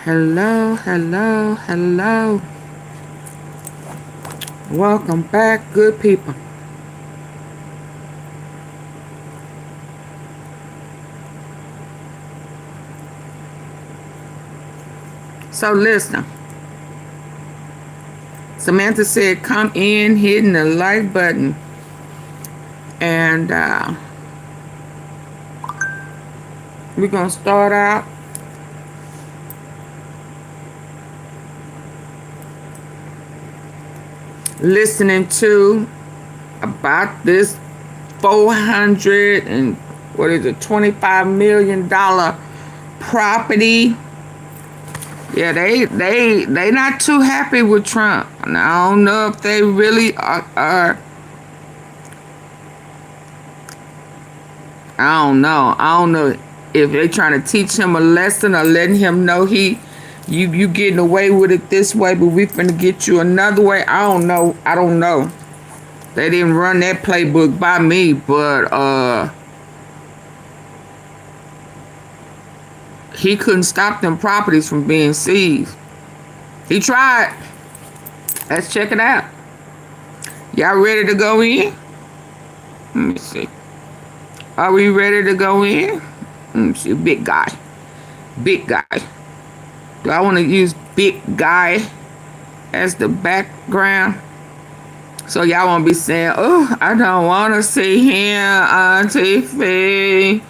Hello, hello, hello. Welcome back, good people. So listen. Samantha said, come in, hitting the like button. And we're going to start out. Listening to about this 400 and what is it, $25 million property. Yeah, they not too happy with Trump. And I don't know if they really are. I don't know if they're trying to teach him a lesson or letting him know you getting away with it this way, but we finna get you another way. I don't know. They didn't run that playbook by me, but he couldn't stop them properties from being seized. He tried. Let's check it out. Y'all ready to go in? Let me see. Are we ready to go in? Let me see. Big guy. Do I want to use big guy as the background? So y'all won't be saying, oh, I don't want to see him, Auntie Fee.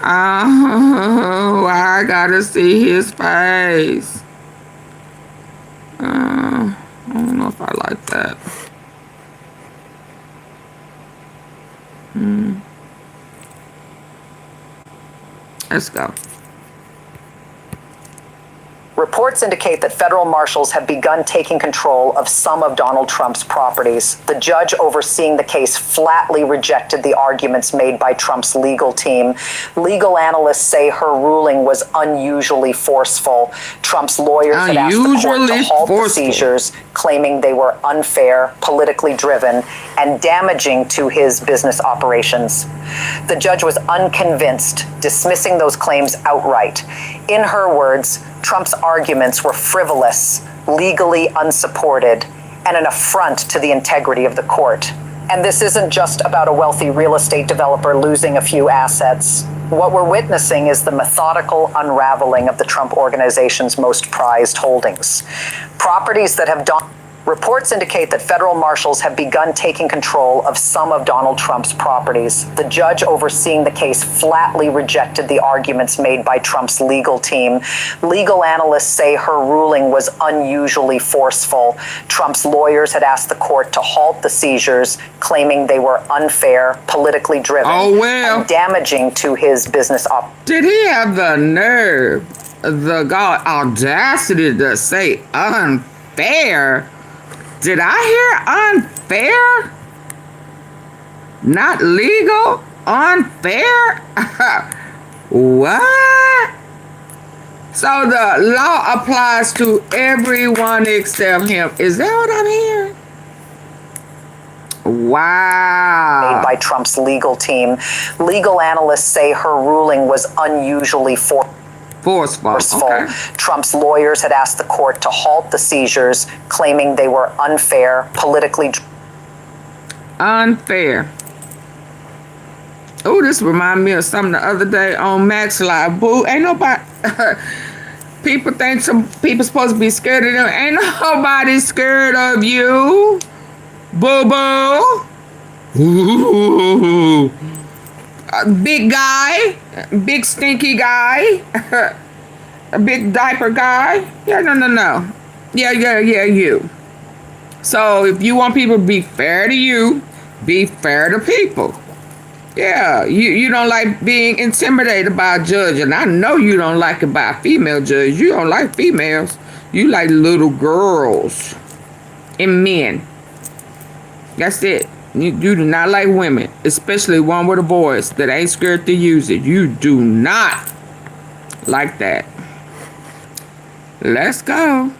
Oh, I gotta see his face. I don't know if I like that. Let's go. Reports indicate that federal marshals have begun taking control of some of Donald Trump's properties. The judge overseeing the case flatly rejected the arguments made by Trump's legal team. Legal analysts say her ruling was unusually forceful. Trump's lawyers had asked the court to halt the seizures, claiming they were unfair, politically driven, and damaging to his business operations. The judge was unconvinced, dismissing those claims outright. In her words, Trump's arguments were frivolous, legally unsupported, and an affront to the integrity of the court. And this isn't just about a wealthy real estate developer losing a few assets. What we're witnessing is the methodical unraveling of the Trump organization's most prized holdings. Properties that have Reports indicate that federal marshals have begun taking control of some of Donald Trump's properties. The judge overseeing the case flatly rejected the arguments made by Trump's legal team. Legal analysts say her ruling was unusually forceful. Trump's lawyers had asked the court to halt the seizures, claiming they were unfair, politically driven, and damaging to his business operations. Did he have the nerve, the audacity to say unfair? Did I hear unfair? Not legal? Unfair? What? So the law applies to everyone except him. Is that what I'm hearing? Wow. Made by Trump's legal team. Legal analysts say her ruling was unusually forceful. Okay. Trump's lawyers had asked the court to halt the seizures, claiming they were unfair, politically unfair. Oh, this reminds me of something the other day on Max Live. Boo, ain't nobody. People think some people supposed to be scared of them. Ain't nobody scared of you. Boo boo. Ooh. Big guy, big stinky guy, a big diaper guy. Yeah, no. Yeah, you. So if you want people to be fair to you, be fair to people. Yeah, you don't like being intimidated by a judge, and I know you don't like it by a female judge. You don't like females. You like little girls and men. That's it. You do not like women, especially one with a voice that ain't scared to use it. You do not like that. Let's go.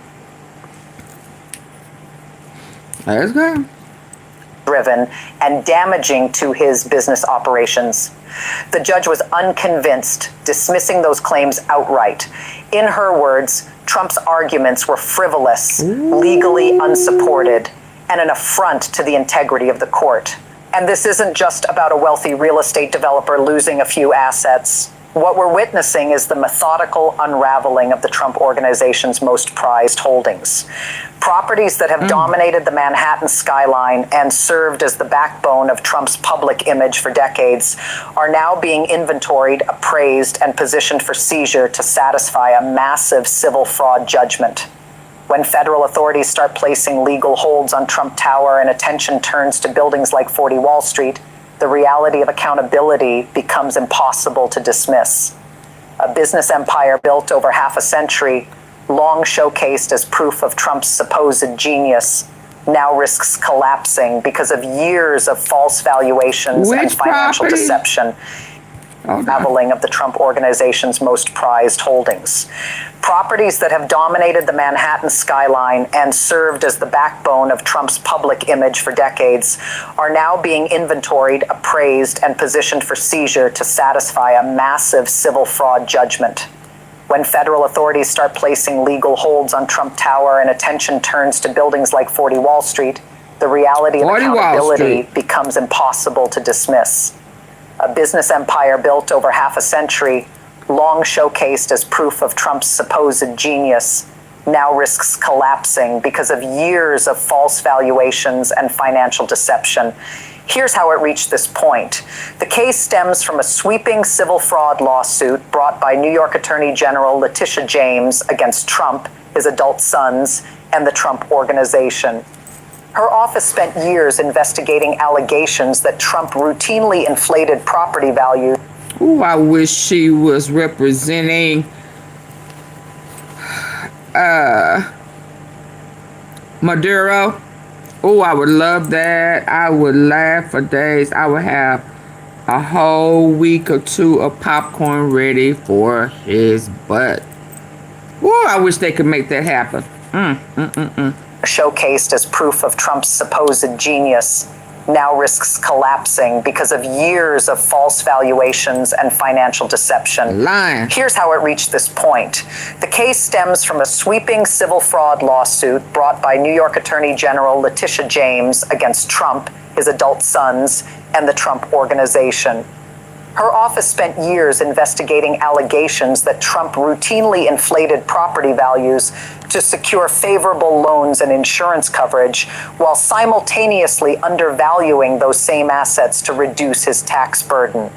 driven and damaging to his business operations. The judge was unconvinced, dismissing those claims outright. In her words, Trump's arguments were frivolous, legally unsupported, and an affront to the integrity of the court. And this isn't just about a wealthy real estate developer losing a few assets. What we're witnessing is the methodical unraveling of the Trump Organization's most prized holdings. Properties that have dominated the Manhattan skyline and served as the backbone of Trump's public image for decades are now being inventoried, appraised, and positioned for seizure to satisfy a massive civil fraud judgment. When federal authorities start placing legal holds on Trump Tower and attention turns to buildings like 40 Wall Street, the reality of accountability becomes impossible to dismiss. A business empire built over half a century, long showcased as proof of Trump's supposed genius, now risks collapsing because of years of false valuations and financial deception. Unraveling of the Trump Organization's most prized holdings. Properties that have dominated the Manhattan skyline and served as the backbone of Trump's public image for decades are now being inventoried, appraised, and positioned for seizure to satisfy a massive civil fraud judgment. When federal authorities start placing legal holds on Trump Tower and attention turns to buildings like 40 Wall Street, the reality of accountability becomes impossible to dismiss. A business empire built over half a century, long showcased as proof of Trump's supposed genius, now risks collapsing because of years of false valuations and financial deception. Here's how it reached this point. The case stems from a sweeping civil fraud lawsuit brought by New York Attorney General Letitia James against Trump, his adult sons, and the Trump Organization. Her office spent years investigating allegations that Trump routinely inflated property values. Ooh, I wish she was representing Maduro. Oh, I would love that. I would laugh for days. I would have a whole week or two of popcorn ready for his butt. Oh, I wish they could make that happen. Showcased as proof of Trump's supposed genius, now risks collapsing because of years of false valuations and financial deception. Lying. Here's how it reached this point. The case stems from a sweeping civil fraud lawsuit brought by New York Attorney General Letitia James against Trump, his adult sons, and the Trump Organization. Her office spent years investigating allegations that Trump routinely inflated property values to secure favorable loans and insurance coverage while simultaneously undervaluing those same assets to reduce his tax burden.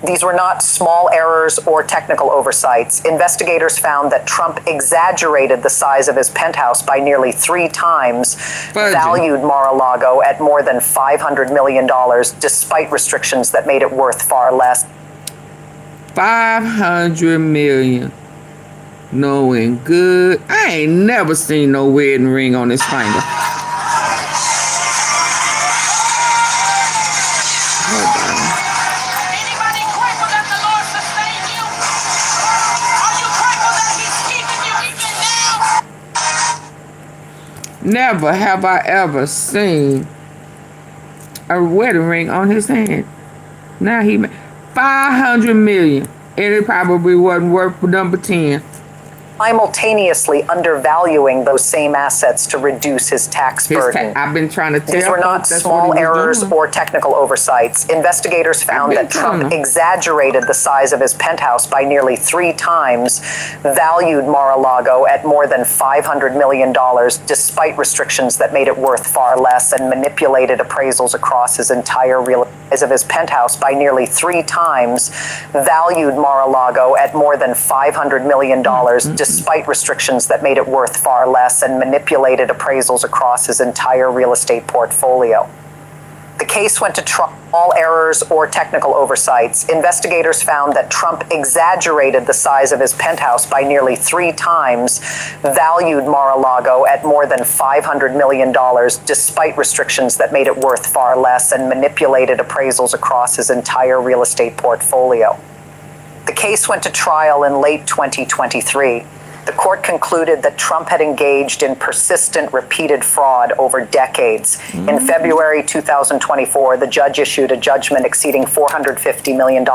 These were not small errors or technical oversights. Investigators found that Trump exaggerated the size of his penthouse by nearly 3 times, valued Mar-a-Lago at more than $500 million, despite restrictions that made it worth far less. $500 million. Knowing good. I ain't never seen no wedding ring on his finger. Never have I ever seen a wedding ring on his hand. Now he made $500 million, and it probably wasn't worth number 10. Simultaneously undervaluing those same assets to reduce his tax burden. I've been trying to tell you. These were not small errors or technical oversights. Investigators found that Trump exaggerated the size of his penthouse by nearly 3 times, valued Mar-a-Lago at more than $500 million, despite restrictions that made it worth far less, and manipulated appraisals across his entire real estate of his penthouse by nearly 3 times, valued Mar-a-Lago at more than $500 million, despite restrictions that made it worth far less, and manipulated appraisals across his entire real estate portfolio. The case went to trial. All errors or technical oversights. Investigators found that Trump exaggerated the size of his penthouse by nearly 3 times, valued Mar-a-Lago at more than $500 million, despite restrictions that made it worth far less, and manipulated appraisals across his entire real estate portfolio. The case went to trial in late 2023. The court concluded that Trump had engaged in persistent, repeated fraud over decades. In February 2024, the judge issued a judgment exceeding $450 million,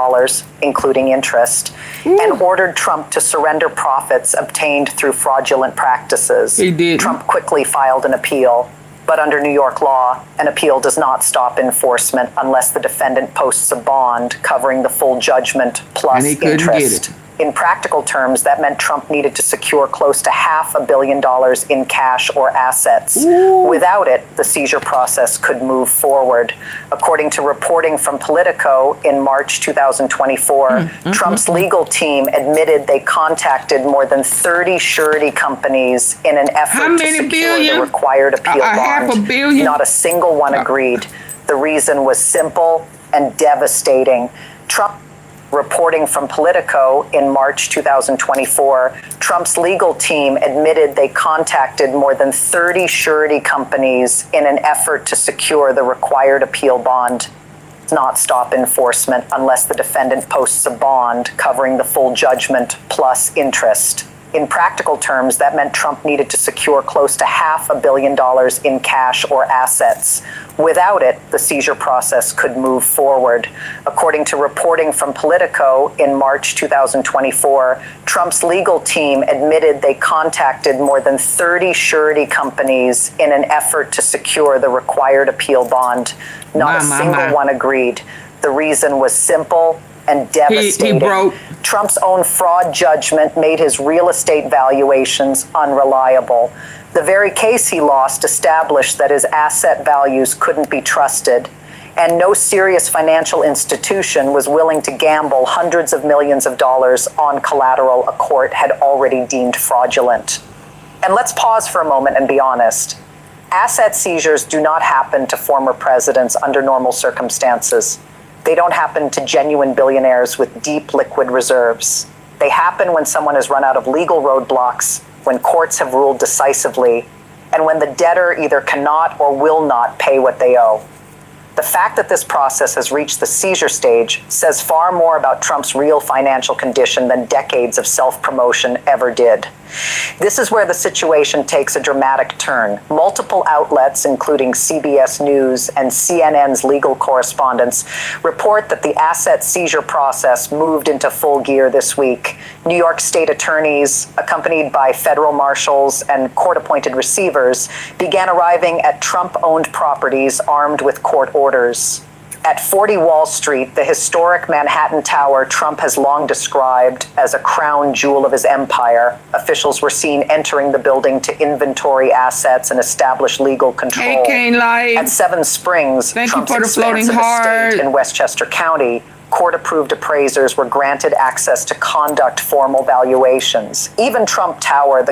including interest, and ordered Trump to surrender profits obtained through fraudulent practices. He did. Trump quickly filed an appeal, but under New York law, an appeal does not stop enforcement unless the defendant posts a bond covering the full judgment plus And he couldn't get interest. it. In practical terms, that meant Trump needed to secure close to $500 million in cash or assets. Without it, the seizure process could move forward. According to reporting from Politico in March 2024, Trump's legal team admitted they contacted more than 30 surety companies in an effort to secure the required appeal bond. $500 million? Not a single one agreed. The reason was simple and devastating. Trump reporting from Politico in March 2024, Trump's legal team admitted they contacted more than 30 surety companies in an effort to secure the required appeal bond, not stop enforcement unless the defendant posts a bond covering the full judgment plus interest. In practical terms, that meant Trump needed to secure close to $500 million in cash or assets. Without it, the seizure process could move forward. According to reporting from Politico in March 2024, Trump's legal team admitted they contacted more than 30 surety companies in an effort to secure the required appeal bond. Not a single one agreed. The reason was simple and devastating. He broke. Trump's own fraud judgment made his real estate valuations unreliable. The very case he lost established that his asset values couldn't be trusted, and no serious financial institution was willing to gamble hundreds of millions of dollars on collateral a court had already deemed fraudulent. And let's pause for a moment and be honest. Asset seizures do not happen to former presidents under normal circumstances. They don't happen to genuine billionaires with deep liquid reserves. They happen when someone has run out of legal roadblocks, when courts have ruled decisively, and when the debtor either cannot or will not pay what they owe. The fact that this process has reached the seizure stage says far more about Trump's real financial condition than decades of self-promotion ever did. This is where the situation takes a dramatic turn. Multiple outlets, including CBS News and CNN's legal correspondents, report that the asset seizure process moved into full gear this week. New York state attorneys, accompanied by federal marshals and court-appointed receivers, began arriving at Trump-owned properties armed with court orders. At 40 Wall Street, the historic Manhattan Tower Trump has long described as a crown jewel of his empire, officials were seen entering the building to inventory assets and establish legal control. Hey, Kane Live. At Seven Springs, Trump's expansive estate in Westchester County, court-approved appraisers were granted access to conduct formal valuations. Even Trump Tower,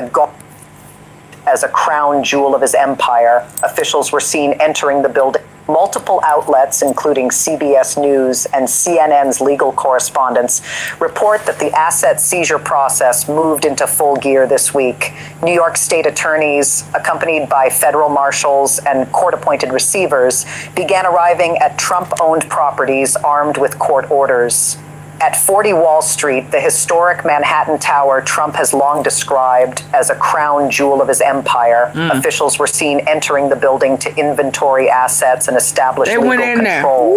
as a crown jewel of his empire, officials were seen entering the building. Multiple outlets, including CBS News and CNN's legal correspondents, report that the asset seizure process moved into full gear this week. New York state attorneys, accompanied by federal marshals and court-appointed receivers, began arriving at Trump-owned properties armed with court orders. At 40 Wall Street, the historic Manhattan Tower Trump has long described as a crown jewel of his empire, officials were seen entering the building to inventory assets and establish legal control.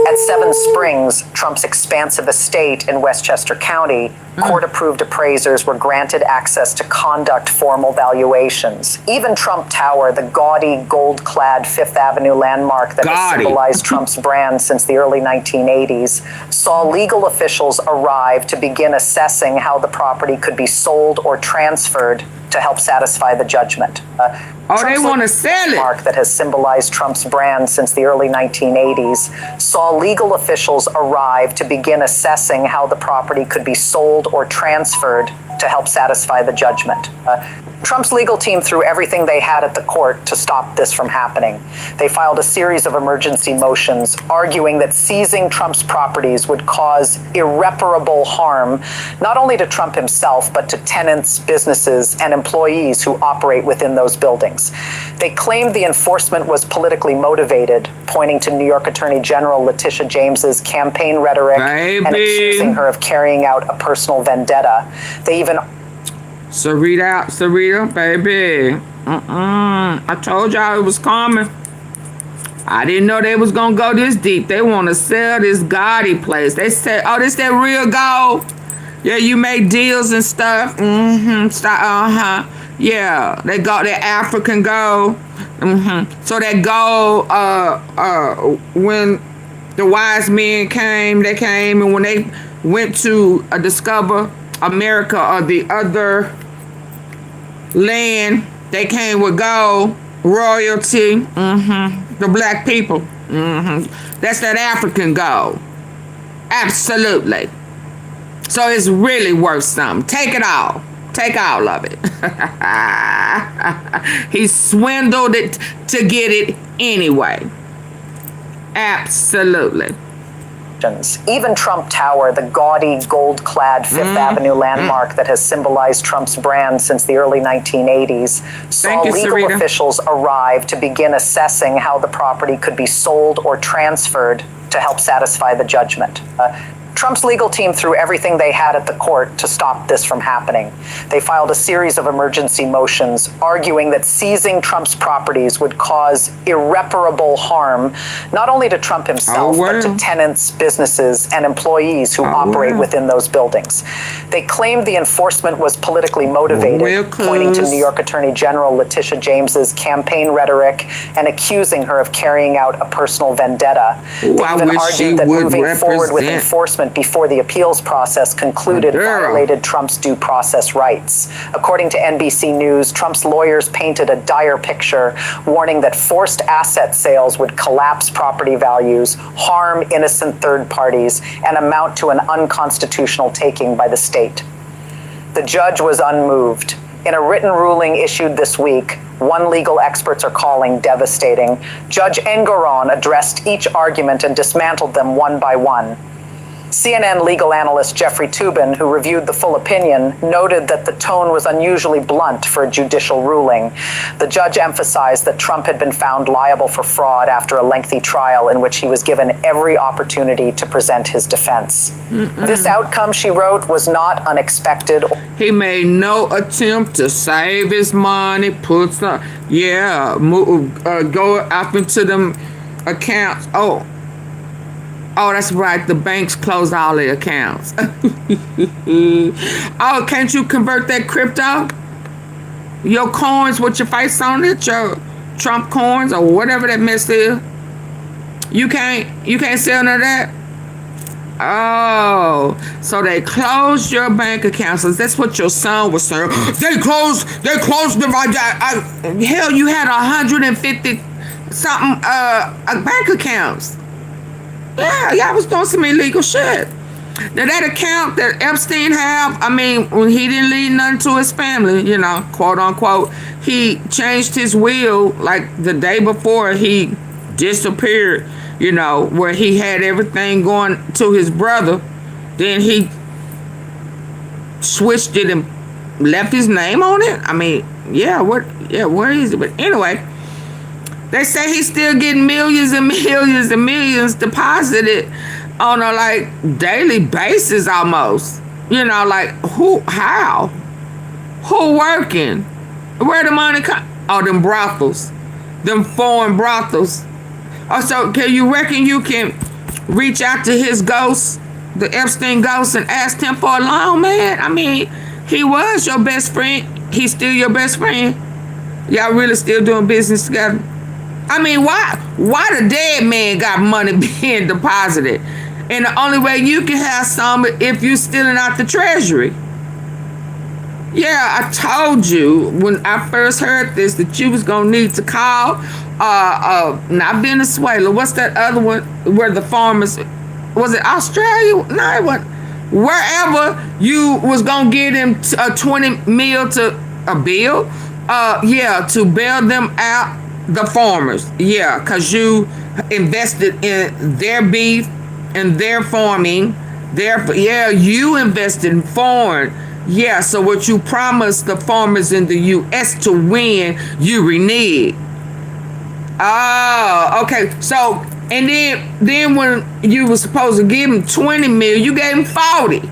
At Seven Springs, Trump's expansive estate in Westchester County, court-approved appraisers were granted access to conduct formal valuations. Even Trump Tower, the gaudy, gold-clad Fifth Avenue landmark that has symbolized Trump's brand since the early 1980s, saw legal officials arrive to begin assessing how the property could be sold or transferred to help satisfy the judgment. They want to sell it. Mark that has symbolized Trump's brand since the early 1980s saw legal officials arrive to begin assessing how the property could be sold or transferred to help satisfy the judgment. Trump's legal team threw everything they had at the court to stop this from happening. They filed a series of emergency motions arguing that seizing Trump's properties would cause irreparable harm, not only to Trump himself, but to tenants, businesses, and employees who operate within those buildings. They claimed the enforcement was politically motivated, pointing to New York Attorney General Letitia James's campaign rhetoric and accusing her of carrying out a personal vendetta. They even Sarita, baby. I told y'all it was coming. I didn't know they was gonna go this deep. They want to sell this gaudy place. They said, "Oh, this that real gold? Yeah, you make deals and stuff. Yeah, they got that African gold. So that gold, when the wise men came, they came, and when they went to discover America or the other land, they came with gold, royalty, the black people. That's that African gold. Absolutely. So it's really worth something. Take it all. Take all of it. He swindled it to get it anyway. Absolutely. Even Trump Tower, the gaudy gold-clad Fifth Avenue landmark that has symbolized Trump's brand since the early 1980s, saw legal officials arrive to begin assessing how the property could be sold or transferred to help satisfy the judgment. Trump's legal team threw everything they had at the court to stop this from happening. They filed a series of emergency motions arguing that seizing Trump's properties would cause irreparable harm, not only to Trump himself, but to tenants, businesses, and employees who operate within those buildings. They claimed the enforcement was politically motivated, pointing to New York Attorney General Letitia James's campaign rhetoric and accusing her of carrying out a personal vendetta. They even argued that moving forward with enforcement before the appeals process concluded violated Trump's due process rights. According to NBC News, Trump's lawyers painted a dire picture, warning that forced asset sales would collapse property values, harm innocent third parties, and amount to an unconstitutional taking by the state. The judge was unmoved. In a written ruling issued this week, one legal experts are calling devastating, Judge Engoron addressed each argument and dismantled them one by one. CNN legal analyst Jeffrey Toobin, who reviewed the full opinion, noted that the tone was unusually blunt for a judicial ruling. The judge emphasized that Trump had been found liable for fraud after a lengthy trial in which he was given every opportunity to present his defense. This outcome, she wrote, was not unexpected. He made no attempt to save his money, go up into them accounts. Oh, that's right. The banks closed all their accounts. Oh, can't you convert that crypto? Your coins with your face on it, your Trump coins or whatever that mess is. You can't sell none of that. Oh, so they closed your bank accounts. So that's what your son was saying. They closed them. Hell, you had 150 something bank accounts. Yeah, y'all was doing some illegal shit. Now that account that Epstein had, when he didn't leave nothing to his family, quote unquote, he changed his will like the day before he disappeared, where he had everything going to his brother. Then he switched it and left his name on it. Where is it? But anyway, they say he's still getting millions and millions and millions deposited on a daily basis almost. How? Who working? Where the money come? Oh, them brothels. Them foreign brothels. Oh, so can you reckon you can reach out to his ghost, the Epstein ghost, and ask him for a loan, man? He was your best friend. He's still your best friend. Y'all really still doing business together? Why the dead man got money being deposited? And the only way you can have some if you stealing out the treasury. Yeah, I told you when I first heard this that you was gonna need to call not Venezuela. What's that other one where the farmers, was it Australia? No, it wasn't. Wherever you was gonna get him a 20 mil to a bill, to bail them out. The farmers, because you invested in their beef and their farming. You invested in foreign. So what you promised the farmers in the U.S. to win, you reneged. Oh, okay. So, and then when you were supposed to give him 20 mil, you gave him 40.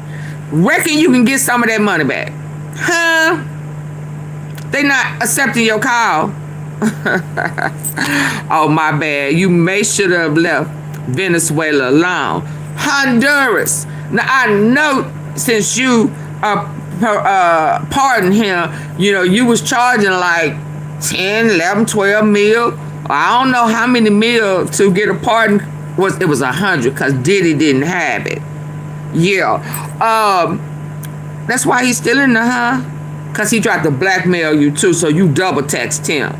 Reckon you can get some of that money back? Huh? They not accepting your call. Oh, my bad. You should have left Venezuela alone. Honduras. Now, I know since you pardoned him, you was charging like 10, 11, 12 mil. I don't know how many mil to get a pardon. It was 100 because Diddy didn't have it. Yeah. That's why he's still in there, because he tried to blackmail you too, so you double text him.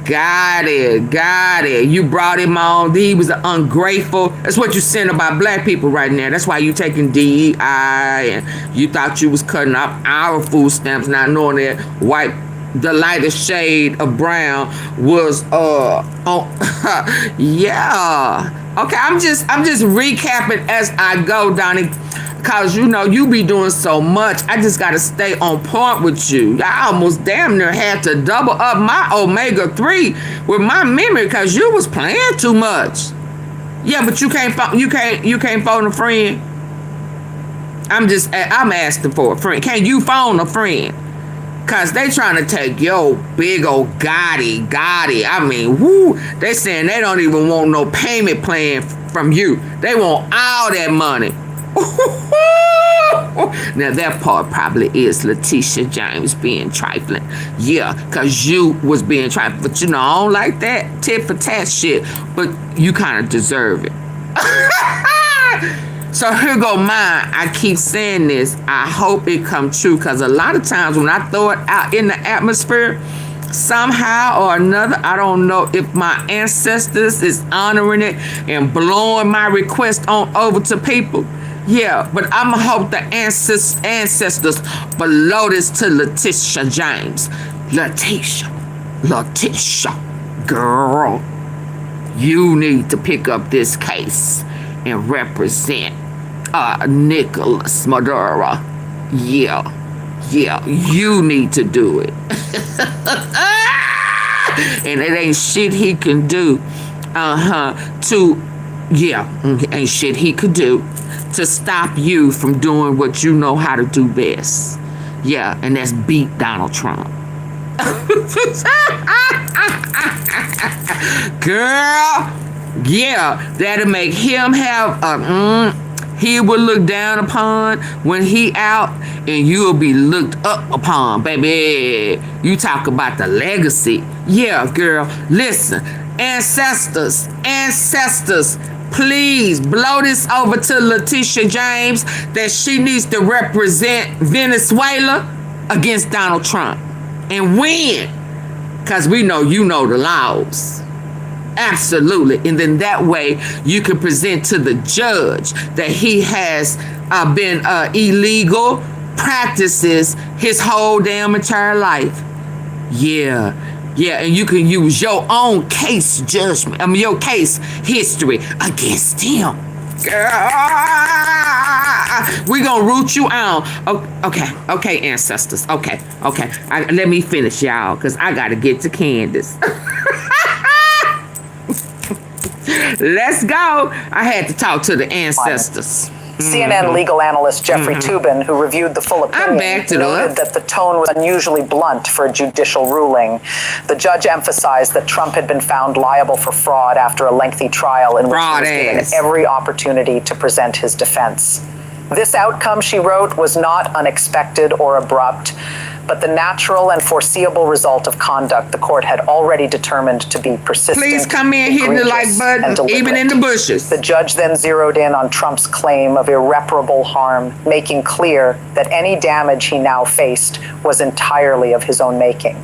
Got it. You brought him on. He was ungrateful. That's what you're saying about black people right now. That's why you taking DEI, and you thought you was cutting off our food stamps, not knowing that the lightest shade of brown was yeah. Okay, I'm just recapping as I go, Donnie. Cause you be doing so much. I just gotta stay on point with you. I almost damn near had to double up my omega-3 with my memory because you was playing too much. Yeah, but you can't phone a friend. I'm asking for a friend. Can you phone a friend? Cause they trying to take your big old Gotti. I mean, whoo, they saying they don't even want no payment plan from you. They want all that money. Now that part probably is Letitia James being trifling. Yeah, because you was being trifling. But I don't like that tit for tat shit. But you kind of deserve it. So here go mine. I keep saying this. I hope it come true. Because a lot of times when I throw it out in the atmosphere, somehow or another, I don't know if my ancestors is honoring it and blowing my request on over to people. Yeah, but I'm going to hope the ancestors below this to Letitia James. Letitia, girl, you need to pick up this case and represent Nicholas Maduro. Yeah, you need to do it. And it ain't shit he can do. Ain't shit he could do to stop you from doing what you know how to do best. Yeah, and that's beat Donald Trump. Girl, yeah, that'll make him have he will look down upon when he out, and you'll be looked up upon, baby. You talk about the legacy. Yeah, girl, listen, ancestors, please blow this over to Letitia James that she needs to represent Venezuela against Donald Trump and win, because we know you know the laws. Absolutely. And then that way you can present to the judge that he has been illegal practices his whole damn entire life. Yeah, and you can use your own case judgment, your case history against him. Girl, we gonna root you out. Okay, ancestors. Okay. Let me finish, y'all, because I gotta get to Candace. Let's go. I had to talk to the ancestors. CNN legal analyst Jeffrey Toobin, who reviewed the full opinion, noted that the tone was unusually blunt for a judicial ruling. The judge emphasized that Trump had been found liable for fraud after a lengthy trial in which he was given every opportunity to present his defense. This outcome, she wrote, was not unexpected or abrupt, but the natural and foreseeable result of conduct the court had already determined to be persistent. Please come in, hit the like button, even in the bushes. The judge then zeroed in on Trump's claim of irreparable harm, making clear that any damage he now faced was entirely of his own making.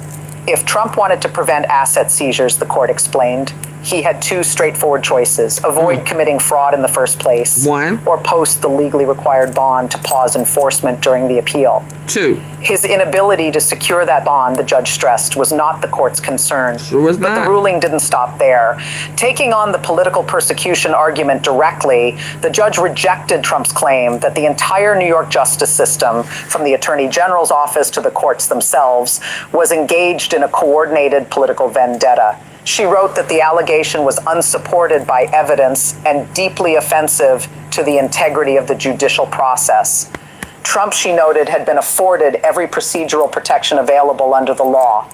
If Trump wanted to prevent asset seizures, the court explained, he had two straightforward choices: avoid committing fraud in the first place, or post the legally required bond to pause enforcement during the appeal. 2. His inability to secure that bond, the judge stressed, was not the court's concern. But the ruling didn't stop there. Taking on the political persecution argument directly, the judge rejected Trump's claim that the entire New York justice system, from the Attorney General's office to the courts themselves, was engaged in a coordinated political vendetta. She wrote that the allegation was unsupported by evidence and deeply offensive to the integrity of the judicial process. Trump, she noted, had been afforded every procedural protection available under the law.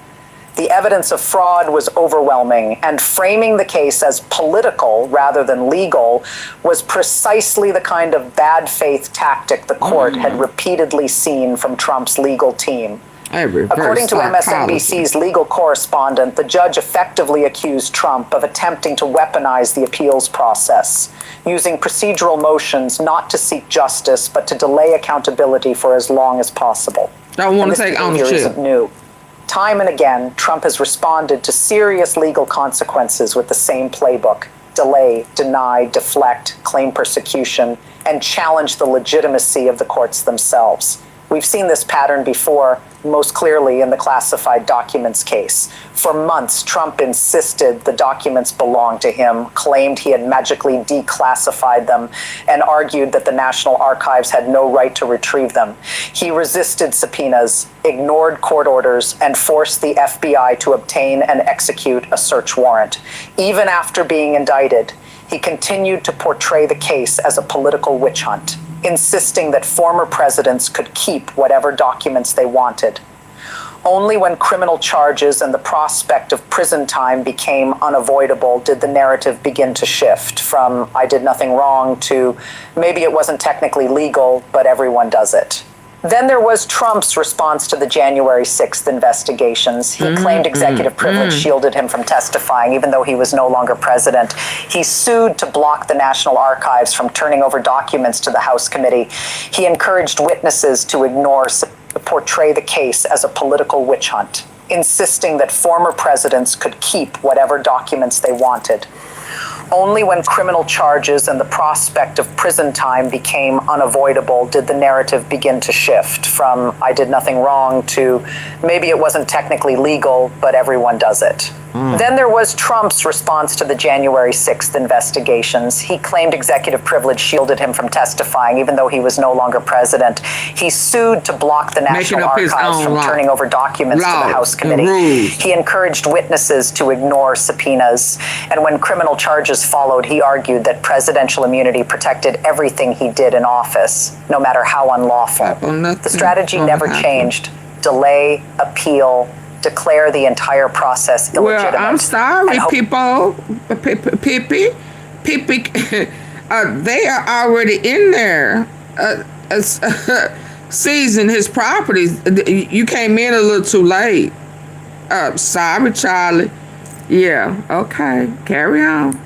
The evidence of fraud was overwhelming, and framing the case as political rather than legal was precisely the kind of bad faith tactic the court had repeatedly seen from Trump's legal team. According to MSNBC's legal correspondent, the judge effectively accused Trump of attempting to weaponize the appeals process, using procedural motions not to seek justice, but to delay accountability for as long as possible. I want to take ownership. Isn't new. Time and again, Trump has responded to serious legal consequences with the same playbook: delay, deny, deflect, claim persecution, and challenge the legitimacy of the courts themselves. We've seen this pattern before, most clearly in the classified documents case. For months, Trump insisted the documents belonged to him, claimed he had magically declassified them, and argued that the National Archives had no right to retrieve them. He resisted subpoenas, ignored court orders, and forced the FBI to obtain and execute a search warrant. Even after being indicted, he continued to portray the case as a political witch hunt, insisting that former presidents could keep whatever documents they wanted. Only when criminal charges and the prospect of prison time became unavoidable did the narrative begin to shift from "I did nothing wrong" to "maybe it wasn't technically legal, but everyone does it." Then there was Trump's response to the January 6th investigations. He claimed executive privilege shielded him from testifying, even though he was no longer president. He sued to block the National Archives from turning over documents to the House committee. He encouraged witnesses to portray the case as a political witch hunt, insisting that former presidents could keep whatever documents they wanted. Only when criminal charges and the prospect of prison time became unavoidable did the narrative begin to shift from "I did nothing wrong" to "maybe it wasn't technically legal, but everyone does it." Then there was Trump's response to the January 6th investigations. He claimed executive privilege shielded him from testifying, even though he was no longer president. He sued to block the National Archives from turning over documents to the House committee. He encouraged witnesses to ignore subpoenas. And when criminal charges followed, he argued that presidential immunity protected everything he did in office, no matter how unlawful. The strategy never changed: delay, appeal, declare the entire process illegitimate. Well, I'm sorry, people. They are already in there seizing his properties. You came in a little too late. Sorry, Charlie. Yeah, okay. Carry on.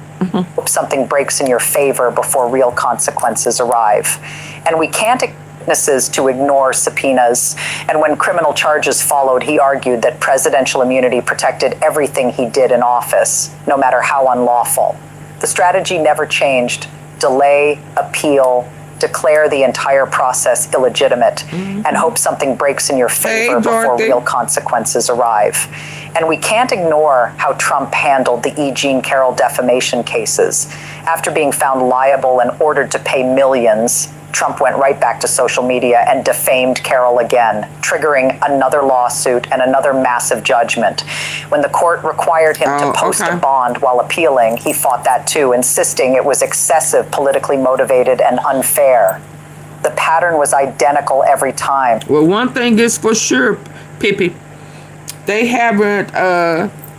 Hope something breaks in your favor before real consequences arrive. And we can't witnesses to ignore subpoenas, and when criminal charges followed, he argued that presidential immunity protected everything he did in office, no matter how unlawful. The strategy never changed: delay, appeal, declare the entire process illegitimate, and hope something breaks in your favor before real consequences arrive. And we can't ignore how Trump handled the E. Jean Carroll defamation cases. After being found liable and ordered to pay millions, Trump went right back to social media and defamed Carroll again, triggering another lawsuit and another massive judgment. When the court required him to post a bond while appealing, he fought that too, insisting it was excessive, politically motivated, and unfair. The pattern was identical every time. Well, one thing is for sure, Pippi, they haven't,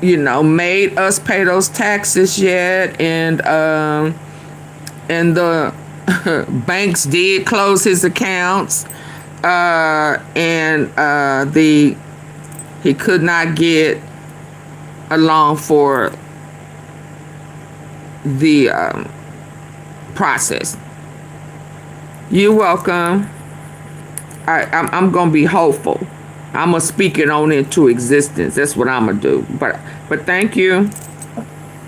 made us pay those taxes yet, and the banks did close his accounts, and he could not get a loan for the process. You're welcome. I'm gonna be hopeful. I'm gonna speak it on into existence. That's what I'm gonna do. But thank you.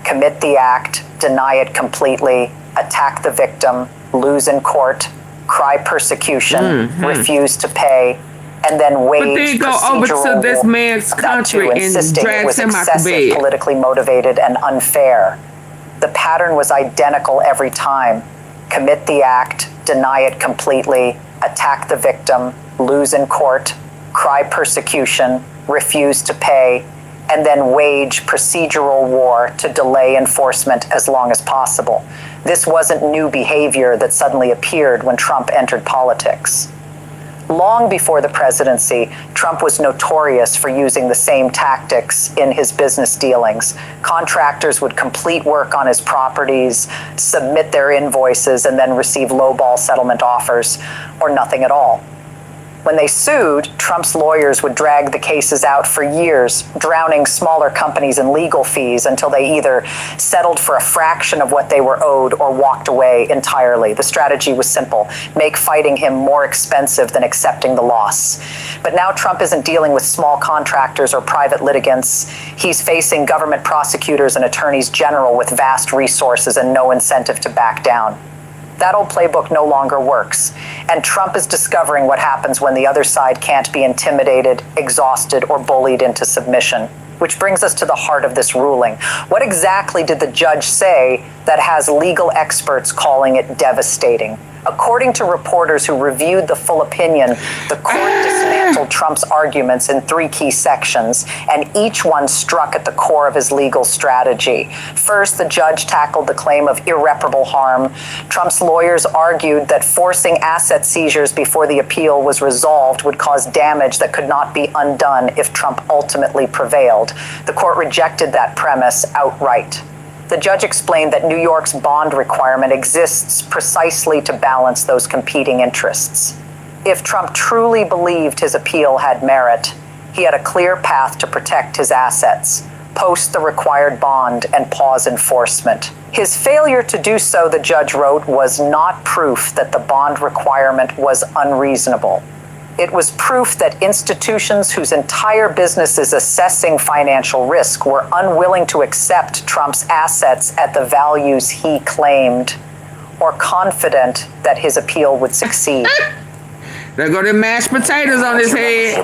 Commit the act, deny it completely, attack the victim, lose in court, cry persecution, refuse to pay, and then wage but then go over to this man's country and drags him out the bed. Politically motivated and unfair. The pattern was identical every time. Commit the act, deny it completely, attack the victim, lose in court, cry persecution, refuse to pay, and then wage procedural war to delay enforcement as long as possible. This wasn't new behavior that suddenly appeared when Trump entered politics. Long before the presidency, Trump was notorious for using the same tactics in his business dealings. Contractors would complete work on his properties, submit their invoices, and then receive lowball settlement offers, or nothing at all. When they sued, Trump's lawyers would drag the cases out for years, drowning smaller companies in legal fees until they either settled for a fraction of what they were owed or walked away entirely. The strategy was simple: make fighting him more expensive than accepting the loss. But now Trump isn't dealing with small contractors or private litigants. He's facing government prosecutors and attorneys general with vast resources and no incentive to back down. That old playbook no longer works, and Trump is discovering what happens when the other side can't be intimidated, exhausted, or bullied into submission. Which brings us to the heart of this ruling. What exactly did the judge say that has legal experts calling it devastating? According to reporters who reviewed the full opinion, the court dismantled Trump's arguments in 3 key sections, and each one struck at the core of his legal strategy. First, the judge tackled the claim of irreparable harm. Trump's lawyers argued that forcing asset seizures before the appeal was resolved would cause damage that could not be undone if Trump ultimately prevailed. The court rejected that premise outright. The judge explained that New York's bond requirement exists precisely to balance those competing interests. If Trump truly believed his appeal had merit, he had a clear path to protect his assets, post the required bond, and pause enforcement. His failure to do so, the judge wrote, was not proof that the bond requirement was unreasonable. It was proof that institutions whose entire business is assessing financial risk were unwilling to accept Trump's assets at the values he claimed, or confident that his appeal would succeed. There go the mashed potatoes on his head.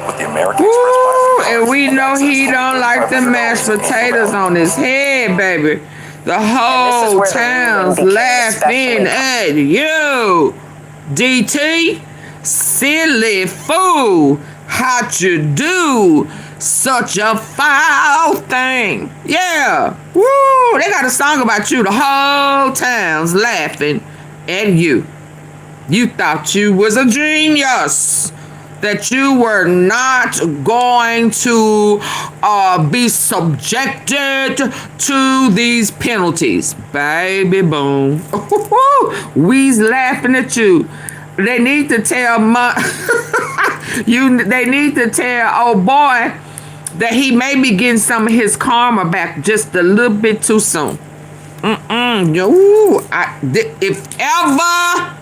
Woo, and we know he don't like the mashed potatoes on his head, baby. The whole town's laughing at you, DT. Silly fool, how'd you do such a foul thing? Yeah, woo, they got a song about you. The whole town's laughing at you. You thought you was a genius, that you were not going to be subjected to these penalties. Baby boom. We's laughing at you. They need to tell they need to tell old boy that he may be getting some of his karma back just a little bit too soon. If ever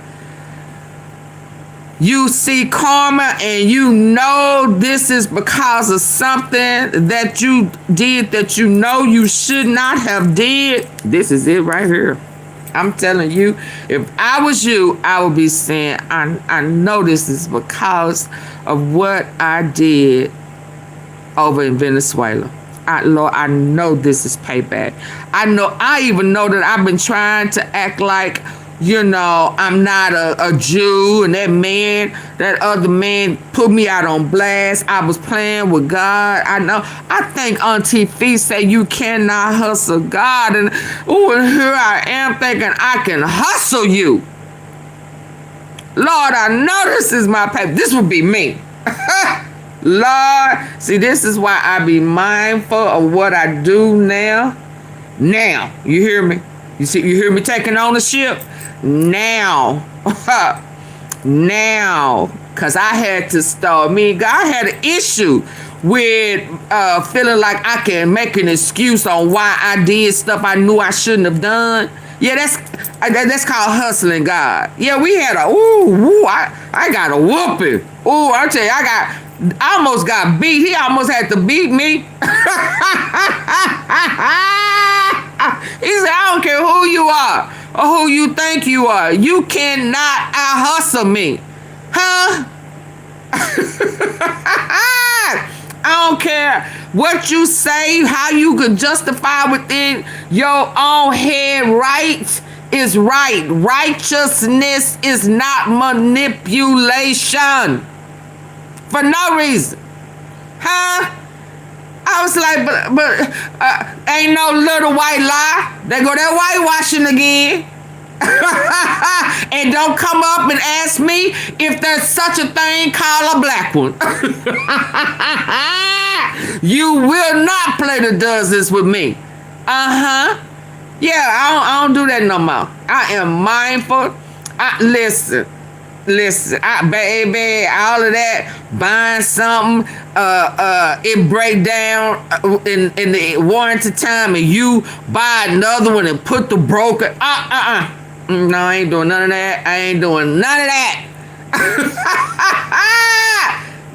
you see karma and you know this is because of something that you did that you know you should not have did, this is it right here. I'm telling you, if I was you, I would be saying, I know this is because of what I did over in Venezuela. Lord, I know this is payback. I even know that I've been trying to act like, I'm not a Jew, and that other man put me out on blast. I was playing with God. I think Auntie Fee say you cannot hustle God, and here I am thinking I can hustle you. Lord, I know this is my paper. This would be me. Lord, see, this is why I be mindful of what I do now. Now, you hear me? You hear me taking ownership? Now, because I had to start. I had an issue with feeling like I can make an excuse on why I did stuff I knew I shouldn't have done. Yeah, that's called hustling God. Yeah, we had I got a whooping. I tell you, I almost got beat. He almost had to beat me. He said, I don't care who you are or who you think you are. You cannot out-hustle me. Huh? I don't care what you say, how you can justify within your own head. Right is right. Righteousness is not manipulation. For no reason. Huh? I was like, but ain't no little white lie. They go that whitewashing again. And don't come up and ask me if there's such a thing called a black one. You will not play the does this with me. Yeah, I don't do that no more. I am mindful. Listen, baby, all of that, buying something, it break down in the warranty time, and you buy another one and put the broker. No, I ain't doing none of that. I ain't doing none of that.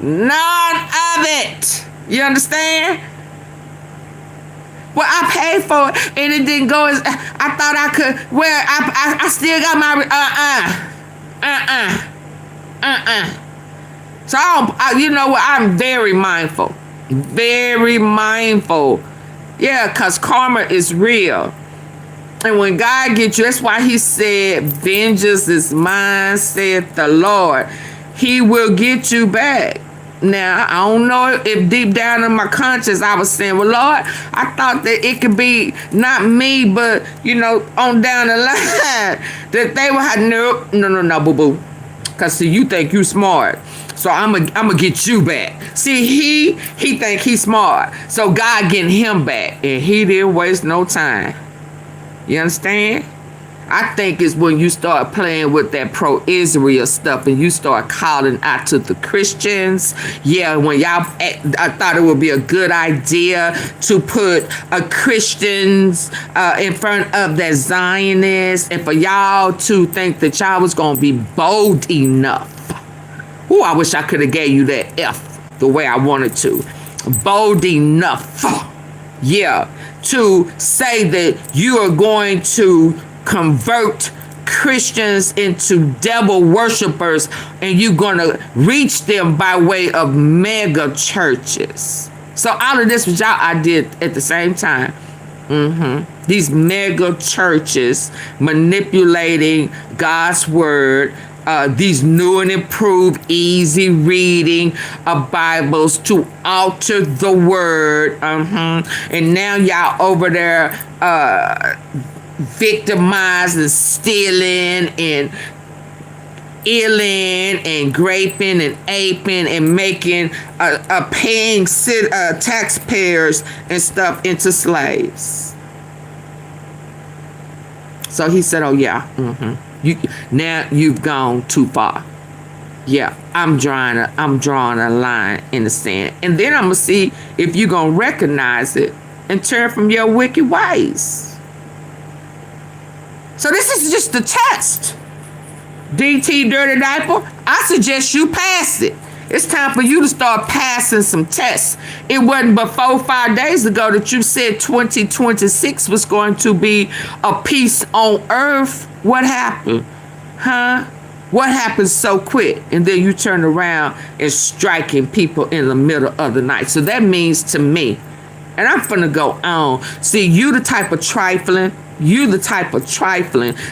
None of it. You understand? Well, I paid for it and it didn't go as I thought I could. Well, I still got my So you know what? I'm very mindful. Very mindful. Yeah, because karma is real. And when God gets you, that's why he said, vengeance is mine, saith the Lord. He will get you back. Now, I don't know if deep down in my conscience I was saying, well, Lord, I thought that it could be not me, but, you know, on down the line, that they would have, no, boo-boo. Because, see, you think you smart. So I'm gonna get you back. See, he think he's smart. So God getting him back. And he didn't waste no time. You understand? I think it's when you start playing with that pro-Israel stuff and you start calling out to the Christians. Yeah, when y'all, I thought it would be a good idea to put Christians in front of that Zionists, and for y'all to think that y'all was going to be bold enough. Ooh, I wish I could have gave you that F the way I wanted to. Bold enough. Yeah, to say that you are going to convert Christians into devil worshipers and you're going to reach them by way of mega churches. So all of this was y'all I did at the same time. These mega churches manipulating God's word, these new and improved, easy reading Bibles to alter the word. And now y'all over there victimized and stealing and illing and graping and aping and making paying taxpayers and stuff into slaves. So he said, oh yeah, now you've gone too far. Yeah, I'm drawing a line in the sand. And then I'm going to see if you're going to recognize it and turn from your wicked ways. So this is just the test. DT Dirty Diaper, I suggest you pass it. It's time for you to start passing some tests. It wasn't but 4-5 days ago that you said 2026 was going to be a peace on earth. What happened? What happened so quick? And then you turn around and striking people in the middle of the night. So that means to me, and I'm finna go on. See, you the type of trifling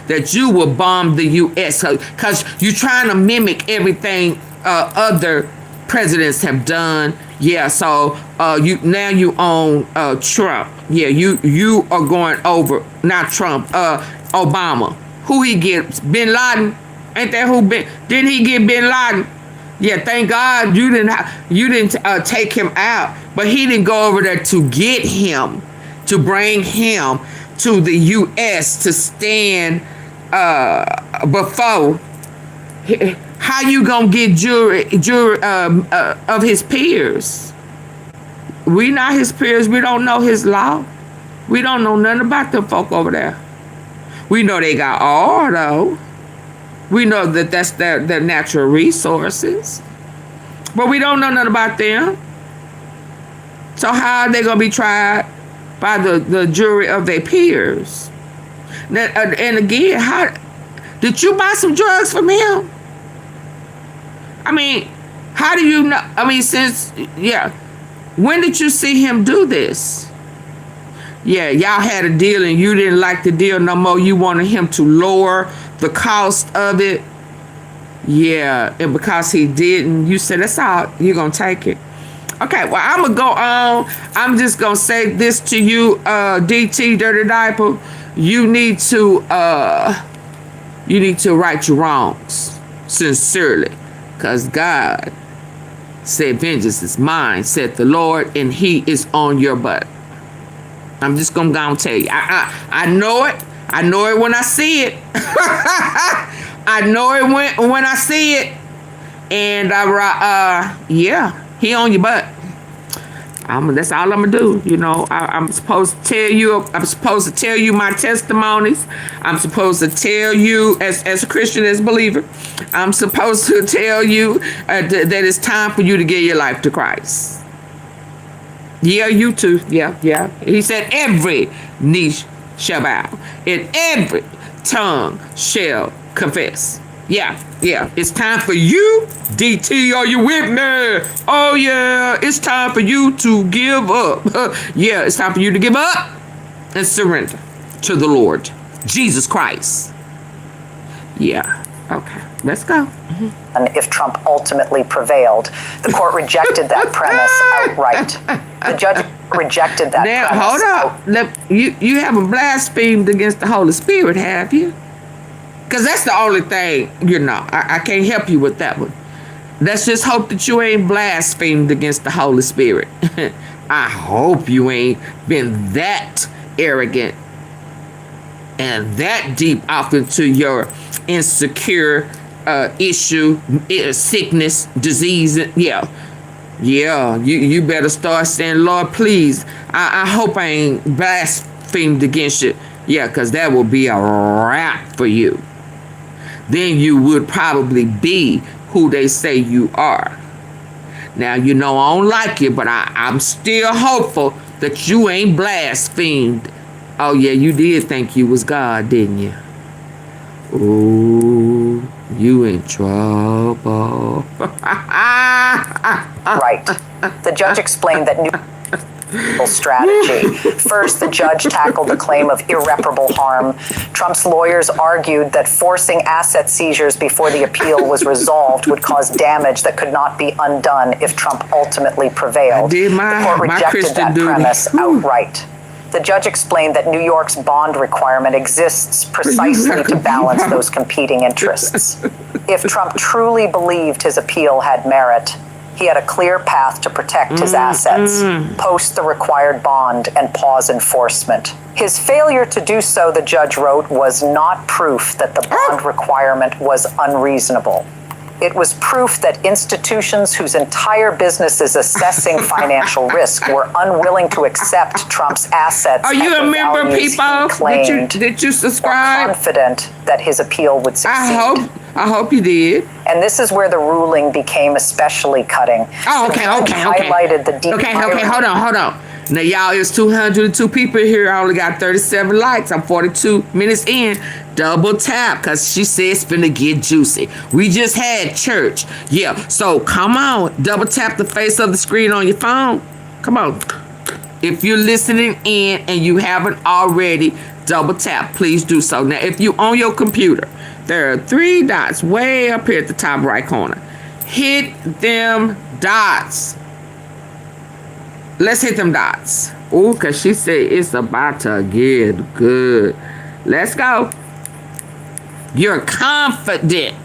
that you will bomb the U.S. because you're trying to mimic everything other presidents have done. Yeah, so you own Trump. Yeah, you are going over, not Trump, Obama. Who he get? Bin Laden? Ain't that who didn't he get Bin Laden? Yeah, thank God you didn't take him out, but he didn't go over there to get him, to bring him to the U.S. to stand before. How you gonna get jury of his peers? We not his peers. We don't know his law. We don't know nothing about them folk over there. We know they got oil though. We know that that's their natural resources, but we don't know nothing about them. So how are they gonna be tried by the jury of their peers? And again, how did you buy some drugs from him? I mean, how do you know? I mean, when did you see him do this? Yeah, y'all had a deal and you didn't like the deal no more. You wanted him to lower the cost of it. Yeah, and because he didn't, you said, that's all, you're going to take it. Okay, well, I'm going to go on. I'm just going to say this to you, DT Dirty Diaper. You need to You need to right your wrongs sincerely, because God said, vengeance is mine, said the Lord, and he is on your butt. I'm just going to go and tell you. I know it. I know it when I see it. I know it when I see it. And yeah, he on your butt. That's all I'm gonna do. You know, I'm supposed to tell you. I'm supposed to tell you my testimonies. I'm supposed to tell you, as a Christian, as a believer, I'm supposed to tell you that it's time for you to give your life to Christ. Yeah, you too. Yeah. He said, every knee shall bow, and every tongue shall confess. Yeah. It's time for you, DT, are you with me? Oh, yeah. It's time for you to give up. Yeah, it's time for you to give up and surrender to the Lord Jesus Christ. Yeah. Okay. Let's go. And if Trump ultimately prevailed, the court rejected that premise outright. The judge rejected that premise. Hold up. You haven't blasphemed against the Holy Spirit, have you? Because that's the only thing, I can't help you with that one. Let's just hope that you ain't blasphemed against the Holy Spirit. I hope you ain't been that arrogant and that deep off into your insecure issue, sickness, disease. Yeah, you better start saying, Lord, please, I hope I ain't blasphemed against you. Yeah, because that will be a wrap for you. Then you would probably be who they say you are. Now, I don't like you, but I'm still hopeful that you ain't blasphemed. Oh, yeah, you did think you was God, didn't you? Ooh, you in trouble. Right. The judge explained that new strategy. First, the judge tackled the claim of irreparable harm. Trump's lawyers argued that forcing asset seizures before the appeal was resolved would cause damage that could not be undone if Trump ultimately prevailed. The court rejected that premise outright. The judge explained that New York's bond requirement exists precisely to balance those competing interests. If Trump truly believed his appeal had merit, he had a clear path to protect his assets, post the required bond, and pause enforcement. His failure to do so, the judge wrote, was not proof that the bond requirement was unreasonable. It was proof that institutions whose entire business is assessing financial risk were unwilling to accept Trump's assets. Are you a member, people? Did you subscribe? Confident that his appeal would succeed. I hope you did. And this is where the ruling became especially cutting. Oh, okay. Highlighted the deep Okay, hold on. Now, y'all, it's 202 people here. I only got 37 likes. I'm 42 minutes in. Double tap, because she said it's finna get juicy. We just had church. Yeah, so come on. Double tap the face of the screen on your phone. Come on. If you're listening in and you haven't already, double tap. Please do so. Now, if you on your computer, there are 3 dots way up here at the top right corner. Hit them dots. Let's hit them dots. Ooh, because she said it's about to get good. Let's go. You're confident.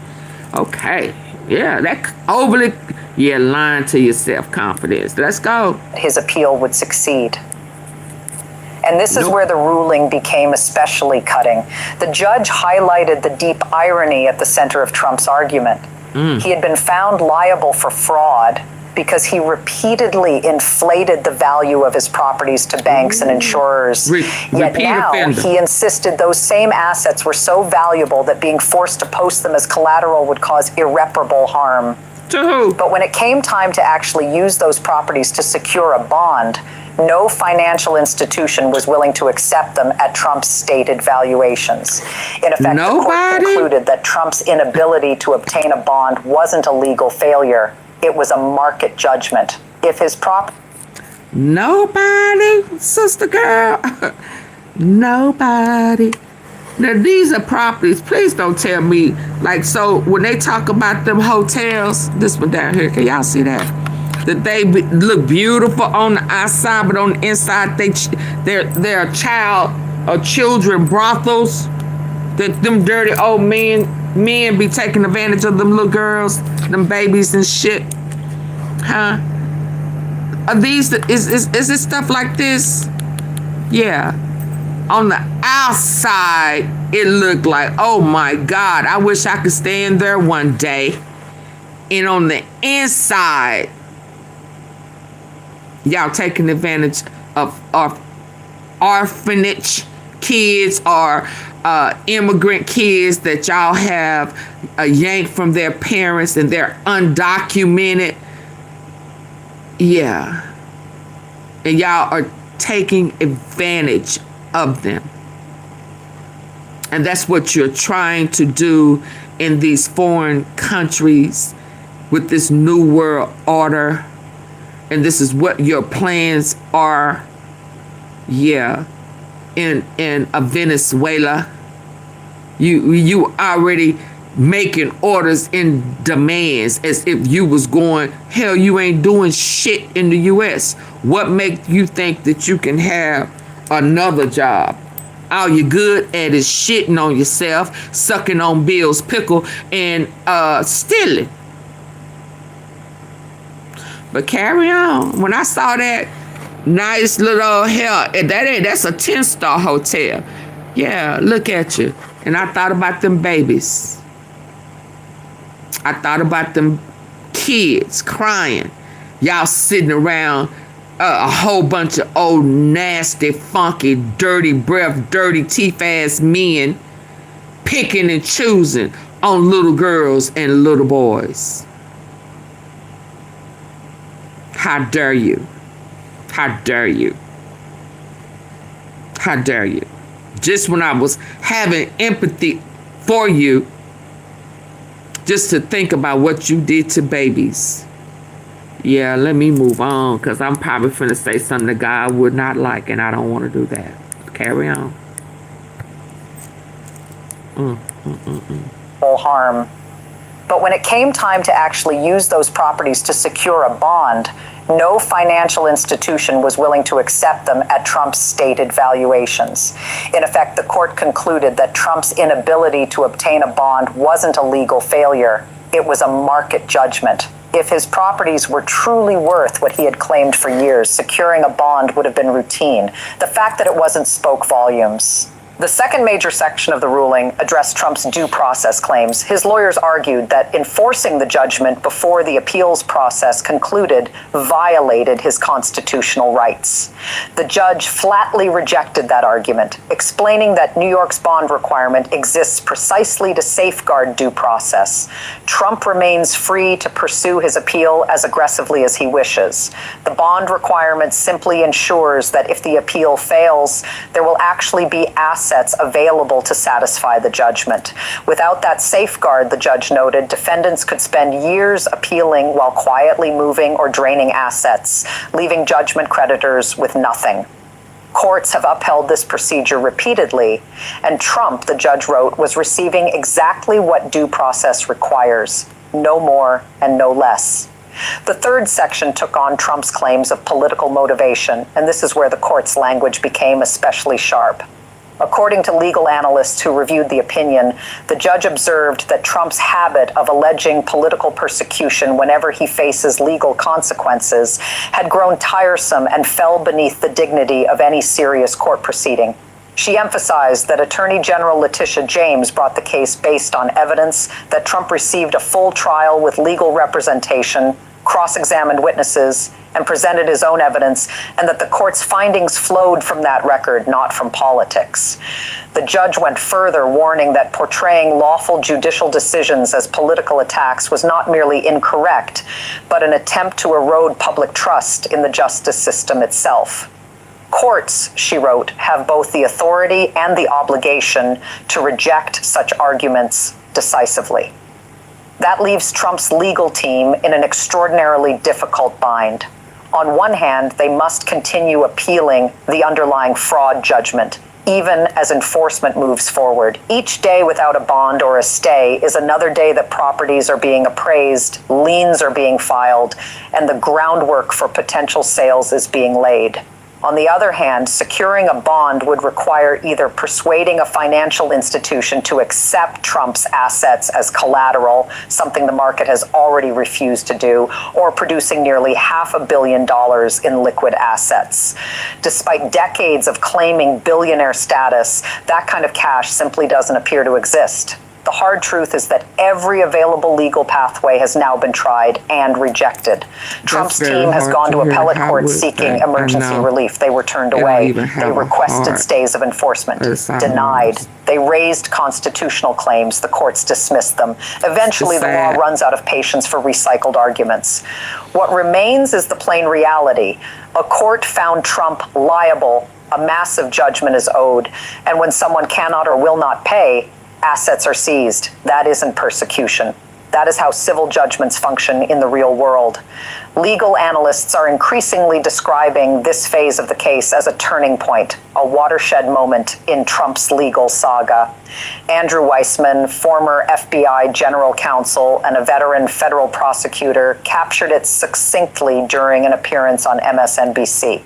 Okay. Yeah, that overly... You're lying to your self-confidence. Let's go. His appeal would succeed. And this is where the ruling became especially cutting. The judge highlighted the deep irony at the center of Trump's argument. He had been found liable for fraud because he repeatedly inflated the value of his properties to banks and insurers. Yet now he insisted those same assets were so valuable that being forced to post them as collateral would cause irreparable harm. To who? But when it came time to actually use those properties to secure a bond, no financial institution was willing to accept them at Trump's stated valuations. In effect, the court concluded that Trump's inability to obtain a bond wasn't a legal failure. It was a market judgment. If his Nobody, sister girl. Nobody. Now, these are properties. Please don't tell me. Like, so when they talk about them hotels, this one down here, can y'all see that? That they look beautiful on the outside, but on the inside, they're child or children brothels. That them dirty old men be taking advantage of them little girls, them babies and shit. Huh? Are these, is it stuff like this? Yeah. On the outside, it looked like, oh my God, I wish I could stay in there one day. And on the inside, y'all taking advantage of orphanage kids or immigrant kids that y'all have yanked from their parents and they're undocumented. Yeah. And y'all are taking advantage of them. And that's what you're trying to do in these foreign countries with this new world order. And this is what your plans are. Yeah. In Venezuela. You already making orders and demands as if you was going, hell, you ain't doing shit in the U.S. What makes you think that you can have another job? All you good at is shitting on yourself, sucking on Bill's pickle, and stealing. But carry on. When I saw that nice little hell, that's a 10-star hotel. Yeah, look at you. And I thought about them babies. I thought about them kids crying. Y'all sitting around a whole bunch of old, nasty, funky, dirty breath, dirty teeth ass men picking and choosing on little girls and little boys. How dare you? How dare you? How dare you? Just when I was having empathy for you, just to think about what you did to babies. Yeah, let me move on, because I'm probably finna say something that God would not like, and I don't want to do that. Carry on. Harm. But when it came time to actually use those properties to secure a bond, no financial institution was willing to accept them at Trump's stated valuations. In effect, the court concluded that Trump's inability to obtain a bond wasn't a legal failure. It was a market judgment. If his properties were truly worth what he had claimed for years, securing a bond would have been routine. The fact that it wasn't spoke volumes. The second major section of the ruling addressed Trump's due process claims. His lawyers argued that enforcing the judgment before the appeals process concluded violated his constitutional rights. The judge flatly rejected that argument, explaining that New York's bond requirement exists precisely to safeguard due process. Trump remains free to pursue his appeal as aggressively as he wishes. The bond requirement simply ensures that if the appeal fails, there will actually be assets available to satisfy the judgment. Without that safeguard, the judge noted, defendants could spend years appealing while quietly moving or draining assets, leaving judgment creditors with nothing. Courts have upheld this procedure repeatedly, and Trump, the judge wrote, was receiving exactly what due process requires, no more and no less. The third section took on Trump's claims of political motivation, and this is where the court's language became especially sharp. According to legal analysts who reviewed the opinion, the judge observed that Trump's habit of alleging political persecution whenever he faces legal consequences had grown tiresome and fell beneath the dignity of any serious court proceeding. She emphasized that Attorney General Letitia James brought the case based on evidence that Trump received a full trial with legal representation, cross-examined witnesses, and presented his own evidence, and that the court's findings flowed from that record, not from politics. The judge went further, warning that portraying lawful judicial decisions as political attacks was not merely incorrect, but an attempt to erode public trust in the justice system itself. Courts, she wrote, have both the authority and the obligation to reject such arguments decisively. That leaves Trump's legal team in an extraordinarily difficult bind. On one hand, they must continue appealing the underlying fraud judgment, even as enforcement moves forward. Each day without a bond or a stay is another day that properties are being appraised, liens are being filed, and the groundwork for potential sales is being laid. On the other hand, securing a bond would require either persuading a financial institution to accept Trump's assets as collateral, something the market has already refused to do, or producing nearly $500 million in liquid assets. Despite decades of claiming billionaire status, that kind of cash simply doesn't appear to exist. The hard truth is that every available legal pathway has now been tried and rejected. Trump's team has gone to appellate court seeking emergency relief. They were turned away. They requested stays of enforcement. Denied. They raised constitutional claims. The courts dismissed them. Eventually, the law runs out of patience for recycled arguments. What remains is the plain reality. A court found Trump liable. A massive judgment is owed. And when someone cannot or will not pay, assets are seized. That isn't persecution. That is how civil judgments function in the real world. Legal analysts are increasingly describing this phase of the case as a turning point, a watershed moment in Trump's legal saga. Andrew Weissman, former FBI general counsel and a veteran federal prosecutor, captured it succinctly during an appearance on MSNBC.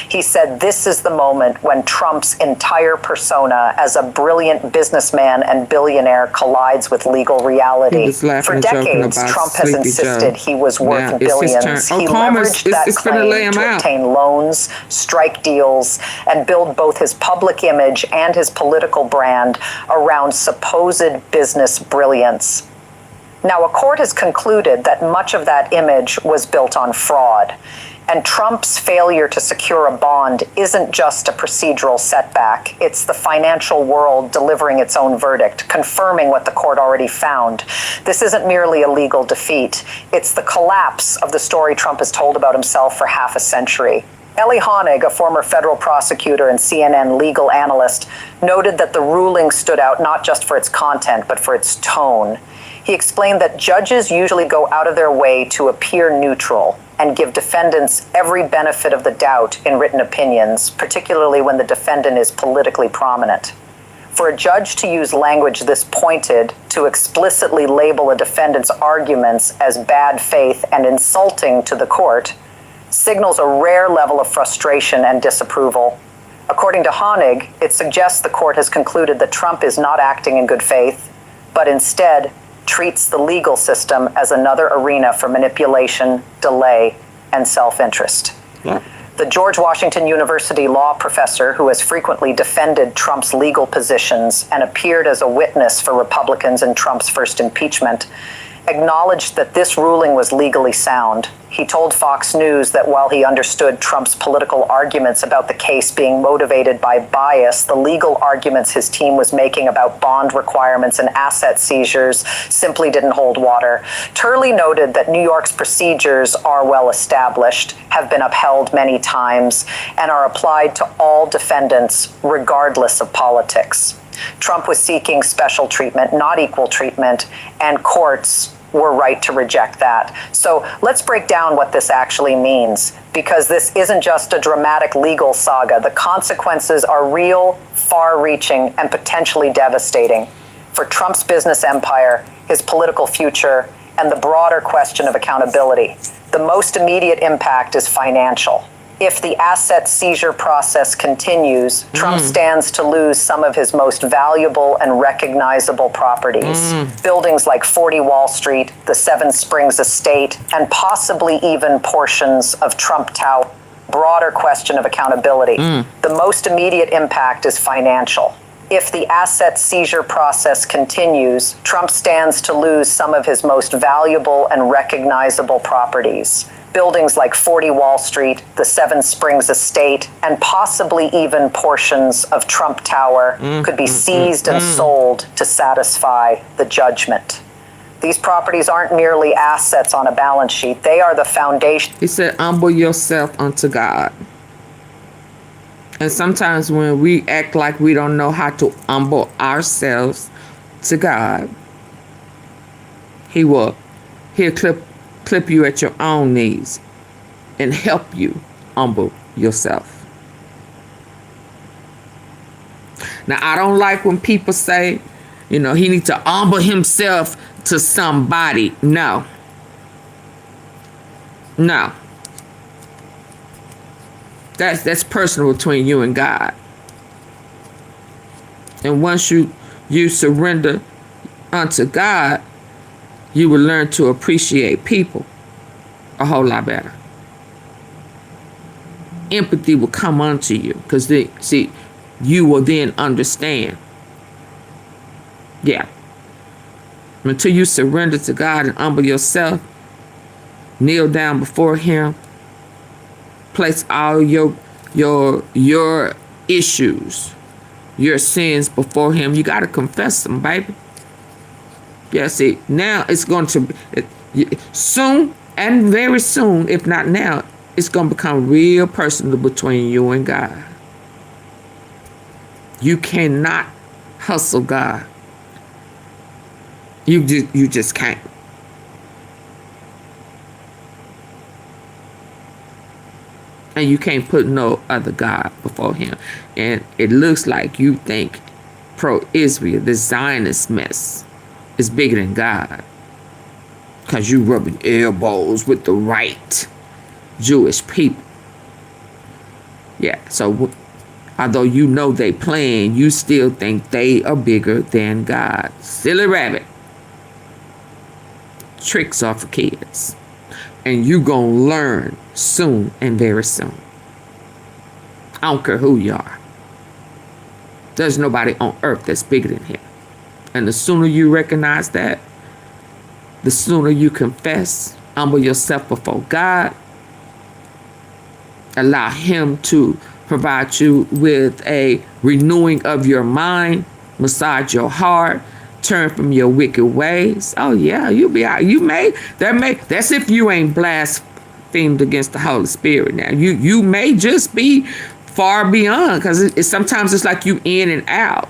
He said, "This is the moment when Trump's entire persona as a brilliant businessman and billionaire collides with legal reality. For decades, Trump has insisted he was worth billions. He leveraged that claim to obtain loans, strike deals, and build both his public image and his political brand around supposed business brilliance. Now, a court has concluded that much of that image was built on fraud. And Trump's failure to secure a bond isn't just a procedural setback. It's the financial world delivering its own verdict, confirming what the court already found. This isn't merely a legal defeat. It's the collapse of the story Trump has told about himself for half a century. Ellie Honig, a former federal prosecutor and CNN legal analyst, noted that the ruling stood out not just for its content, but for its tone. He explained that judges usually go out of their way to appear neutral and give defendants every benefit of the doubt in written opinions, particularly when the defendant is politically prominent. For a judge to use language this pointed to explicitly label a defendant's arguments as bad faith and insulting to the court signals a rare level of frustration and disapproval. According to Honig, it suggests the court has concluded that Trump is not acting in good faith, but instead treats the legal system as another arena for manipulation, delay, and self-interest. Yeah. The George Washington University law professor, who has frequently defended Trump's legal positions and appeared as a witness for Republicans in Trump's first impeachment, acknowledged that this ruling was legally sound. He told Fox News that while he understood Trump's political arguments about the case being motivated by bias, the legal arguments his team was making about bond requirements and asset seizures simply didn't hold water. Turley noted that New York's procedures are well established, have been upheld many times, and are applied to all defendants regardless of politics. Trump was seeking special treatment, not equal treatment, and courts were right to reject that. So let's break down what this actually means, because this isn't just a dramatic legal saga. The consequences are real, far-reaching, and potentially devastating for Trump's business empire, his political future, and the broader question of accountability. The most immediate impact is financial. If the asset seizure process continues, Trump stands to lose some of his most valuable and recognizable properties. Buildings like 40 Wall Street, the Seven Springs Estate, and possibly even portions of Trump Tower. Broader question of accountability. The most immediate impact is financial. If the asset seizure process continues, Trump stands to lose some of his most valuable and recognizable properties. Buildings like 40 Wall Street, the Seven Springs Estate, and possibly even portions of Trump Tower could be seized and sold to satisfy the judgment. These properties aren't merely assets on a balance sheet. They are the foundation. He said, humble yourself unto God. And sometimes when we act like we don't know how to humble ourselves to God, he'll clip you at your own knees and help you humble yourself. Now, I don't like when people say, he needs to humble himself to somebody. No. That's personal between you and God. And once you surrender unto God, you will learn to appreciate people a whole lot better. Empathy will come unto you because you will then understand. Yeah. Until you surrender to God and humble yourself, kneel down before Him, place all your issues, your sins before Him. You got to confess them, baby. Yeah, see, now it's going to soon, and very soon, if not now, it's going to become real personal between you and God. You cannot hustle God. You just can't. And you can't put no other God before Him. And it looks like you think pro-Israel, the Zionist mess, is bigger than God. Because you rubbing elbows with the right Jewish people. Yeah, so although you know they playing, you still think they are bigger than God. Silly rabbit. Tricks are for kids. And you gonna learn soon and very soon. I don't care who you are. There's nobody on earth that's bigger than Him. And the sooner you recognize that, the sooner you confess, humble yourself before God, allow Him to provide you with a renewing of your mind, massage your heart, turn from your wicked ways. Oh yeah, you'll be out. That's if you ain't blasphemed against the Holy Spirit. Now you may just be far beyond, because sometimes it's like you in and out,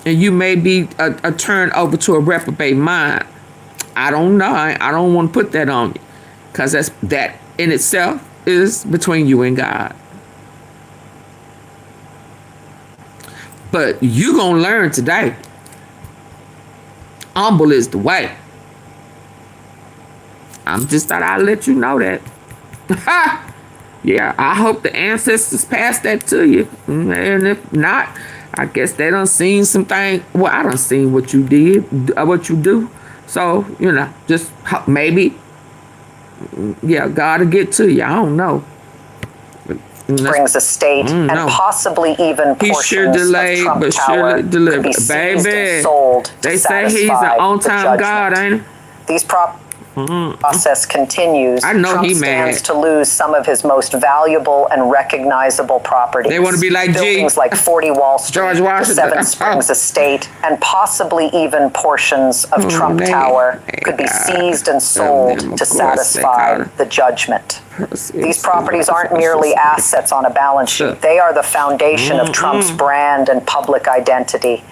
and you may be a turn over to a reprobate mind. I don't know. I don't want to put that on you, because that in itself is between you and God. But you gonna learn today. Humble is the way. I'm just thought I'd let you know that. Yeah, I hope the ancestors passed that to you. And if not, I guess they done seen some things. Well, I done seen what you did, what you do. So, just maybe, yeah, God will get to you. I don't know. Brings a state and possibly even portions of Trump Tower could be seized and sold to they say He's an on-time God, ain't He? These process continues. I know Trump he stands mad to lose some of his most valuable and recognizable properties. They want to be like buildings like 40 Wall Street, George Washington, the Seven Springs Estate, and possibly even portions of Trump Tower could be seized and sold to satisfy the judgment. These properties aren't merely assets on a balance sheet. They are the foundation of Trump's brand and public identity.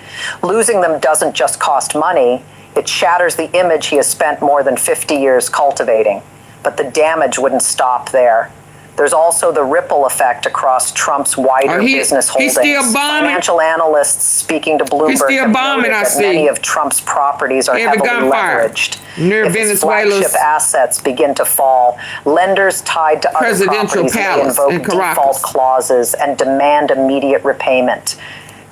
Losing them doesn't just cost money. It shatters the image he has spent more than 50 years cultivating. But the damage wouldn't stop there. There's also the ripple effect across Trump's wider business holdings. He's still bombing. Financial analysts speaking to Bloomberg have noted that many of Trump's properties are heavily leveraged. If his flagship assets begin to fall, lenders tied to other properties may invoke default clauses and demand immediate repayment.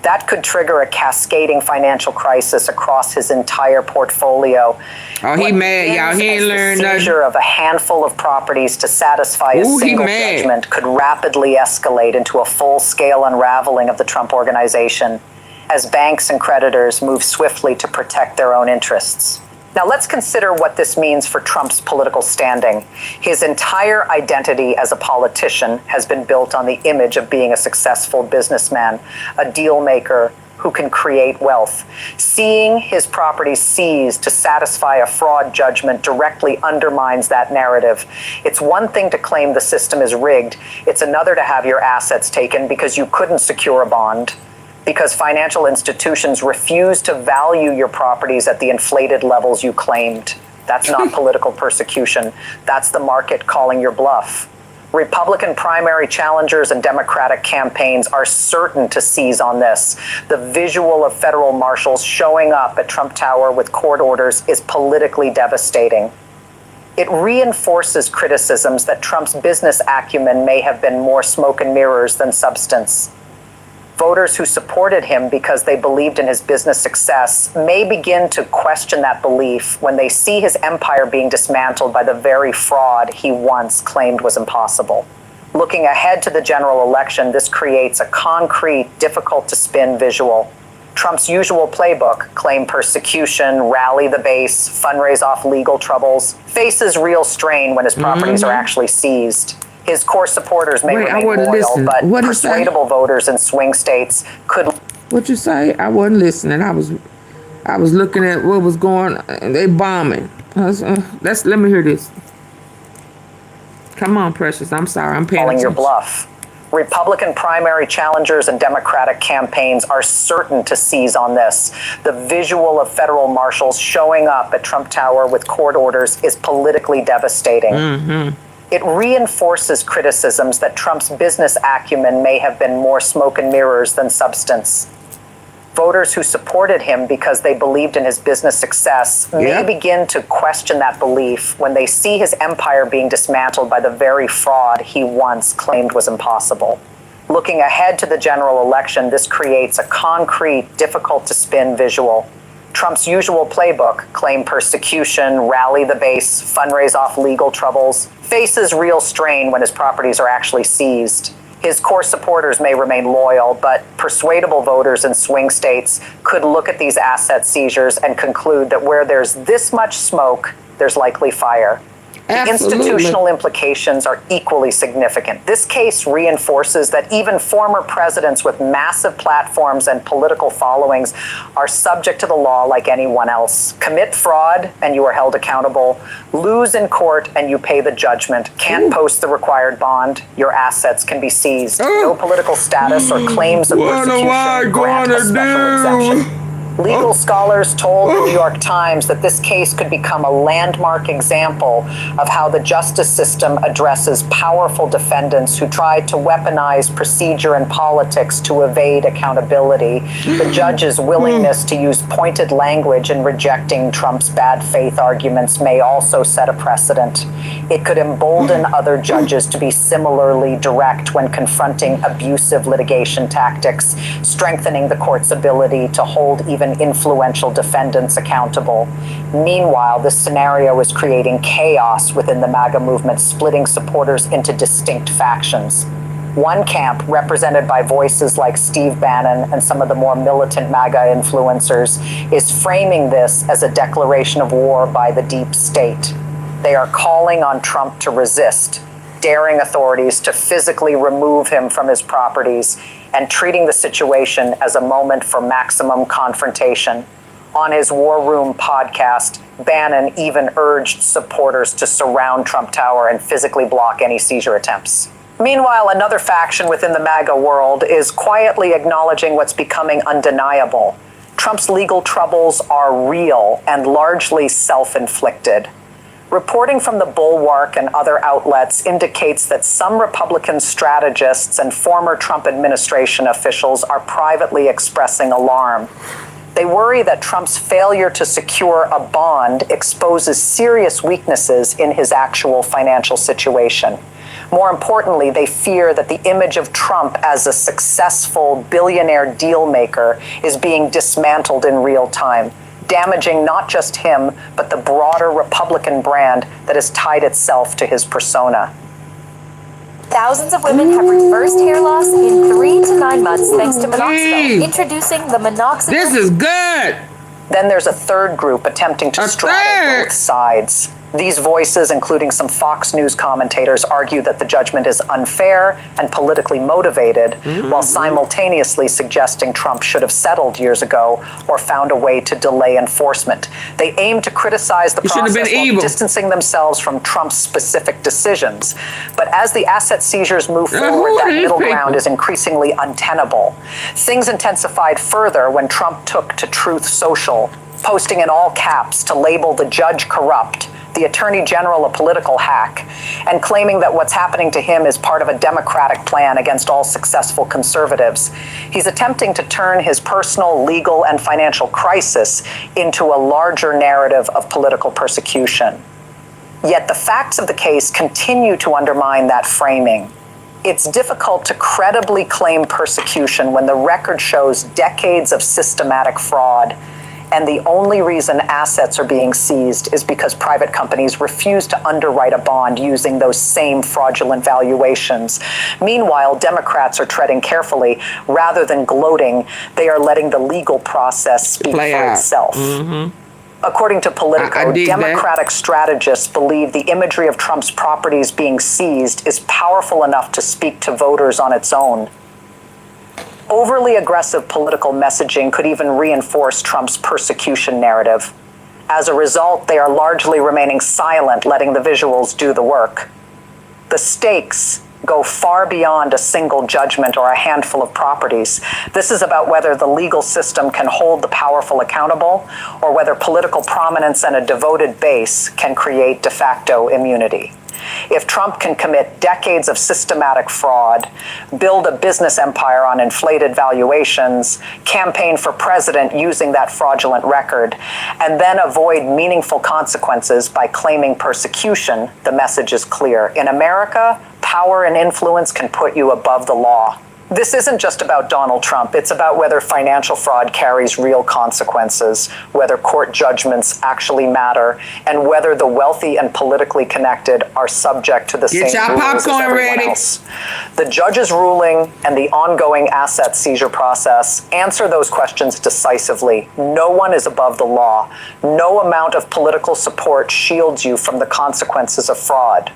That could trigger a cascading financial crisis across his entire portfolio. Oh, he mad, y'all. He ain't learned nothing. The seizure of a handful of properties to satisfy a single judgment could rapidly escalate into a full-scale unraveling of the Trump organization as banks and creditors move swiftly to protect their own interests. Now, let's consider what this means for Trump's political standing. His entire identity as a politician has been built on the image of being a successful businessman, a deal maker who can create wealth. Seeing his properties seized to satisfy a fraud judgment directly undermines that narrative. It's one thing to claim the system is rigged. It's another to have your assets taken because you couldn't secure a bond, because financial institutions refuse to value your properties at the inflated levels you claimed. That's not political persecution. That's the market calling your bluff. Republican primary challengers and Democratic campaigns are certain to seize on this. The visual of federal marshals showing up at Trump Tower with court orders is politically devastating. It reinforces criticisms that Trump's business acumen may have been more smoke and mirrors than substance. Voters who supported him because they believed in his business success may begin to question that belief when they see his empire being dismantled by the very fraud he once claimed was impossible. Looking ahead to the general election, this creates a concrete, difficult-to-spin visual. Trump's usual playbook, claim persecution, rally the base, fundraise off legal troubles, faces real strain when his properties are actually seized. His core supporters may remain loyal, but persuadable voters in swing states could... What'd you say? I wasn't listening. I was looking at what was going on. They bombing. Let me hear this. Come on, Precious. I'm sorry. I'm paying calling attention. your bluff. Republican primary challengers and Democratic campaigns are certain to seize on this. The visual of federal marshals showing up at Trump Tower with court orders is politically devastating. It reinforces criticisms that Trump's business acumen may have been more smoke and mirrors than substance. Voters who supported him because they believed in his business success may begin to question that belief when they see his empire being dismantled by the very fraud he once claimed was impossible. Looking ahead to the general election, this creates a concrete, difficult-to-spin visual. Trump's usual playbook, claim persecution, rally the base, fundraise off legal troubles, faces real strain when his properties are actually seized. His core supporters may remain loyal, but persuadable voters in swing states could look at these asset seizures and conclude that where there's this much smoke, there's likely fire. Absolutely. The institutional implications are equally significant. This case reinforces that even former presidents with massive platforms and political followings are subject to the law like anyone else. Commit fraud and you are held accountable. Lose in court and you pay the judgment. Can't post the required bond. Your assets can be seized. No political status or claims of persecution grant a special exemption. Legal scholars told the New York Times that this case could become a landmark example of how the justice system addresses powerful defendants who try to weaponize procedure and politics to evade accountability. The judge's willingness to use pointed language in rejecting Trump's bad faith arguments may also set a precedent. It could embolden other judges to be similarly direct when confronting abusive litigation tactics, strengthening the court's ability to hold even influential defendants accountable. Meanwhile, this scenario is creating chaos within the MAGA movement, splitting supporters into distinct factions. One camp, represented by voices like Steve Bannon and some of the more militant MAGA influencers, is framing this as a declaration of war by the deep state. They are calling on Trump to resist, daring authorities to physically remove him from his properties, and treating the situation as a moment for maximum confrontation. On his War Room podcast, Bannon even urged supporters to surround Trump Tower and physically block any seizure attempts. Meanwhile, another faction within the MAGA world is quietly acknowledging what's becoming undeniable. Trump's legal troubles are real and largely self-inflicted. Reporting from the Bulwark and other outlets indicates that some Republican strategists and former Trump administration officials are privately expressing alarm. They worry that Trump's failure to secure a bond exposes serious weaknesses in his actual financial situation. More importantly, they fear that the image of Trump as a successful billionaire deal maker is being dismantled in real time, damaging not just him, but the broader Republican brand that has tied itself to his persona. Thousands of women have reversed hair loss in 3 to 9 months thanks to minoxidil. Introducing the minoxidil. This is good. Then there's a third group attempting to straddle both sides. These voices, including some Fox News commentators, argue that the judgment is unfair and politically motivated, while simultaneously suggesting Trump should have settled years ago or found a way to delay enforcement. They aim to criticize the process while distancing themselves from Trump's specific decisions. But as the asset seizures move forward, that middle ground is increasingly untenable. Things intensified further when Trump took to Truth Social, posting in all caps to label the judge corrupt, the attorney general a political hack, and claiming that what's happening to him is part of a Democratic plan against all successful conservatives. He's attempting to turn his personal, legal, and financial crisis into a larger narrative of political persecution. Yet the facts of the case continue to undermine that framing. It's difficult to credibly claim persecution when the record shows decades of systematic fraud, and the only reason assets are being seized is because private companies refuse to underwrite a bond using those same fraudulent valuations. Meanwhile, Democrats are treading carefully. Rather than gloating, they are letting the legal process speak for itself. According to Politico, Democratic strategists believe the imagery of Trump's properties being seized is powerful enough to speak to voters on its own. Overly aggressive political messaging could even reinforce Trump's persecution narrative. As a result, they are largely remaining silent, letting the visuals do the work. The stakes go far beyond a single judgment or a handful of properties. This is about whether the legal system can hold the powerful accountable, or whether political prominence and a devoted base can create de facto immunity. If Trump can commit decades of systematic fraud, build a business empire on inflated valuations, campaign for president using that fraudulent record, and then avoid meaningful consequences by claiming persecution, the message is clear. In America, power and influence can put you above the law. This isn't just about Donald Trump. It's about whether financial fraud carries real consequences, whether court judgments actually matter, and whether the wealthy and politically connected are subject to the same rules as everyone else. The judge's ruling and the ongoing asset seizure process answer those questions decisively. No one is above the law. No amount of political support shields you from the consequences of fraud.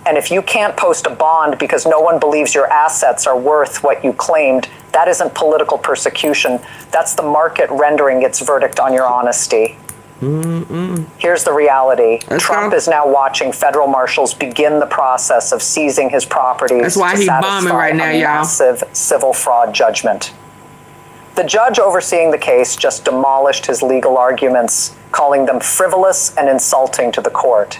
And if you can't post a bond because no one believes your assets are worth what you claimed, that isn't political persecution. That's the market rendering its verdict on your honesty. Here's the reality. Trump is now watching federal marshals begin the process of seizing his properties. That's why he's bombing right now, y'all. Massive civil fraud judgment. The judge overseeing the case just demolished his legal arguments, calling them frivolous and insulting to the court.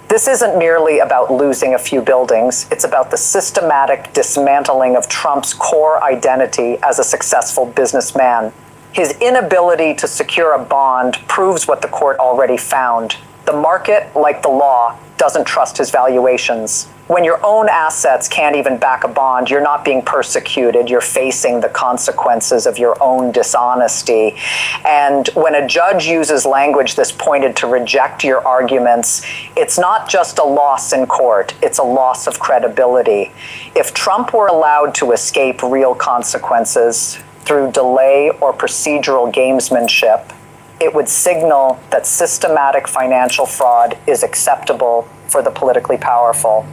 This isn't merely about losing a few buildings. It's about the systematic dismantling of Trump's core identity as a successful businessman. His inability to secure a bond proves what the court already found. The market, like the law, doesn't trust his valuations. When your own assets can't even back a bond, you're not being persecuted. You're facing the consequences of your own dishonesty. And when a judge uses language this pointed to reject your arguments, it's not just a loss in court, it's a loss of credibility. If Trump were allowed to escape real consequences through delay or procedural gamesmanship, it would signal that systematic financial fraud is acceptable for the politically powerful.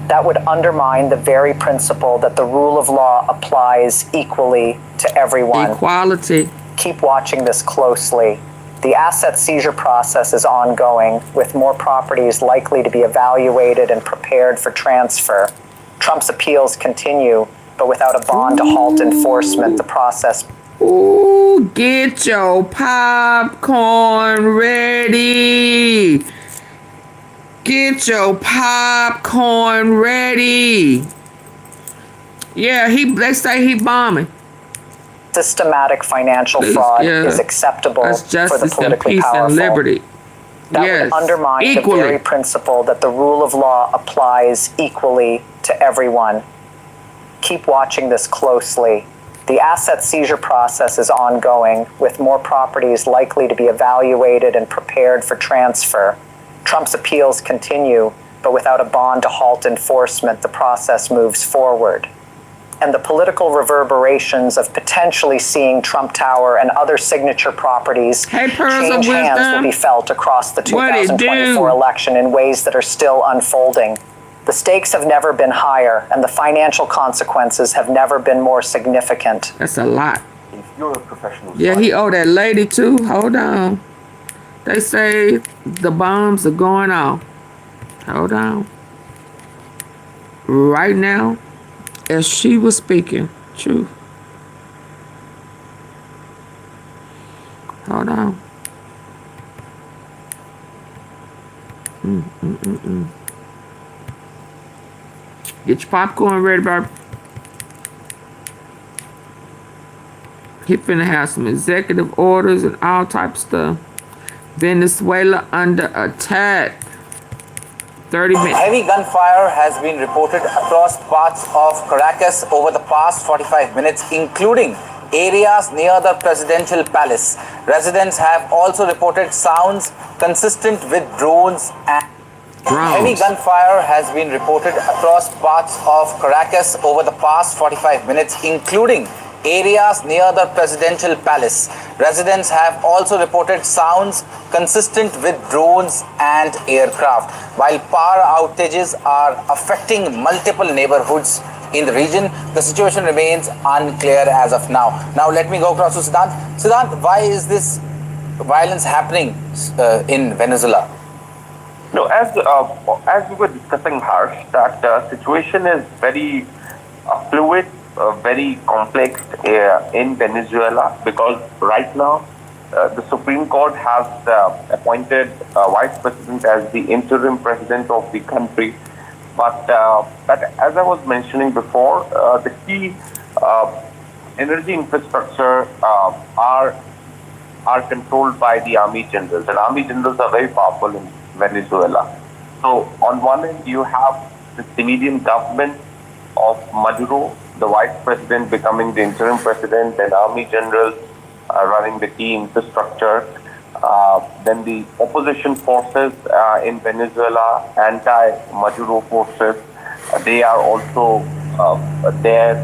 That would undermine the very principle that the rule of law applies equally to everyone. Equality. Keep watching this closely. The asset seizure process is ongoing, with more properties likely to be evaluated and prepared for transfer. Trump's appeals continue, but without a bond to halt enforcement, the process. Ooh, get your popcorn ready. Get your popcorn ready. Yeah, they say he bombing. Systematic financial fraud is acceptable for the politically powerful. And liberty. That would undermine the very principle that the rule of law applies equally to everyone. Keep watching this closely. The asset seizure process is ongoing, with more properties likely to be evaluated and prepared for transfer. Trump's appeals continue, but without a bond to halt enforcement, the process moves forward. And the political reverberations of potentially seeing Trump Tower and other signature properties change hands will be felt across the 2024 election in ways that are still unfolding. The stakes have never been higher, and the financial consequences have never been more significant. That's a lot. If you're a professional, yeah, he owe that lady too. Hold on. They say the bombs are going off. Hold on. Right now, as she was speaking, truth. Hold on. Get your popcorn ready, baby. He finna have some executive orders and all type of stuff. Venezuela under attack. 30 minutes. Heavy gunfire has been reported across parts of Caracas over the past 45 minutes, including areas near the presidential palace. Residents have also reported sounds consistent with drones and heavy gunfire has been reported across parts of Caracas over the past 45 minutes, including areas near the presidential palace. Residents have also reported sounds consistent with drones and aircraft. While power outages are affecting multiple neighborhoods in the region, the situation remains unclear as of now. Now let me go across to Siddhant. Siddhant, why is this violence happening in Venezuela? No, as we were discussing, Harsh, that situation is very fluid, very complex in Venezuela, because right now the Supreme Court has appointed Vice President as the interim president of the country. But as I was mentioning before, the key energy infrastructure are controlled by the army generals, and army generals are very powerful in Venezuela. So on one end, you have the civilian government of Maduro, the vice president becoming the interim president, and army generals running the key infrastructure. Then the opposition forces in Venezuela, anti-Maduro forces, they are also there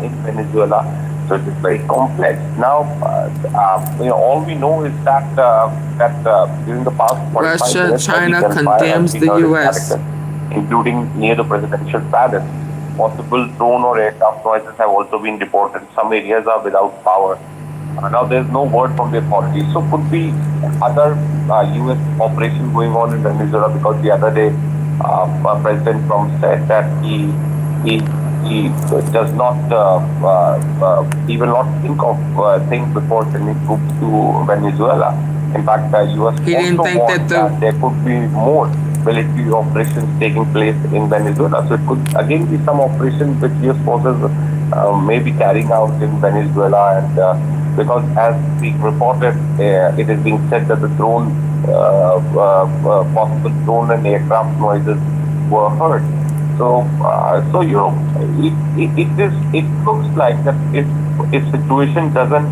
in Venezuela. So it is very complex. Now, all we know is that during the past 45 Russia, minutes, China condemns the U.S., including near the presidential palace. Possible drone or aircraft noises have also been reported. Some areas are without power. Now there's no word from the authorities, so could be other U.S. operation going on in Venezuela, because the other day President Trump said that he does not, he will not think of things before sending troops to Venezuela. In fact, U.S. He didn't also think warned that there could be more military operations taking place in Venezuela. So it could again be some operations which U.S. forces may be carrying out in Venezuela, and because as being reported, it is being said that the drone, possible drone and aircraft noises were heard. So, it looks like that if situation doesn't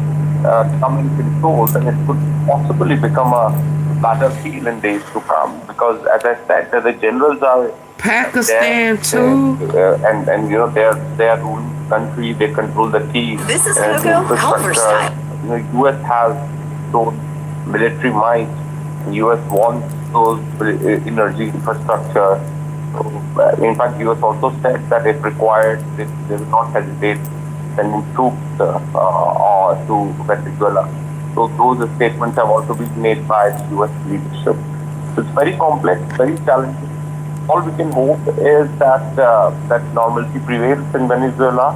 come in control, then it could possibly become a battlefield in days to come. Because, as I said, the generals are Pakistan too, and they are ruling the country. They control the key. This is Coco, Culver style. U.S. has those military might. U.S. wants those energy infrastructure. So, in fact, U.S. also said that if required, they will not hesitate sending troops to Venezuela. So those statements have also been made by the U.S. leadership. So it's very complex, very challenging. All we can hope is that that normalcy prevails in Venezuela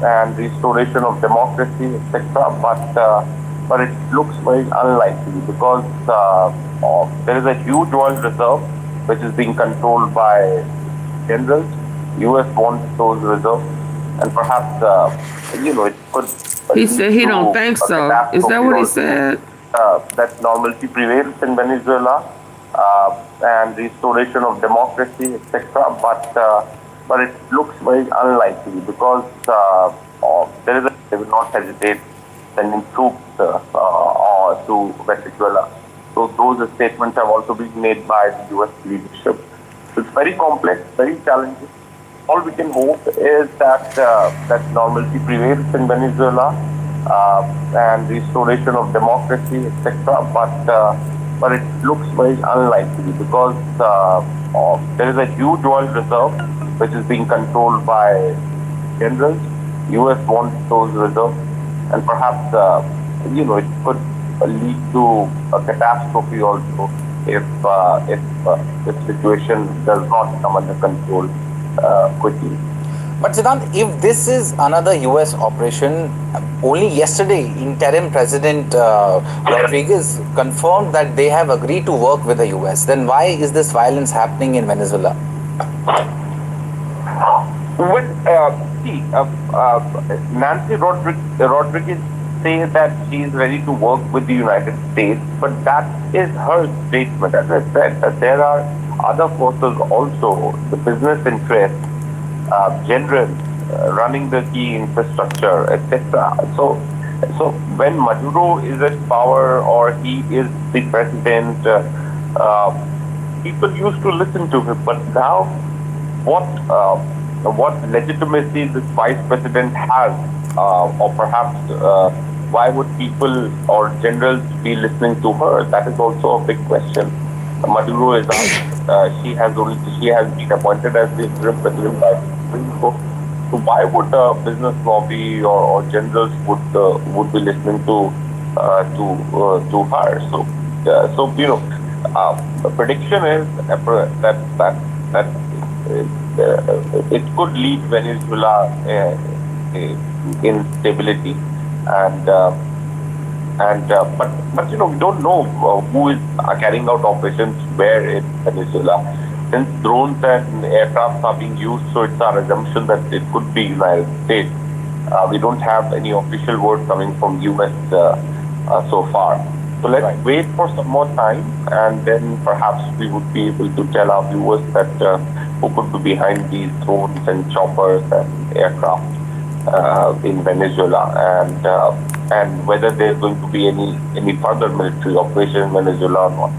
and restoration of democracy, etc. But it looks very unlikely, because there is a huge oil reserve which is being controlled by generals. U.S. wants those reserves, and perhaps it could. He said he don't think so. Is that what he said? That normalcy prevails in Venezuela and restoration of democracy, etc. But it looks very unlikely, because they will not hesitate sending troops to Venezuela. So those statements have also been made by the U.S. leadership. So it's very complex, very challenging. All we can hope is that that normalcy prevails in Venezuela and restoration of democracy, etc. But it looks very unlikely, because there is a huge oil reserve which is being controlled by generals. U.S. wants those reserves, and perhaps it could lead to a catastrophe also if the situation does not come under control quickly. But Siddhant, if this is another U.S. operation, only yesterday interim President Rodriguez confirmed that they have agreed to work with the U.S. Then why is this violence happening in Venezuela? Well, Nancy Rodriguez says that she is ready to work with the United States, but that is her statement. As I said, that there are other forces also, the business interests, general, running the key infrastructure, etc. So when Maduro is at power or he is the president, people used to listen to him. But now, what legitimacy this vice president has, or perhaps why would people or generals be listening to her? That is also a big question. Maduro is out. She has been appointed as the interim president by the Supreme Court. So why would a business lobby or generals would be listening to her? So the prediction is that it could lead Venezuela instability, but we don't know who is carrying out operations where in Venezuela. Since drones and aircraft are being used, so it's our assumption that it could be United States. We don't have any official word coming from US so far. So let's wait for some more time, and then perhaps we would be able to tell our viewers that who could be behind these drones and choppers and aircraft in Venezuela, and whether there's going to be any further military operation in Venezuela or not.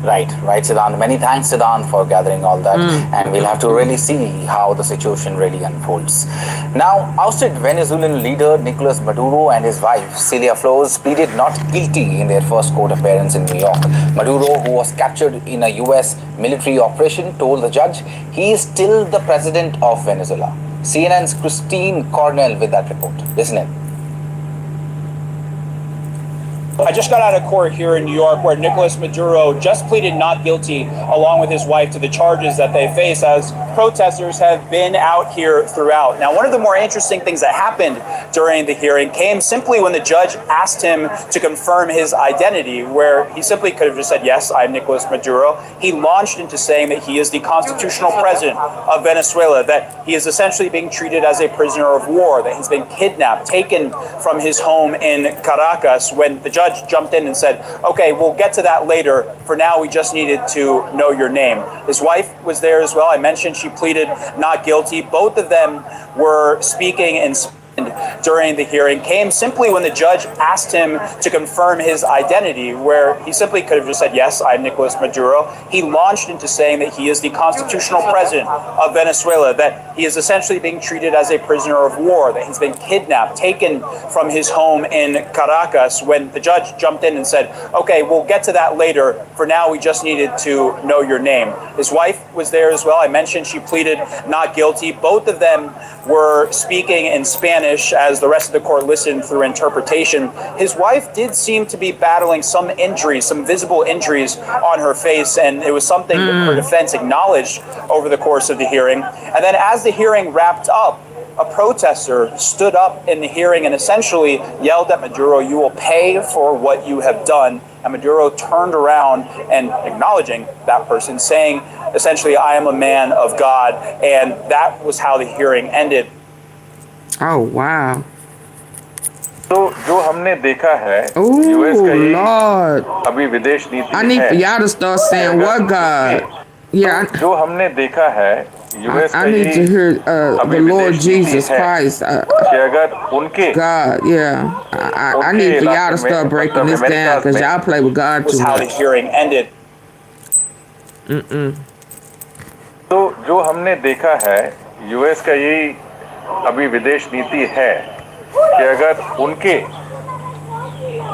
Right, Siddhant. Many thanks, Siddhant, for gathering all that. And we'll have to really see how the situation really unfolds. Now, ousted Venezuelan leader Nicolas Maduro and his wife Celia Flores pleaded not guilty in their first court appearance in New York. Maduro, who was captured in a U.S. military operation, told the judge he is still the president of Venezuela. CNN's Christine Cornell with that report. Listen in. I just got out of court here in New York where Nicolas Maduro just pleaded not guilty along with his wife to the charges that they face as protesters have been out here throughout. Now, one of the more interesting things that happened during the hearing came simply when the judge asked him to confirm his identity, where he simply could have just said, yes, I'm Nicolas Maduro. He launched into saying that he is the constitutional president of Venezuela, that he is essentially being treated as a prisoner of war, that he's been kidnapped, taken from his home in Caracas, when the judge jumped in and said, okay, we'll get to that later. For now, we just needed to know your name. His wife was there as well. I mentioned she pleaded not guilty. Both of them were speaking in during the hearing came simply when the judge asked him to confirm his identity, where he simply could have just said, yes, I'm Nicolas Maduro. He launched into saying that he is the constitutional president of Venezuela, that he is essentially being treated as a prisoner of war, that he's been kidnapped, taken from his home in Caracas, when the judge jumped in and said, okay, we'll get to that later. For now, we just needed to know your name. His wife was there as well. I mentioned she pleaded not guilty. Both of them were speaking in Spanish as the rest of the court listened through interpretation. His wife did seem to be battling some injuries, some visible injuries on her face, and it was something that her defense acknowledged over the course of the hearing. And then as the hearing wrapped up, a protester stood up in the hearing and essentially yelled at Maduro, "You will pay for what you have done." And Maduro turned around and acknowledging that person, saying essentially, "I am a man of God." And that was how the hearing ended. Oh, wow. तो जो हमने देखा है Oh, US का ये Lord. अभी विदेश नीति I need है for y'all to start saying what God. Yeah, जो हमने देखा है यूएस का I need to ये hear the Lord Jesus है Christ. कि अगर उनके God, yeah. I need for y'all to start breaking this down because y'all play with God Was too how the much. hearing ended. तो जो हमने देखा है यूएस का यही अभी विदेश नीति है कि अगर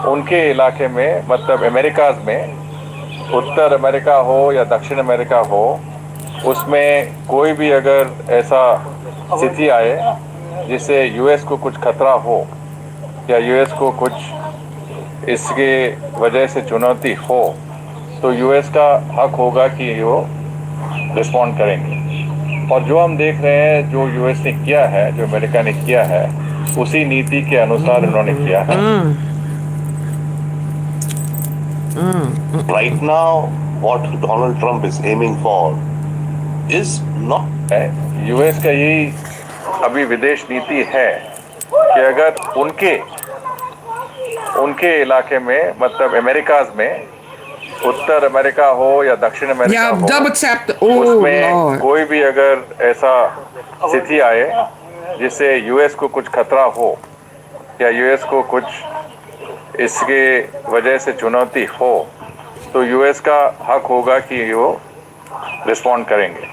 उनके इलाके में मतलब अमेरिकाज में उत्तर अमेरिका हो या दक्षिण अमेरिका हो उसमें कोई भी अगर ऐसा स्थिति आए जिससे यूएस को कुछ खतरा हो या यूएस को कुछ इसके वजह से चुनौती हो तो यूएस का हक होगा कि वो रिस्पॉन्ड करेंगे। और जो हम देख रहे हैं जो यूएस ने किया है जो अमेरिका ने किया है उसी नीति के अनुसार उन्होंने किया है। Right now, what Donald Trump is aiming for is not. US का यही अभी विदेश नीति है कि अगर उनके इलाके में मतलब अमेरिकाज में उत्तर अमेरिका हो या दक्षिण अमेरिका Y'all हो, double tap the. Oh उसमें Lord. कोई भी अगर ऐसा स्थिति आए जिससे यूएस को कुछ खतरा हो या यूएस को कुछ इसके वजह से चुनौती हो, तो यूएस का हक होगा कि वो रिस्पॉन्ड करेंगे।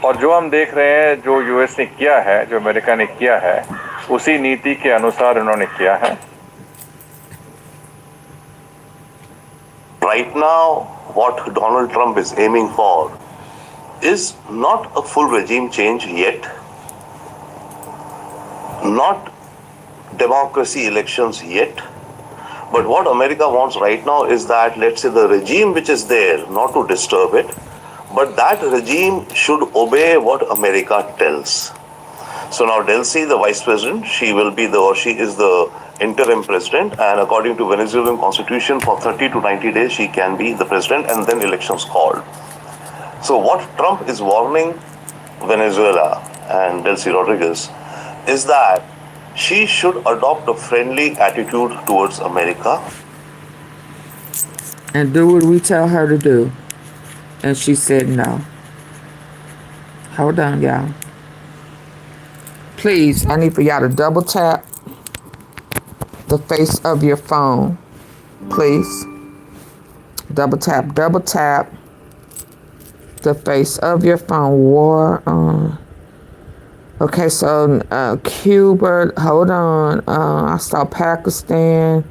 और जो हम देख रहे हैं, जो यूएस ने किया है, जो अमेरिका ने किया है, उसी नीति के अनुसार उन्होंने किया है। Right now, what Donald Trump is aiming for is not a full regime change yet, not democracy elections yet, but what America wants right now is that, let's say, the regime which is there, not to disturb it, but that regime should obey what America tells. So now Delcy, the vice president, she is the interim president, and according to Venezuelan constitution, for 30 to 90 days she can be the president, and then elections called. So what Trump is warning Venezuela and Delcy Rodriguez is that she should adopt a friendly attitude towards America And do what we tell her to do. And she said no. Hold on, y'all. Please, I need for y'all to double tap the face of your phone. Please. Double tap the face of your phone. War on. Okay, so Cuba, hold on. I saw Pakistan.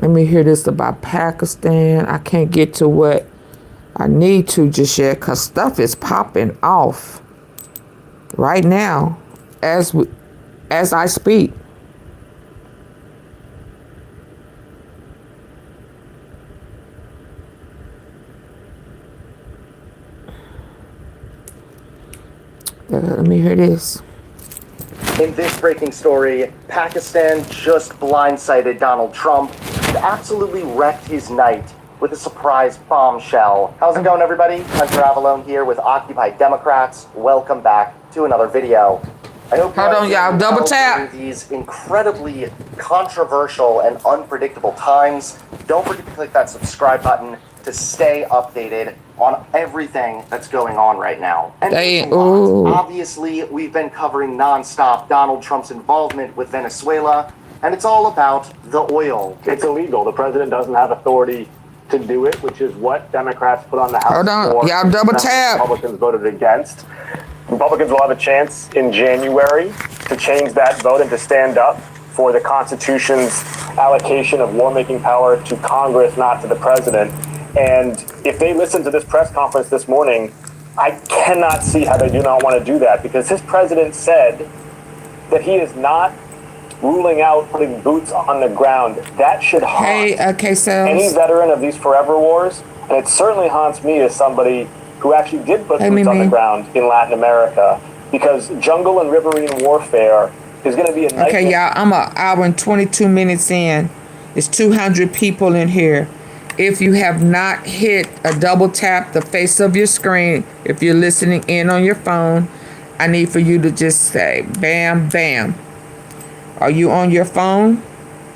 Let me hear this about Pakistan. I can't get to what I need to just yet because stuff is popping off right now as I speak. Let me hear this. In this breaking story, Pakistan just blindsided Donald Trump and absolutely wrecked his night with a surprise bombshell. How's it going, everybody? Hunter Avalone here with Occupy Democrats. Welcome back to another video. I hope Hold on, y'all. Double tap. During these incredibly controversial and unpredictable times, don't forget to click that subscribe button to stay updated on everything that's going on right now. And obviously, we've been covering nonstop Donald Trump's involvement with Venezuela, and it's all about the oil. It's illegal. The president doesn't have authority to do it, which is what Democrats put on the House floor. Hold on, y'all double tap. Republicans voted against. Republicans will have a chance in January to change that vote and to stand up for the Constitution's allocation of war-making power to Congress, not to the president. And if they listen to this press conference this morning, I cannot see how they do not want to do that, because his president said that he is not ruling out putting boots on the ground. That should haunt any veteran of these forever wars. And it certainly haunts me as somebody who actually did put boots on the ground in Latin America, because jungle and riverine warfare is going to be a nightmare. Okay, y'all, I'm an hour and 22 minutes in. There's 200 people in here. If you have not hit a double tap the face of your screen, if you're listening in on your phone, I need for you to just say, bam, bam. Are you on your phone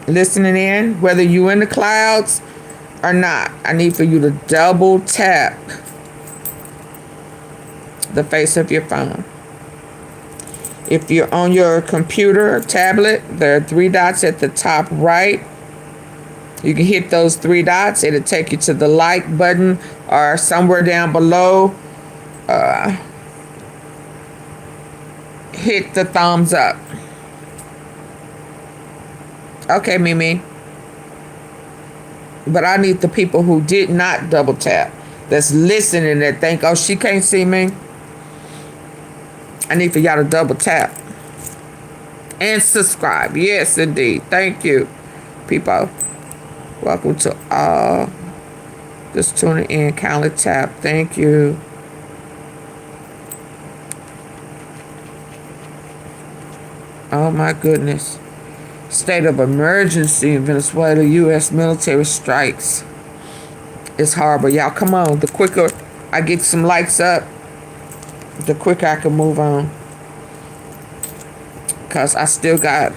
listening in, whether you in the clouds or not? I need for you to double tap the face of your phone. If you're on your computer or tablet, there are 3 dots at the top right. You can hit those 3 dots. It'll take you to the like button, or somewhere down below, hit the thumbs up. Okay, Mimi. But I need the people who did not double tap, that's listening, that think, oh, she can't see me. I need for y'all to double tap and subscribe. Yes, indeed. Thank you, people. Welcome to all just tuning in. Kindly tap. Thank you. Oh my goodness. State of emergency in Venezuela. U.S. military strikes. It's horrible. Y'all, come on. The quicker I get some likes up, the quicker I can move on. Because I still got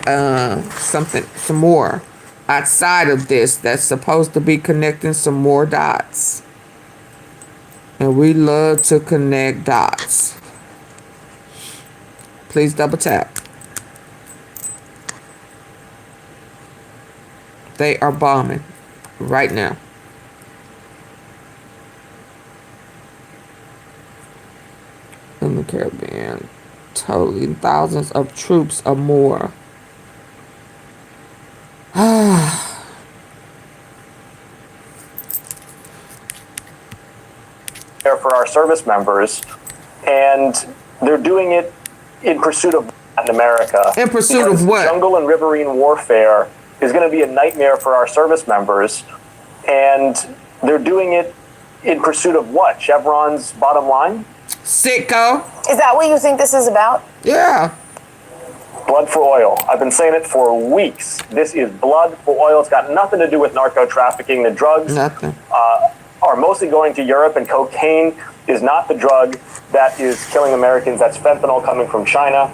some more outside of this that's supposed to be connecting some more dots. And we love to connect dots. Please double tap. They are bombing right now. In the Caribbean, totally thousands of troops or more. There for our service members, and they're doing it in pursuit of Latin America. In pursuit of what? Jungle and riverine warfare is going to be a nightmare for our service members, and they're doing it in pursuit of what? Chevron's bottom line? Sicko. Is that what you think this is about? Yeah. Blood for oil. I've been saying it for weeks. This is blood for oil. It's got nothing to do with narco trafficking. The drugs are mostly going to Europe, and cocaine is not the drug that is killing Americans. That's fentanyl coming from China.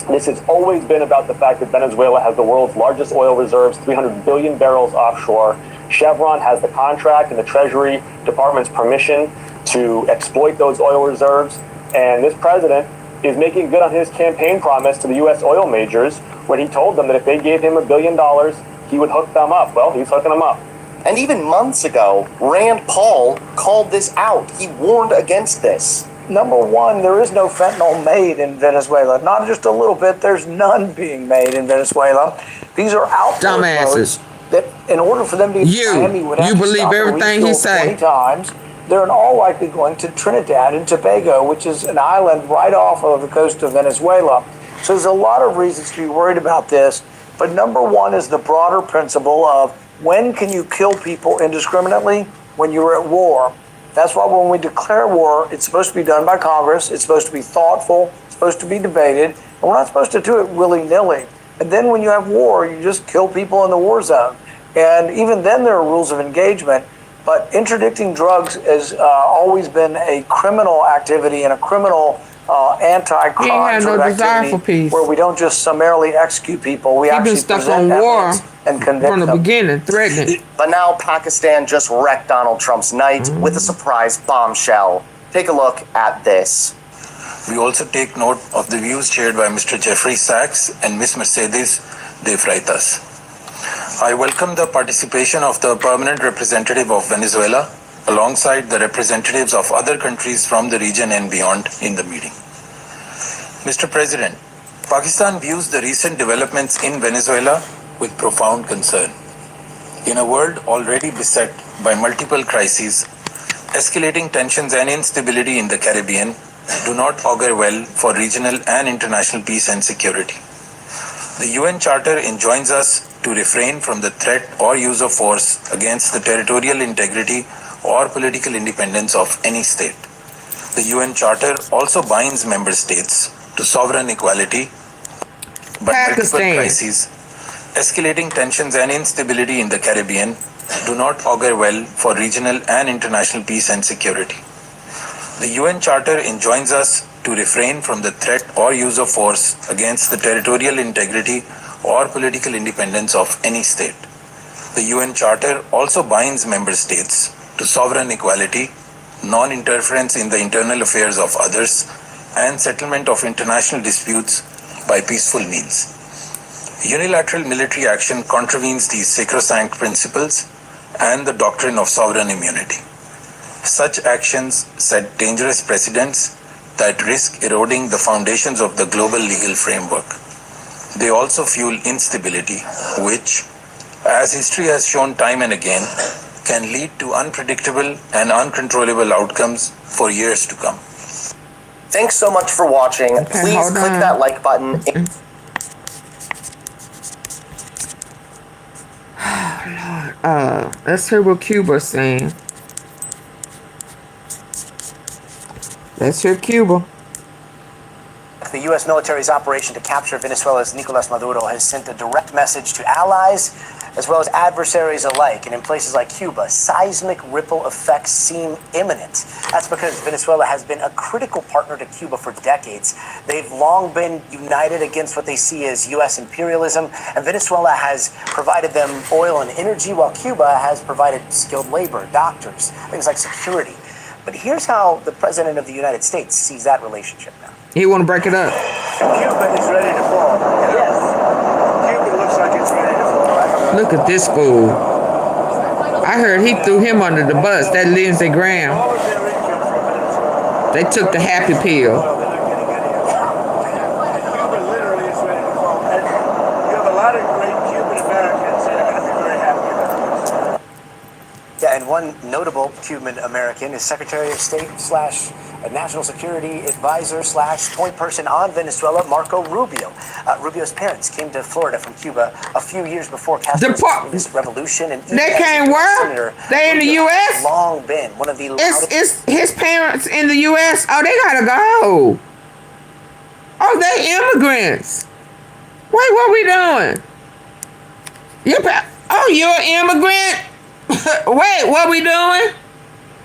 This has always been about the fact that Venezuela has the world's largest oil reserves, 300 billion barrels offshore. Chevron has the contract and the Treasury Department's permission to exploit those oil reserves. And this president is making good on his campaign promise to the U.S. oil majors when he told them that if they gave him $1 billion, he would hook them up. Well, he's hooking them up. And even months ago, Rand Paul called this out. He warned against this. Number one, there is no fentanyl made in Venezuela. Not just a little bit, there's none being made in Venezuela. These are outpost modes that in order for them to get to Miami would have to believe stop everything he say. 20 times. They're in all likely going to Trinidad and Tobago, which is an island right off of the coast of Venezuela. So there's a lot of reasons to be worried about this. But number one is the broader principle of when can you kill people indiscriminately? When you're at war. That's why when we declare war, it's supposed to be done by Congress. It's supposed to be thoughtful. It's supposed to be debated. And we're not supposed to do it willy-nilly. And then when you have war, you just kill people in the war zone. And even then there are rules of engagement. But interdicting drugs has always been a criminal activity and a criminal anti-crime sort of activity where we don't just summarily execute people. We actually present evidence and convict from the them. beginning, threatening. But now Pakistan just wrecked Donald Trump's night with a surprise bombshell. Take a look at this. We also take note of the views shared by Mr. Jeffrey Sachs and Ms. Mercedes de Freitas. I welcome the participation of the permanent representative of Venezuela alongside the representatives of other countries from the region and beyond in the meeting. Mr. President, Pakistan views the recent developments in Venezuela with profound concern. In a world already beset by multiple crises, escalating tensions and instability in the Caribbean do not augur well for regional and international peace and security. The UN Charter enjoins us to refrain from the threat or use of force against the territorial integrity or political independence of any state. The UN Charter also binds member states to sovereign equality, but multiple crises, escalating tensions and instability in the Caribbean do not augur well for regional and international peace and security. The UN Charter enjoins us to refrain from the threat or use of force against the territorial integrity or political independence of any state. The UN Charter also binds member states to sovereign equality, non-interference in the internal affairs of others, and settlement of international disputes by peaceful means. Unilateral military action contravenes these sacrosanct principles and the doctrine of sovereign immunity. Such actions set dangerous precedents that risk eroding the foundations of the global legal framework. They also fuel instability, which, as history has shown time and again, can lead to unpredictable and uncontrollable outcomes for years to come. Thanks so much for watching. Please click that like button. Let's hear what Cuba's saying. Let's hear Cuba. The U.S. military's operation to capture Venezuela's Nicolas Maduro has sent a direct message to allies as well as adversaries alike. And in places like Cuba, seismic ripple effects seem imminent. That's because Venezuela has been a critical partner to Cuba for decades. They've long been united against what they see as U.S. imperialism, and Venezuela has provided them oil and energy, while Cuba has provided skilled labor, doctors, things like security. But here's how the President of the United States sees that relationship now. He want to break it up. Cuba is ready to fall. Yes. Cuba looks like it's ready to fall. Look at this fool. I heard he threw him under the bus. That Lindsey Graham. They took the happy pill. Cuba literally is ready to fall. And you have a lot of great Cuban Americans that are going to be very happy about this. Yeah, and one notable Cuban American is Secretary of State / National Security Advisor / point person on Venezuela, Marco Rubio. Rubio's parents came to Florida from Cuba a few years before Castro's communist revolution, and they came where? They in the U.S. Long been one of the loudest. It's his parents in the U.S. Oh, they gotta go. Oh, they immigrants. Wait, what we doing? You're an immigrant. Wait, what we doing?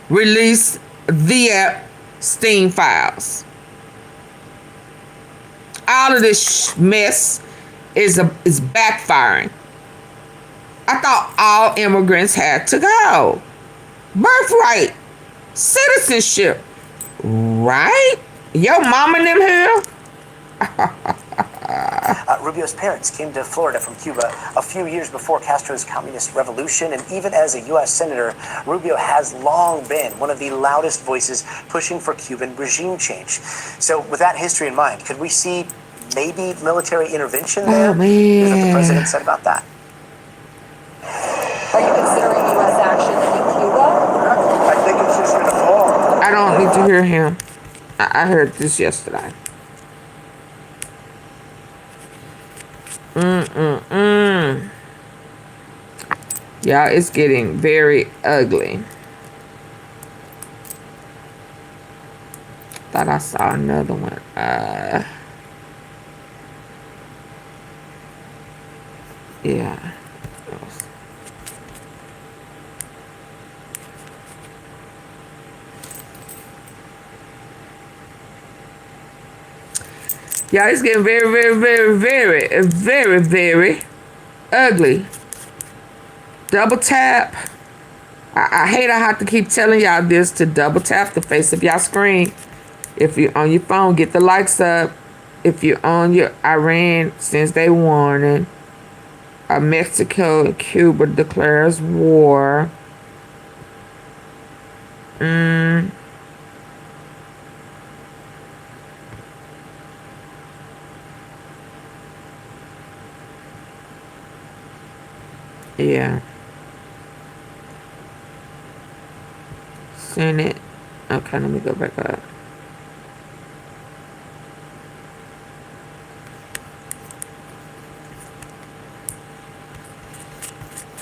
Release the Steam files. All of this mess is backfiring. I thought all immigrants had to go. Birthright, citizenship, right? Your mama and them here? Rubio's parents came to Florida from Cuba a few years before Castro's communist revolution, and even as a U.S. Senator, Rubio has long been one of the loudest voices pushing for Cuban regime change. So with that history in mind, could we see maybe military intervention there? Oh, man. Here's what the president said about that. Are you considering U.S. action in Cuba? I think it's just going to fall. I don't need to hear him. I heard this yesterday. Yeah, it's getting very ugly. Thought I saw another one. Yeah. Yeah, it's getting very, very, very, very, very, very ugly. Double tap. I hate I have to keep telling y'all this, to double tap the face of y'all screen. If you're on your phone, get the likes up. If you're on your Iran, sends their warning. Mexico and Cuba declares war. Yeah. Senate. Okay, let me go back up.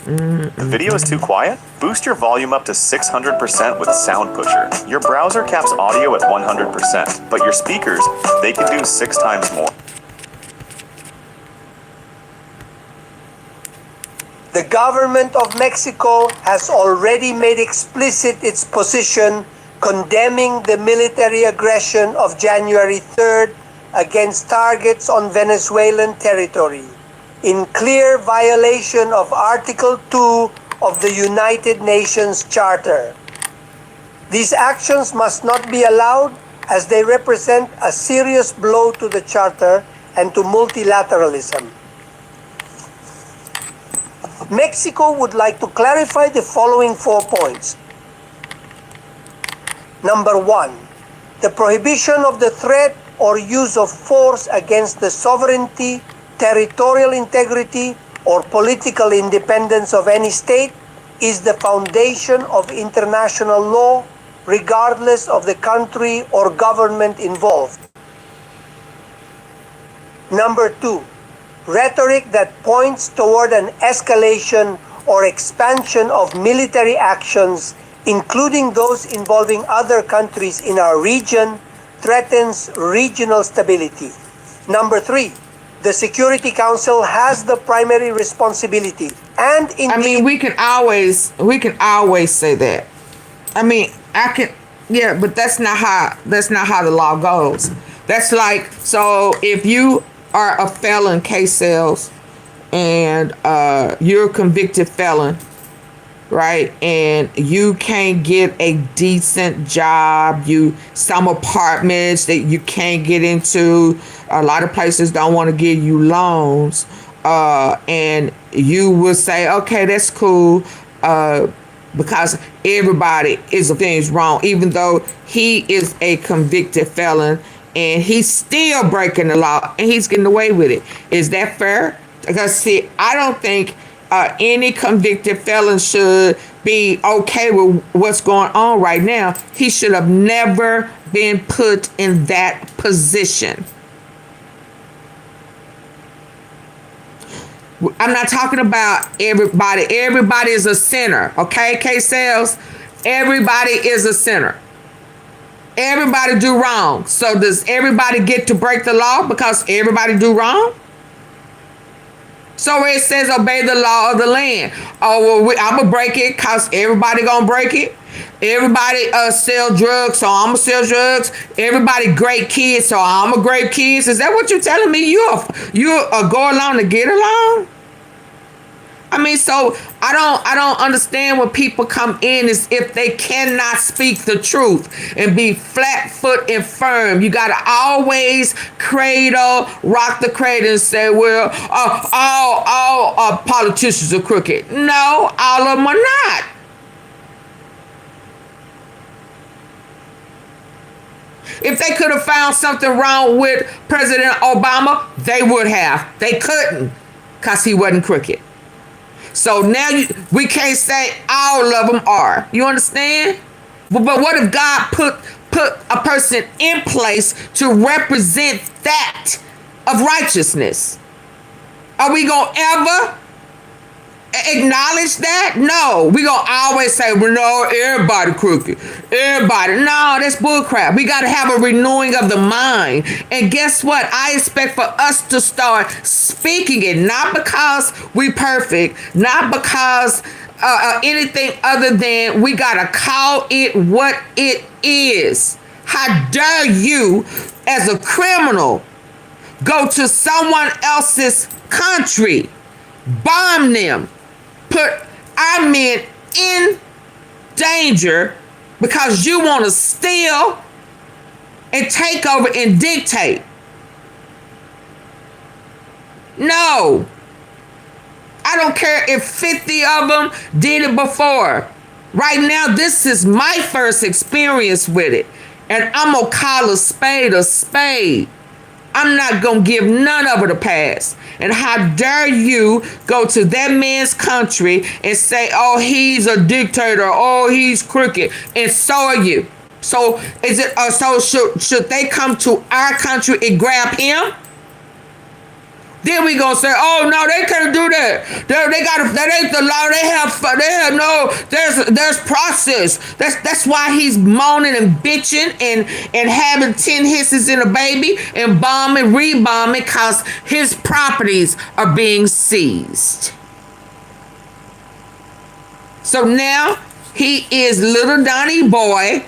The video is too quiet? Boost your volume up to 600% with Sound Pusher. Your browser caps audio at 100%, but your speakers, they can do 6 times more. The government of Mexico has already made explicit its position condemning the military aggression of January 3rd against targets on Venezuelan territory, in clear violation of Article 2 of the United Nations Charter. These actions must not be allowed, as they represent a serious blow to the Charter and to multilateralism. Mexico would like to clarify the following 4 points. Number 1, the prohibition of the threat or use of force against the sovereignty, territorial integrity, or political independence of any state is the foundation of international law, regardless of the country or government involved. Number 2, rhetoric that points toward an escalation or expansion of military actions, including those involving other countries in our region, threatens regional stability. Number 3, the Security Council has the primary responsibility, and indeed, I mean, we can always say that. I mean, yeah, but that's not how the law goes. That's like, so if you are a felon, case sales, and you're a convicted felon, right? And you can't get a decent job. Some apartments that you can't get into. A lot of places don't want to give you loans. And you will say, okay, that's cool. Because everybody is things wrong, even though he is a convicted felon and he's still breaking the law and he's getting away with it. Is that fair? Because see, I don't think any convicted felon should be okay with what's going on right now. He should have never been put in that position. I'm not talking about everybody. Everybody is a sinner, okay, K-Sales? Everybody is a sinner. Everybody do wrong. So does everybody get to break the law because everybody do wrong? So it says obey the law of the land. Oh, well, I'm going to break it because everybody going to break it. Everybody sell drugs, so I'm going to sell drugs. Everybody great kids, so I'm a great kids. Is that what you're telling me? You go along to get along? I mean, so I don't understand when people come in as if they cannot speak the truth and be flat foot and firm. You got to always rock the cradle and say, well, all politicians are crooked. No, all of them are not. If they could have found something wrong with President Obama, they would have. They couldn't because he wasn't crooked. So now we can't say all of them are. You understand? But what if God put a person in place to represent that of righteousness? Are we going to ever acknowledge that? No. We going to always say, well, no, everybody crooked. Everybody. No, that's bullcrap. We got to have a renewing of the mind. And guess what? I expect for us to start speaking it, not because we perfect, not because anything other than we got to call it what it is. How dare you, as a criminal, go to someone else's country, bomb them, put our men in danger because you want to steal and take over and dictate. No. I don't care if 50 of them did it before. Right now, this is my first experience with it. And I'm going to call a spade a spade. I'm not going to give none of it a pass. And how dare you go to that man's country and say, oh, he's a dictator, oh, he's crooked, and so are you. So is it? Should they come to our country and grab him? Then we gonna say, oh no, they can't do that. They got that ain't the law. They have no. There's process. That's why he's moaning and bitching and having 10 hisses in a baby and bombing, rebombing, cause his properties are being seized. So now he is little Donnie boy.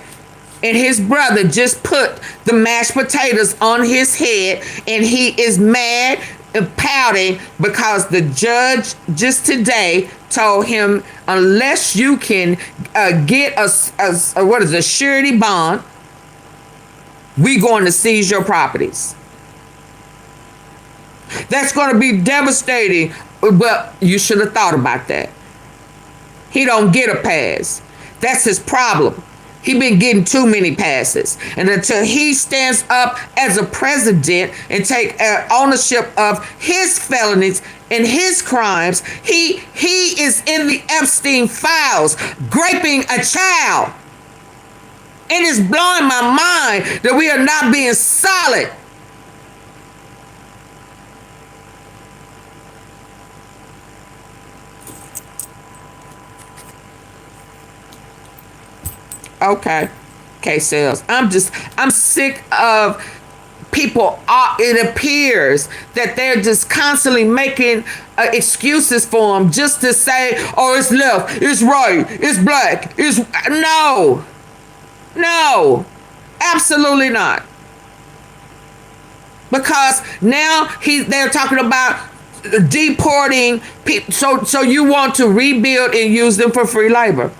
And his brother just put the mashed potatoes on his head, and he is mad and pouting because the judge just today told him, unless you can get a surety bond, we going to seize your properties. That's going to be devastating, but you should have thought about that. He don't get a pass. That's his problem. He been getting too many passes. And until he stands up as a president and take ownership of his felonies and his crimes, he is in the Epstein files, raping a child. It is blowing my mind that we are not being solid. Okay. K-Sales. I'm sick of people. It appears that they're just constantly making excuses for them just to say, oh, it's left, it's right, it's black, it's... No, absolutely not. Because now they're talking about deporting people. So you want to rebuild and use them for free labor.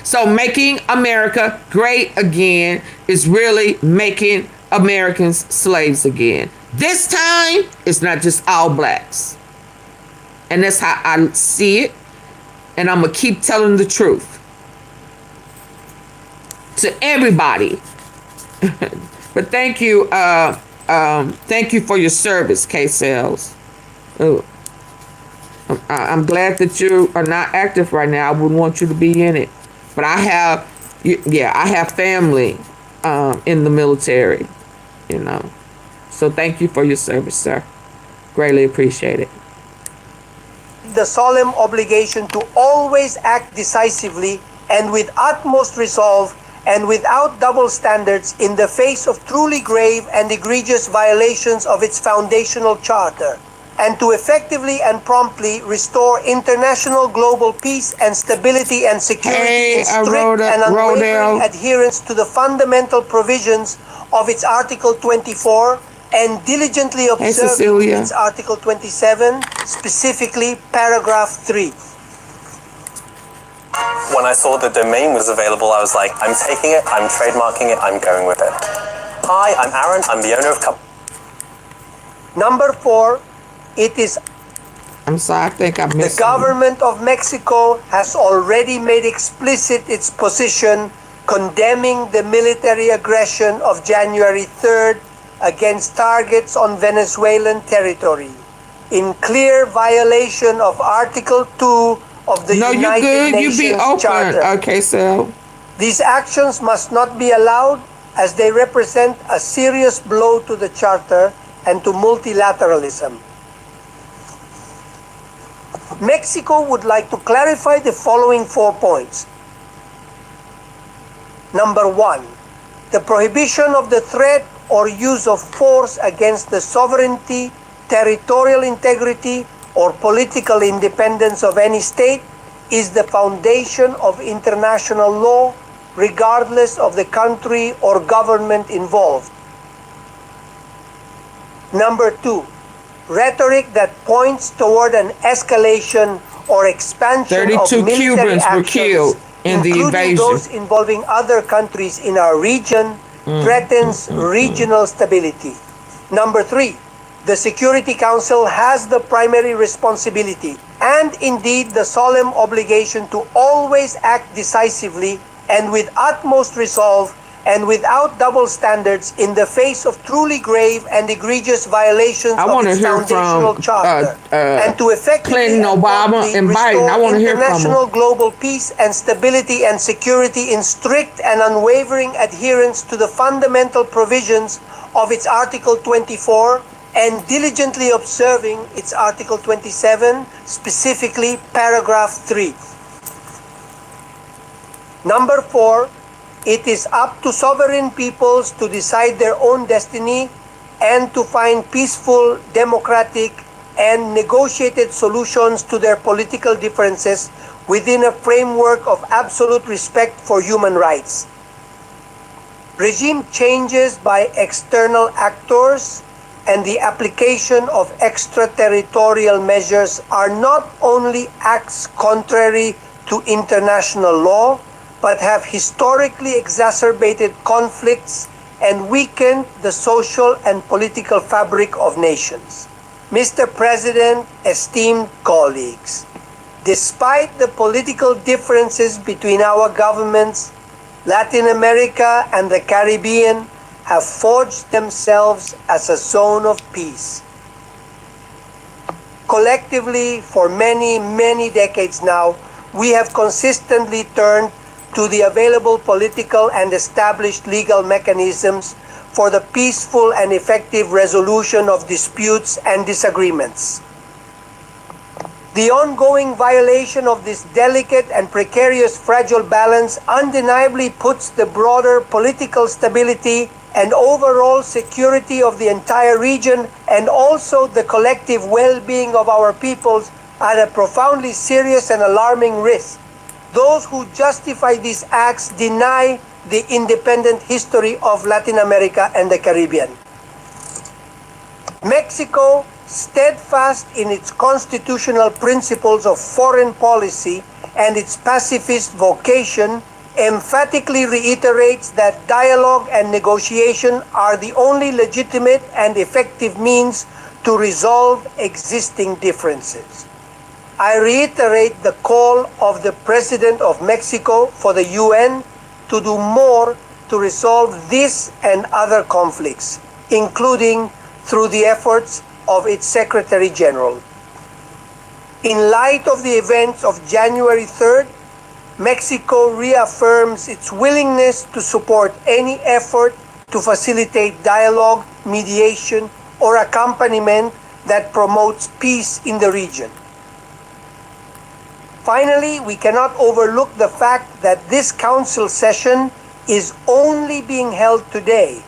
So making America great again is really making Americans slaves again. This time, it's not just all blacks. And that's how I see it. And I'm going to keep telling the truth to everybody. But thank you for your service, K-Sales. I'm glad that you are not active right now. I wouldn't want you to be in it. But I have family in the military, you know. So thank you for your service, sir. Greatly appreciate it. The solemn obligation to always act decisively and with utmost resolve and without double standards in the face of truly grave and egregious violations of its foundational charter, and to effectively and promptly restore international global peace and stability and security in strict and unwavering adherence to the fundamental provisions of its Article 24 and diligently observing its Article 27, specifically paragraph 3. When I saw the domain was available, I was like, I'm taking it, I'm trademarking it, I'm going with it. Hi, I'm Aaron, I'm the owner of... Number 4, it is... I'm sorry, I think I missed The government of Mexico has already made explicit its position condemning the military aggression of January 3rd against targets on Venezuelan territory, in clear violation of Article 2 of the United Nations Charter. Okay, so these actions must not be allowed as they represent a serious blow to the Charter and to multilateralism. Mexico would like to clarify the following 4 points. Number 1, the prohibition of the threat or use of force against the sovereignty, territorial integrity, or political independence of any state is the foundation of international law, regardless of the country or government involved. Number 2, rhetoric that points toward an escalation or expansion of 32 military Cubans were actions, killed in the including invasion. those involving other countries in our region, threatens regional stability. Number 3, the Security Council has the primary responsibility and indeed the solemn obligation to always act decisively and with utmost resolve and without double standards in the face of truly grave and egregious violations of its foundational charter, and to effectively Clinton, Obama, and Biden. I want to hear from international global peace and stability and security in strict and unwavering adherence to the fundamental provisions of its Article 24 and diligently observing its Article 27, specifically paragraph 3. Number 4, it is up to sovereign peoples to decide their own destiny and to find peaceful, democratic, and negotiated solutions to their political differences within a framework of absolute respect for human rights. Regime changes by external actors and the application of extraterritorial measures are not only acts contrary to international law, but have historically exacerbated conflicts and weakened the social and political fabric of nations. Mr. President, esteemed colleagues, despite the political differences between our governments, Latin America and the Caribbean have forged themselves as a zone of peace. Collectively, for many, many decades now, we have consistently turned to the available political and established legal mechanisms for the peaceful and effective resolution of disputes and disagreements. The ongoing violation of this delicate and precarious fragile balance undeniably puts the broader political stability and overall security of the entire region and also the collective well-being of our peoples at a profoundly serious and alarming risk. Those who justify these acts deny the independent history of Latin America and the Caribbean. Mexico, steadfast in its constitutional principles of foreign policy and its pacifist vocation, emphatically reiterates that dialogue and negotiation are the only legitimate and effective means to resolve existing differences. I reiterate the call of the President of Mexico for the UN to do more to resolve this and other conflicts, including through the efforts of its Secretary General. In light of the events of January 3rd, Mexico reaffirms its willingness to support any effort to facilitate dialogue, mediation, or accompaniment that promotes peace in the region. Finally, we cannot overlook the fact that this council session is only being held today,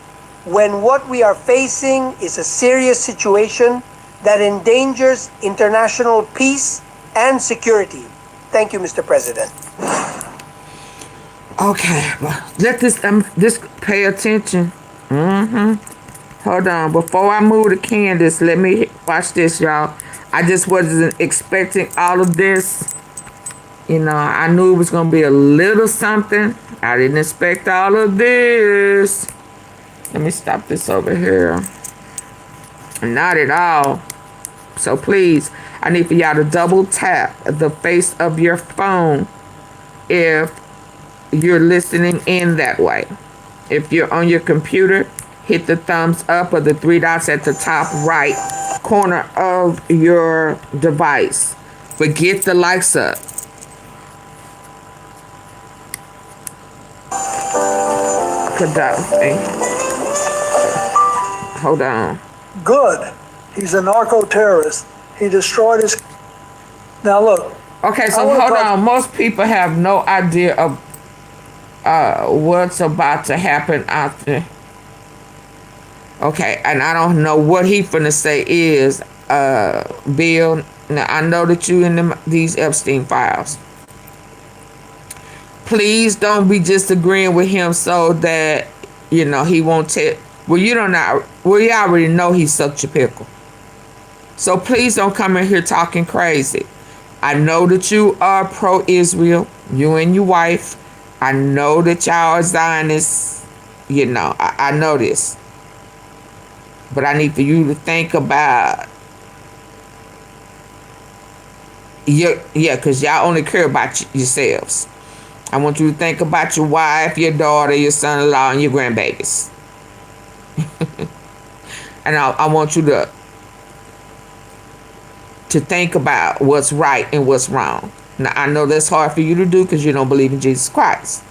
when what we are facing is a serious situation that endangers international peace and security. Thank you, Mr. President. Okay, well, let this pay attention. Hold on, before I move to Candace, let me watch this, y'all. I just wasn't expecting all of this. You know, I knew it was gonna be a little something. I didn't expect all of this. Let me stop this over here. Not at all. So please, I need for y'all to double tap the face of your phone if you're listening in that way. If you're on your computer, hit the thumbs up or the three dots at the top right corner of your device. But get the likes up. Hold on. Good. He's a narco-terrorist. He destroyed his... Now look. Okay, so hold on. Most people have no idea of what's about to happen out there. Okay, and I don't know what he finna say is, Bill. Now, I know that you in these Epstein files. Please don't be just agreeing with him so that, you know, he won't tell. Well, you already know he's such a pickle. So please don't come in here talking crazy. I know that you are pro-Israel, you and your wife. I know that y'all are Zionists. You know, I know this. But I need for you to think about, because y'all only care about yourselves. I want you to think about your wife, your daughter, your son-in-law, and your grandbabies. And I want you to think about what's right and what's wrong. Now, I know that's hard for you to do because you don't believe in Jesus Christ.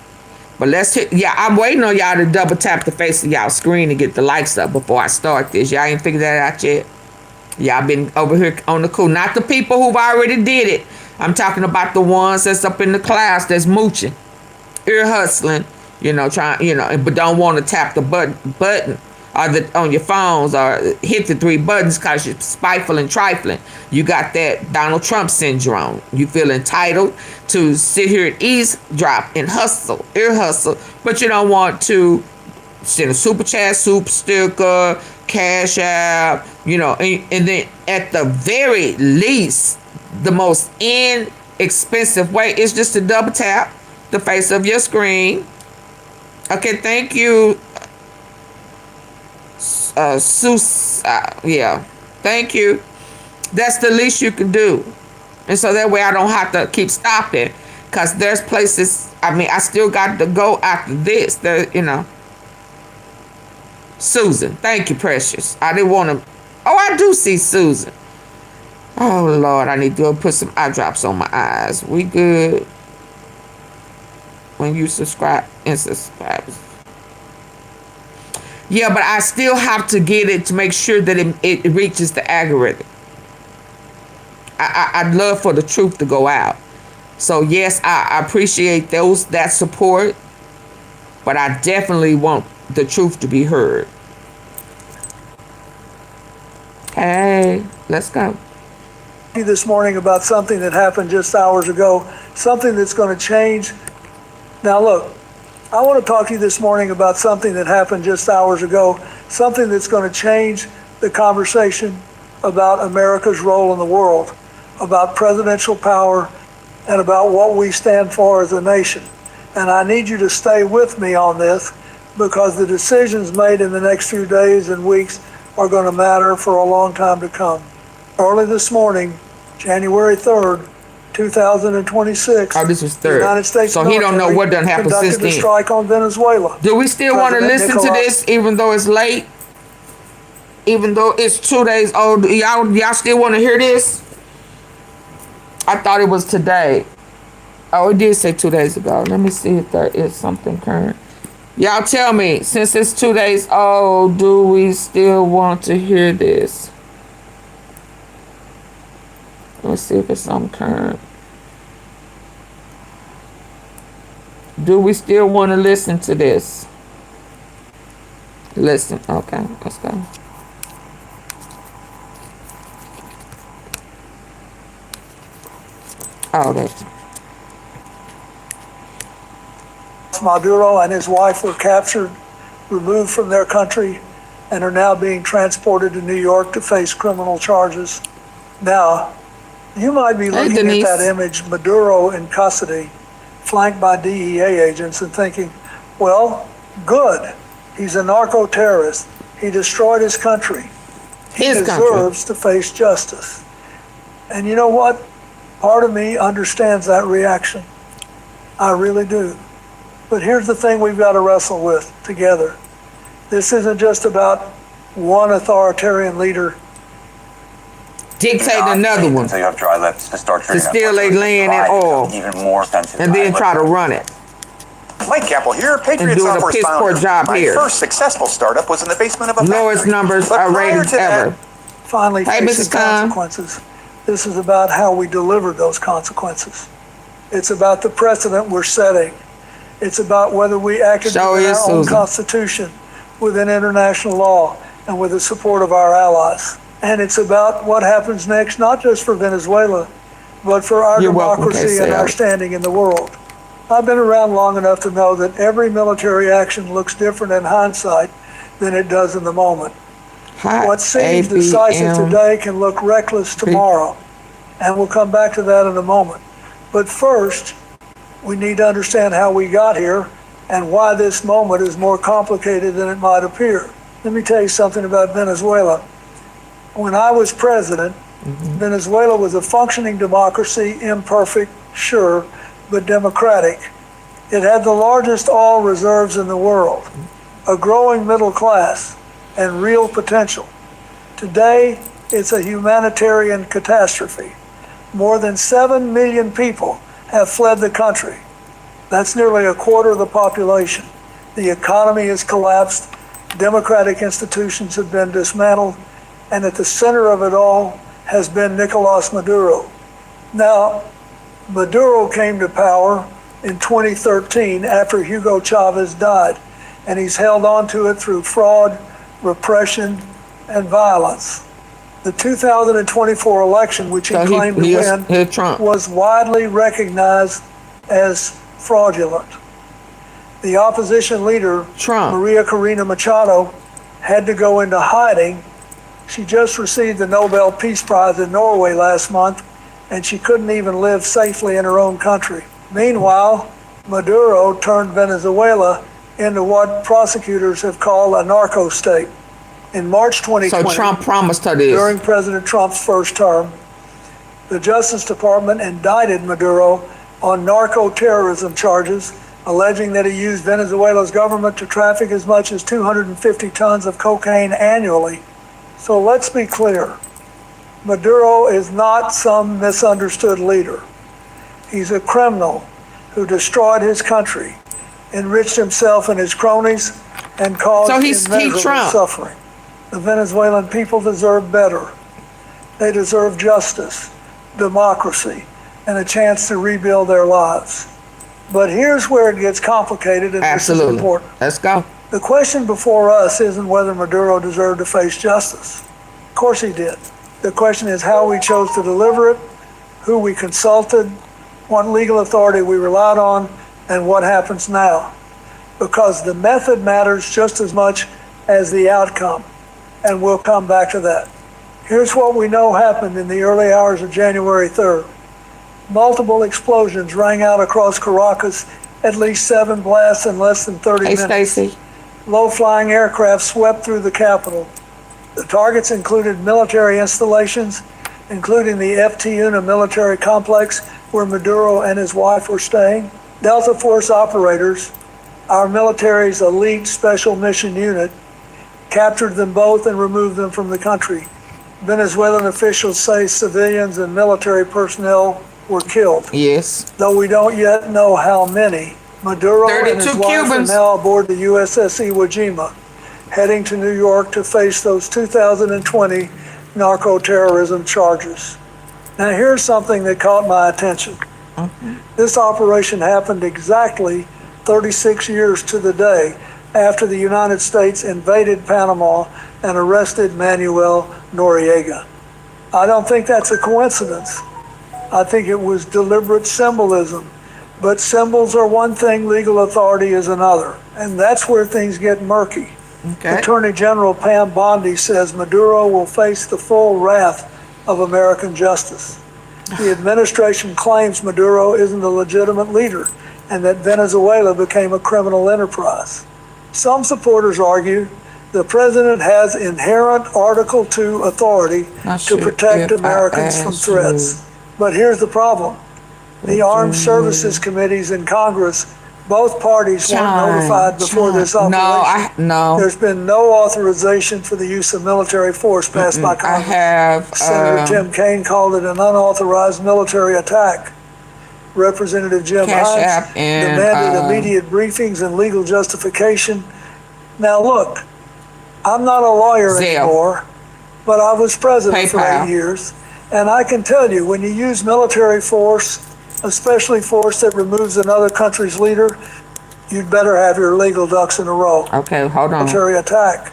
But I'm waiting on y'all to double tap the face of y'all screen and get the likes up before I start this. Y'all ain't figured that out yet? Y'all been over here on the cool. Not the people who've already did it. I'm talking about the ones that's up in the class that's mooching, ear hustling, but don't want to tap the button on your phones or hit the three buttons because you're spiteful and trifling. You got that Donald Trump syndrome. You feel entitled to sit here and eavesdrop and hustle, ear hustle, but you don't want to send a super chat, super sticker, cash out, and then at the very least, the most inexpensive way is just to double tap the face of your screen. Okay, thank you. Thank you. That's the least you can do. And so that way I don't have to keep stopping. Because there's places, I still got to go after this. Susan, thank you, precious. I didn't want to. Oh, I do see Susan. Oh, Lord, I need to put some eye drops on my eyes. We good. When you subscribe. Yeah, but I still have to get it to make sure that it reaches the algorithm. I'd love for the truth to go out. So yes, I appreciate that support, but I definitely want the truth to be heard. Hey, let's go. This morning about something that happened just hours ago, something that's going to change. Now look, I want to talk to you this morning about something that happened just hours ago, something that's going to change the conversation about America's role in the world, about presidential power, and about what we stand for as a nation. And I need you to stay with me on this, because the decisions made in the next few days and weeks are going to matter for a long time to come. Early this morning, January 3rd, 2026. Oh, this was the 3rd. United States So he don't know what done happened since conducted a then. strike on Venezuela. Do we still want to President listen to Nicolas- this, even though it's late? Even though it's 2 days old, y'all still want to hear this? I thought it was today. Oh, it did say 2 days ago. Let me see if there is something current. Y'all tell me, since it's 2 days old, do we still want to hear this? Let's see if it's something current. Do we still want to listen to this? Listen. Okay, let's go. Oh, that's... Maduro and his wife were captured, removed from their country, and are now being transported to New York to face criminal charges. Now, you might be looking at Denise. that image, Maduro in custody, flanked by DEA agents, and thinking, well, good. He's a narco-terrorist. He destroyed his country. He His deserves to face justice. And you know what? Part of me understands that reaction. I really do. But here's the thing we've got to wrestle with together. This isn't just about one authoritarian leader dictate another one until you have dry lips to start to steal a land and oil even more offensive. and then try to run it. Mike Campbell here, Patriot doing a Software's piss poor founder. job My here. first successful startup was in the basement of a Lowest factory. numbers But are prior rated to that, ever. finally Hey, facing Mrs. Khan. consequences. This is about how we deliver those consequences. It's about the precedent we're setting. It's about whether we acted Show within is, our own Susan. Constitution, within international law, and with the support of our allies. And it's about what happens next, not just for Venezuela, but for our You're welcome, democracy and our KCL. standing in the world. I've been around long enough to know that every military action looks different in hindsight than it does in the moment. Hot What seems ABM. decisive today can look reckless tomorrow, and we'll come back to that in a moment. But first, we need to understand how we got here and why this moment is more complicated than it might appear. Let me tell you something about Venezuela. When I was president, Venezuela was a functioning democracy, imperfect, sure, but democratic. It had the largest oil reserves in the world, a growing middle class, and real potential. Today, it's a humanitarian catastrophe. More than 7 million people have fled the country. That's nearly a quarter of the population. The economy has collapsed, democratic institutions have been dismantled, and at the center of it all has been Nicolas Maduro. Now, Maduro came to power in 2013 after Hugo Chavez died, and he's held on to it through fraud, repression, and violence. The 2024 election, which he So claimed to win, hit Trump. was widely recognized as fraudulent. The opposition leader, Trump. Maria Corina Machado, had to go into hiding. She just received the Nobel Peace Prize in Norway last month, and she couldn't even live safely in her own country. Meanwhile, Maduro turned Venezuela into what prosecutors have called a narco state. In March 2020, So Trump promised her this. during President Trump's first term, the Justice Department indicted Maduro on narco-terrorism charges, alleging that he used Venezuela's government to traffic as much as 250 tons of cocaine annually. So let's be clear. Maduro is not some misunderstood leader. He's a criminal who destroyed his country, enriched himself and his cronies, and caused So he's immeasurable Trump. suffering. The Venezuelan people deserve better. They deserve justice. democracy and a chance to rebuild their lives. But here's where it gets complicated, and this is important. Let's go. The question before us isn't whether Maduro deserved to face justice. Of course he did. The question is how we chose to deliver it, who we consulted, what legal authority we relied on, and what happens now. Because the method matters just as much as the outcome, and we'll come back to that. Here's what we know happened in the early hours of January 3rd. Multiple explosions rang out across Caracas, at least 7 blasts in less than 30 minutes. Hey, Stacy. Low-flying aircraft swept through the capital. The targets included military installations, including the FTUNA military complex where Maduro and his wife were staying. Delta Force operators, our military's elite special mission unit, captured them both and removed them from the country. Venezuelan officials say civilians and military personnel were killed. Yes. Though we don't yet know how many. Maduro and his wife are now aboard the USS Iwo Jima, heading to New York to face those 2020 narco-terrorism charges. Now here's something that caught my attention. This operation happened exactly 36 years to the day after the United States invaded Panama and arrested Manuel Noriega. I don't think that's a coincidence. I think it was deliberate symbolism. But symbols are one thing, legal authority is another. And that's where things get murky. Okay. Attorney General Pam Bondi says Maduro will face the full wrath of American justice. The administration claims Maduro isn't a legitimate leader and that Venezuela became a criminal enterprise. Some supporters argue the president has inherent Article II authority to protect Americans from threats. But here's the problem. The Armed Services Committees in Congress, both parties weren't notified before this operation. There's been no authorization for the use of military force passed by Congress. Senator Tim Kaine called it an unauthorized military attack. Representative Jim Hines demanded immediate briefings and legal justification. Now look, I'm not a lawyer anymore, but I was president for 8 years, and I can tell you, when you use military force, especially force that removes another country's leader, you'd better have your legal ducks in a row. Okay, hold on. Military attack.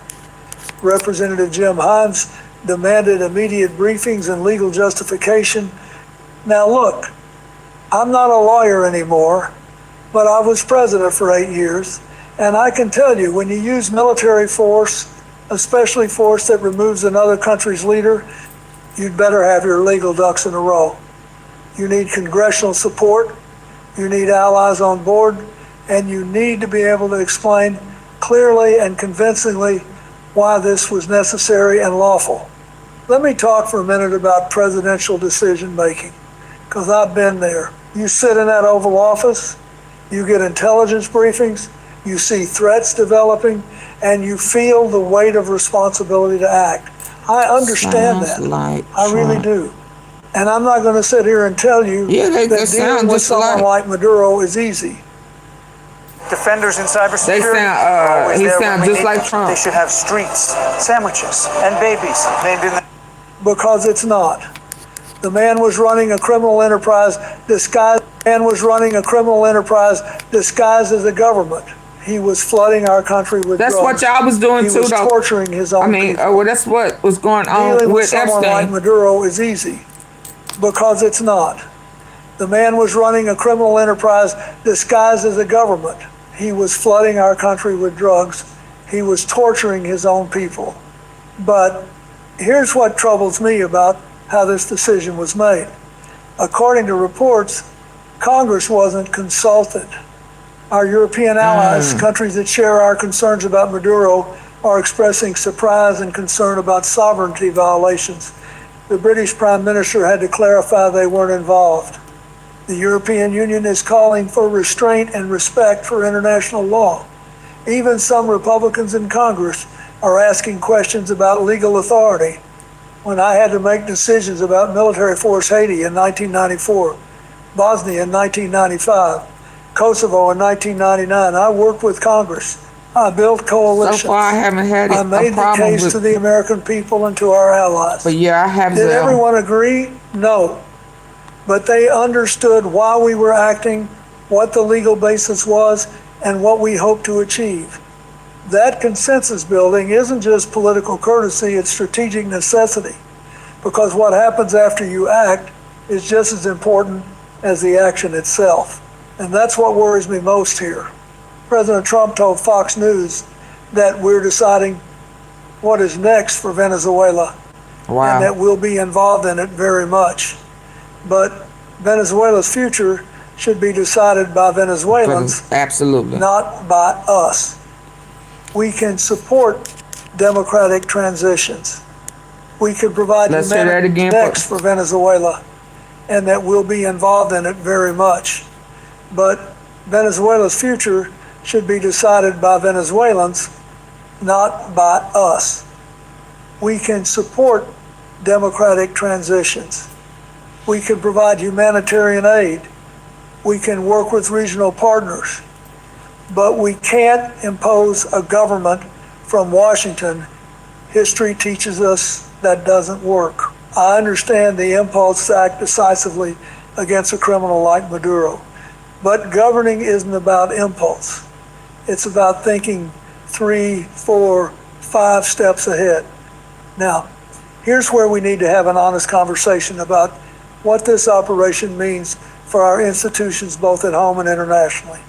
Representative Jim Hines demanded immediate briefings and legal justification. Now look, I'm not a lawyer anymore, but I was president for 8 years, and I can tell you, when you use military force, especially force that removes another country's leader, you'd better have your legal ducks in a row. You need congressional support, you need allies on board, and you need to be able to explain clearly and convincingly why this was necessary and lawful. Let me talk for a minute about presidential decision making, because I've been there. You sit in that Oval Office, you get intelligence briefings, you see threats developing, and you feel the weight of responsibility to act. I understand that. I really do. And I'm not going to sit here and tell you that dealing with someone like Maduro is easy. Defenders in cybersecurity. He sounds just like Trump. They should have streets, sandwiches, and babies named in them. Because it's not. The man was running a criminal enterprise disguised. Disguised as a government. He was flooding our country with drugs. That's what y'all was doing too, though. He was torturing his own people. Well, that's what was going on Dealing with someone Epstein. like Maduro is easy. Because it's not. The man was running a criminal enterprise disguised as a government. He was flooding our country with drugs. He was torturing his own people. But here's what troubles me about how this decision was made. According to reports, Congress wasn't consulted. Our European allies, countries that share our concerns about Maduro, are expressing surprise and concern about sovereignty violations. The British Prime Minister had to clarify they weren't involved. The European Union is calling for restraint and respect for international law. Even some Republicans in Congress are asking questions about legal authority. When I had to make decisions about military force Haiti in 1994, Bosnia in 1995, Kosovo in 1999, I worked with Congress. I built coalitions. So far, I haven't had I made the case to the American people and to our allies. But yeah, I have. Did everyone agree? No. but they understood why we were acting, what the legal basis was, and what we hoped to achieve. That consensus building isn't just political courtesy, it's strategic necessity, because what happens after you act is just as important as the action itself. And that's what worries me most here. President Trump told Fox News that we're deciding what is next for Venezuela, and that we'll be involved in it very much. But Venezuela's future should be decided by Venezuelans, absolutely, not by us. We can support democratic transitions. We can provide humanity next for Venezuela, and that we'll be involved in it very much. But Venezuela's future should be decided by Venezuelans, not by us. We can support democratic transitions. We can provide humanitarian aid. We can work with regional partners. But we can't impose a government from Washington. History teaches us that doesn't work. I understand the impulse to act decisively against a criminal like Maduro. But governing isn't about impulse. It's about thinking 3, 4, 5 steps ahead. Now, here's where we need to have an honest conversation about what this operation means for our institutions both at home and internationally.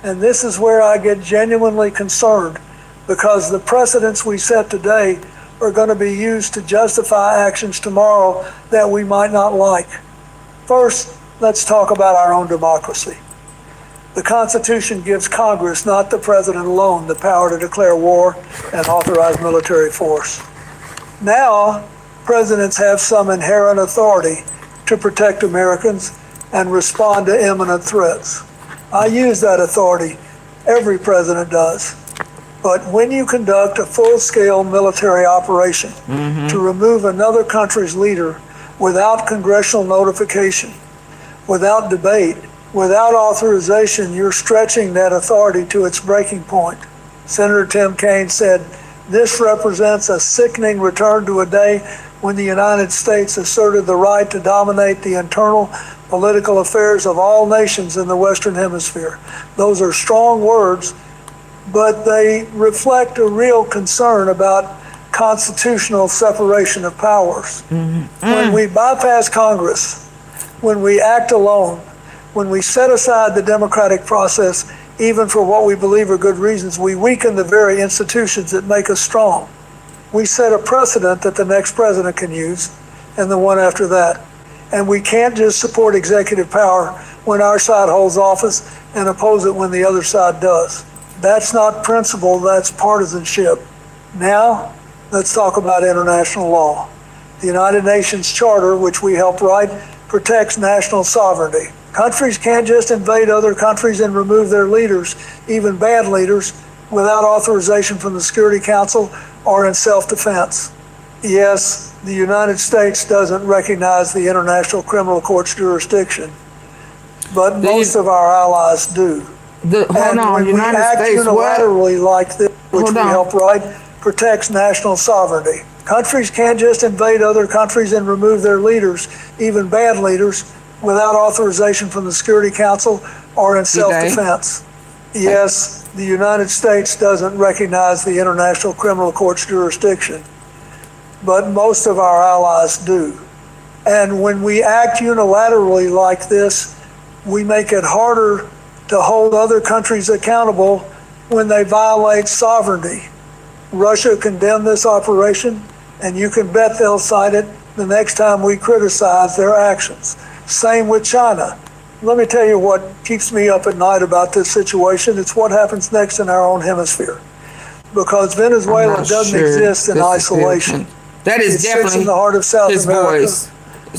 And this is where I get genuinely concerned, because the precedents we set today are going to be used to justify actions tomorrow that we might not like. First, let's talk about our own democracy. The Constitution gives Congress, not the President alone, the power to declare war and authorize military force. Now, presidents have some inherent authority to protect Americans and respond to imminent threats. I use that authority. Every president does. But when you conduct a full-scale military operation to remove another country's leader without congressional notification, without debate, without authorization, you're stretching that authority to its breaking point. Senator Tim Kaine said, "This represents a sickening return to a day when the United States asserted the right to dominate the internal political affairs of all nations in the Western Hemisphere." Those are strong words, but they reflect a real concern about constitutional separation of powers. When we bypass Congress, when we act alone, when we set aside the democratic process, even for what we believe are good reasons, we weaken the very institutions that make us strong. We set a precedent that the next president can use, and the one after that. And we can't just support executive power when our side holds office and oppose it when the other side does. That's not principle, that's partisanship. Now, let's talk about international law. The United Nations Charter, which we helped write, protects national sovereignty. Countries can't just invade other countries and remove their leaders, even bad leaders, without authorization from the Security Council or in self-defense. Yes, the United States doesn't recognize the International Criminal Court's jurisdiction, but most of our allies do. Hold on, United States unilaterally what? Like this, which we help write, protects national sovereignty. Countries can't just invade other countries and remove their leaders, even bad leaders, without authorization from the Security Council or in self-defense. Yes, the United States doesn't recognize the International Criminal Court's jurisdiction, but most of our allies do. And when we act unilaterally like this, we make it harder to hold other countries accountable when they violate sovereignty. Russia condemned this operation, and you can bet they'll cite it the next time we criticize their actions. Same with China. Let me tell you what keeps me up at night about this situation. It's what happens next in our own hemisphere. Because Venezuela doesn't exist in isolation. That is it definitely sits in the heart of South his America, voice.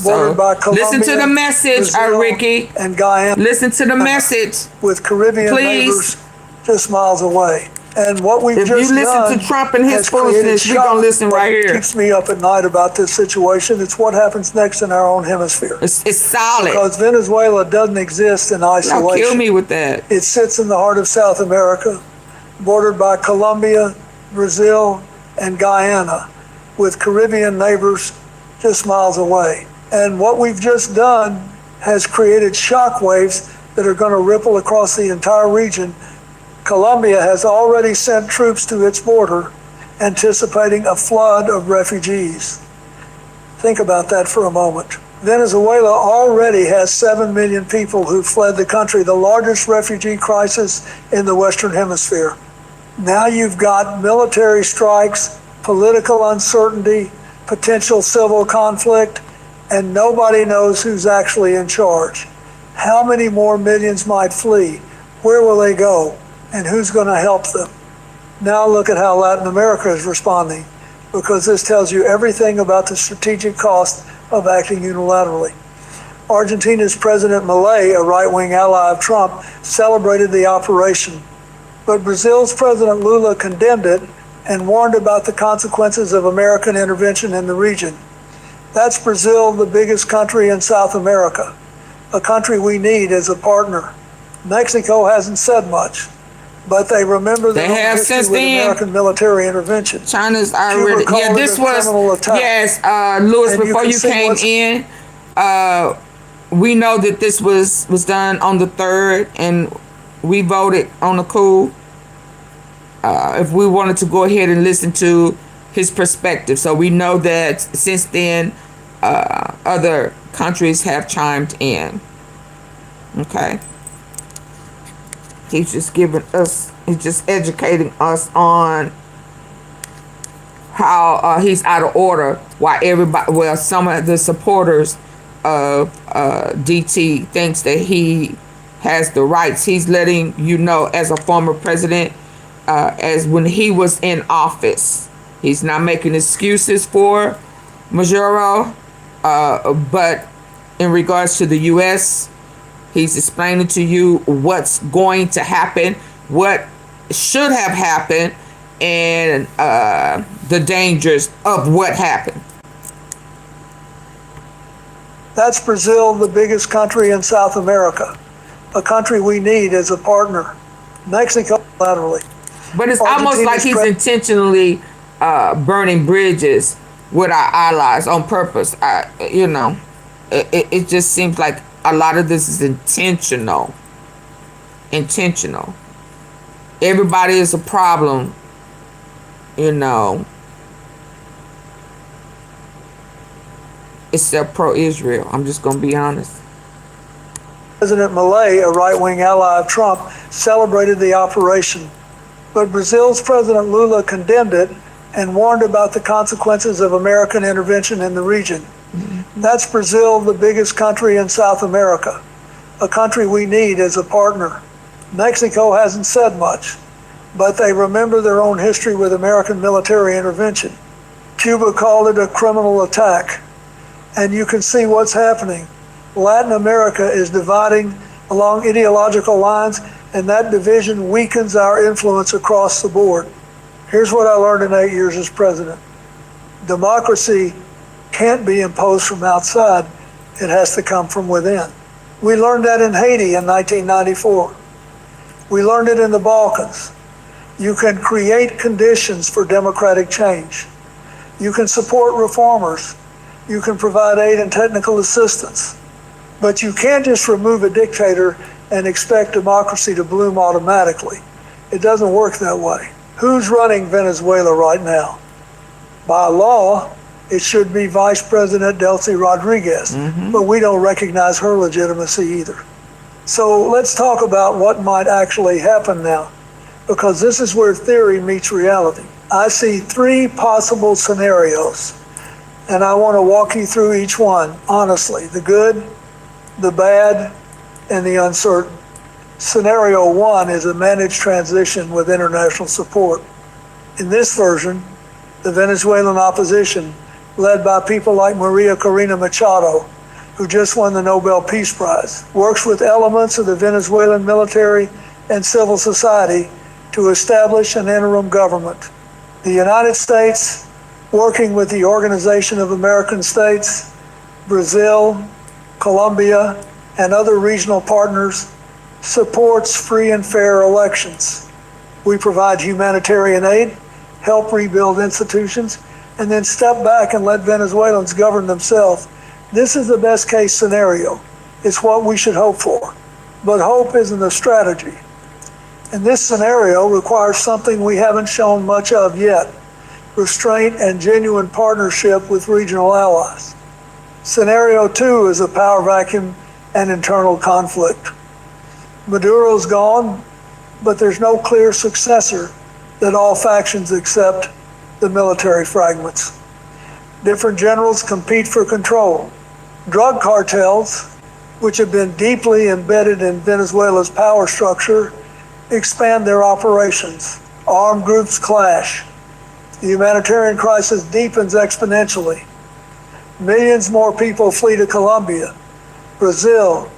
bordered by Colombia, Listen to the message, Brazil, Ricky. and Guyana. Listen to the message. With Caribbean neighbors just miles away. And what we've if just you listen done to Trump and his has foolishness, created we're going to shock. listen right What here. keeps me up at night about this situation. It's what happens next in our own hemisphere. It's solid. Because Venezuela doesn't exist in isolation. Now kill me with that. It sits in the heart of South America, bordered by Colombia, Brazil, and Guyana, with Caribbean neighbors just miles away. And what we've just done has created shockwaves that are going to ripple across the entire region. Colombia has already sent troops to its border, anticipating a flood of refugees. Think about that for a moment. Venezuela already has 7 million people who fled the country, the largest refugee crisis in the Western Hemisphere. Now you've got military strikes, political uncertainty, potential civil conflict, and nobody knows who's actually in charge. How many more millions might flee? Where will they go? And who's going to help them? Now look at how Latin America is responding, because this tells you everything about the strategic cost of acting unilaterally. Argentina's President Milei, a right-wing ally of Trump, celebrated the operation, but Brazil's President Lula condemned it and warned about the consequences of American intervention in the region. That's Brazil, the biggest country in South America, a country we need as a partner. Mexico hasn't said much, but they remember They their own have history since with then. American military intervention. China's already, Cuba yeah, called this it a was, criminal attack. yes, Louis, And before can you see came what's- in, we know that this was done on the 3rd, and we voted on the coup. If we wanted to go ahead and listen to his perspective. So we know that since then, other countries have chimed in. Okay. He's just educating us on how he's out of order, why some of the supporters of DT thinks that he has the rights. He's letting you know, as a former president, as when he was in office. He's not making excuses for Maduro, but in regards to the U.S., he's explaining to you what's going to happen, what should have happened, and the dangers of what happened. That's Brazil, the biggest country in South America, a country we need as a partner. Mexico, laterally. But it's almost like he's intentionally burning bridges with our allies on purpose. It just seems like a lot of this is intentional. Everybody is a problem, except pro-Israel. I'm just going to be honest. President Milei, a right-wing ally of Trump, celebrated the operation, but Brazil's President Lula condemned it and warned about the consequences of American intervention in the region. That's Brazil, the biggest country in South America, a country we need as a partner. Mexico hasn't said much, but they remember their own history with American military intervention. Cuba called it a criminal attack, and you can see what's happening. Latin America is dividing along ideological lines, and that division weakens our influence across the board. Here's what I learned in 8 years as president. Democracy can't be imposed from outside. It has to come from within. We learned that in Haiti in 1994. We learned it in the Balkans. You can create conditions for democratic change. You can support reformers. You can provide aid and technical assistance. But you can't just remove a dictator and expect democracy to bloom automatically. It doesn't work that way. Who's running Venezuela right now? By law, it should be Vice President Delcy Rodriguez, but we don't recognize her legitimacy either. So let's talk about what might actually happen now, because this is where theory meets reality. I see 3 possible scenarios, and I want to walk you through each one, honestly. The good, the bad, and the uncertain. Scenario 1 is a managed transition with international support. In this version, the Venezuelan opposition, led by people like Maria Corina Machado, who just won the Nobel Peace Prize, works with elements of the Venezuelan military and civil society to establish an interim government. The United States, working with the Organization of American States, Brazil, Colombia, and other regional partners, supports free and fair elections. We provide humanitarian aid, help rebuild institutions, and then step back and let Venezuelans govern themselves. This is the best case scenario. It's what we should hope for. But hope isn't a strategy. And this scenario requires something we haven't shown much of yet: restraint and genuine partnership with regional allies. Scenario 2 is a power vacuum and internal conflict. Maduro's gone, but there's no clear successor that all factions accept the military fragments. Different generals compete for control. Drug cartels, which have been deeply embedded in Venezuela's power structure, expand their operations. Armed groups clash. The humanitarian crisis deepens exponentially. Millions more people flee to Colombia, Brazil,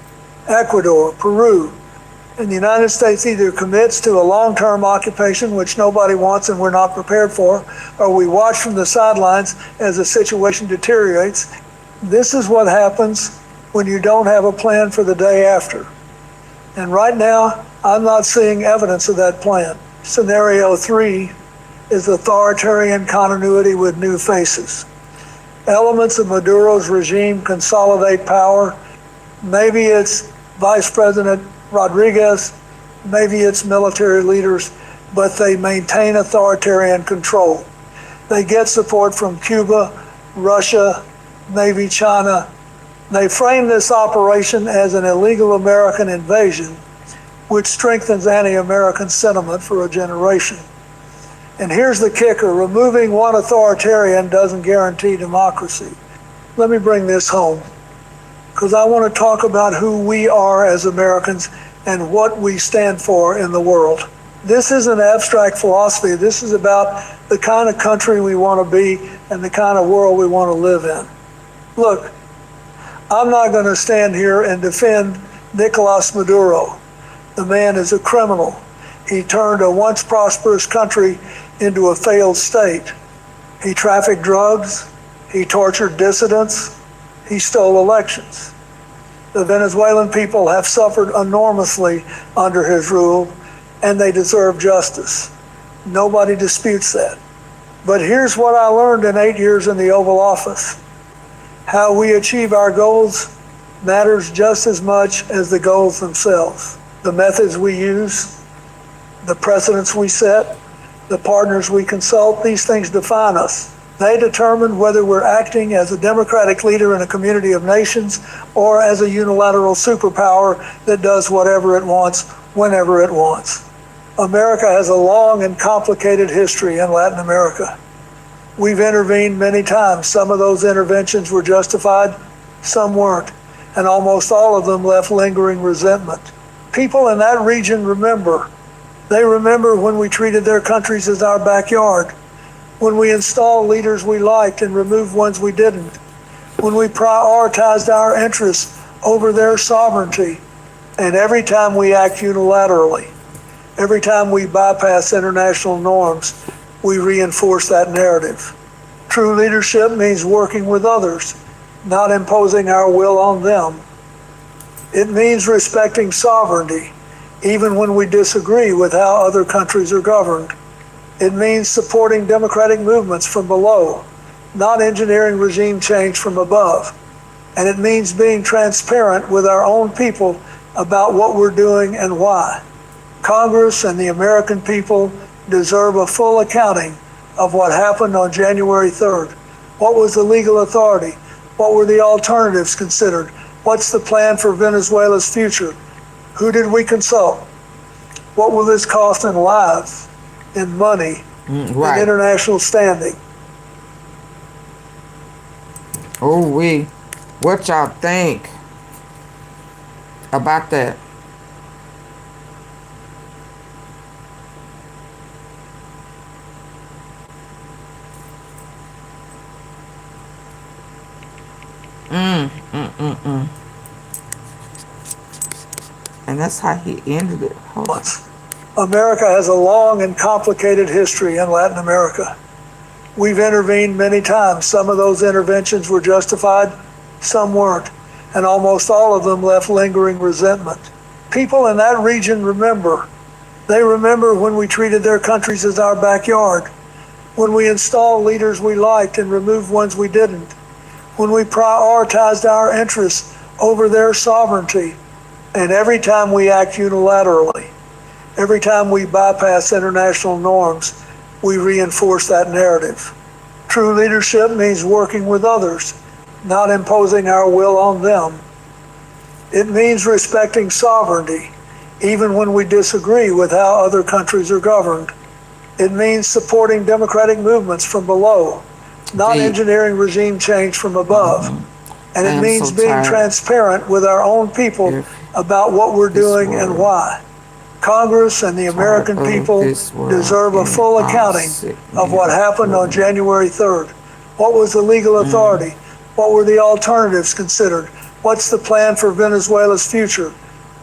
Ecuador, Peru, and the United States either commits to a long-term occupation, which nobody wants and we're not prepared for, or we watch from the sidelines as the situation deteriorates. This is what happens when you don't have a plan for the day after. And right now, I'm not seeing evidence of that plan. Scenario 3 is authoritarian continuity with new faces. Elements of Maduro's regime consolidate power. Maybe it's Vice President Rodriguez, maybe it's military leaders, but they maintain authoritarian control. They get support from Cuba, Russia, maybe China. They frame this operation as an illegal American invasion, which strengthens anti-American sentiment for a generation. And here's the kicker: removing one authoritarian doesn't guarantee democracy. Let me bring this home, because I want to talk about who we are as Americans and what we stand for in the world. This isn't abstract philosophy. This is about the kind of country we want to be and the kind of world we want to live in. Look, I'm not going to stand here and defend Nicolas Maduro. The man is a criminal. He turned a once prosperous country into a failed state. He trafficked drugs. He tortured dissidents. He stole elections. The Venezuelan people have suffered enormously under his rule, and they deserve justice. Nobody disputes that. But here's what I learned in 8 years in the Oval Office. How we achieve our goals matters just as much as the goals themselves. The methods we use, the precedents we set, the partners we consult, these things define us. They determine whether we're acting as a democratic leader in a community of nations or as a unilateral superpower that does whatever it wants, whenever it wants. America has a long and complicated history in Latin America. We've intervened many times. Some of those interventions were justified, some weren't, and almost all of them left lingering resentment. People in that region remember. They remember when we treated their countries as our backyard, when we installed leaders we liked and removed ones we didn't, when we prioritized our interests over their sovereignty, and every time we act unilaterally, every time we bypass international norms, we reinforce that narrative. True leadership means working with others, not imposing our will on them. It means respecting sovereignty, even when we disagree with how other countries are governed. It means supporting democratic movements from below, not engineering regime change from above. And it means being transparent with our own people about what we're doing and why. Congress and the American people deserve a full accounting of what happened on January 3rd. What was the legal authority? What were the alternatives considered? What's the plan for Venezuela's future? Who did we consult? What will this cost in lives, in money, in international standing? Oh, what y'all think about that? And that's how he ended it. Hold on. America has a long and complicated history in Latin America. We've intervened many times. Some of those interventions were justified, some weren't, and almost all of them left lingering resentment. People in that region remember. They remember when we treated their countries as our backyard, when we installed leaders we liked and removed ones we didn't, when we prioritized our interests over their sovereignty. And every time we act unilaterally, every time we bypass international norms, we reinforce that narrative. True leadership means working with others, not imposing our will on them. It means respecting sovereignty, even when we disagree with how other countries are governed. It means supporting democratic movements from below, not engineering regime change from above. And it means being transparent with our own people about what we're doing and why. Congress and the American people deserve a full accounting of what happened on January 3rd. What was the legal authority? What were the alternatives considered? What's the plan for Venezuela's future?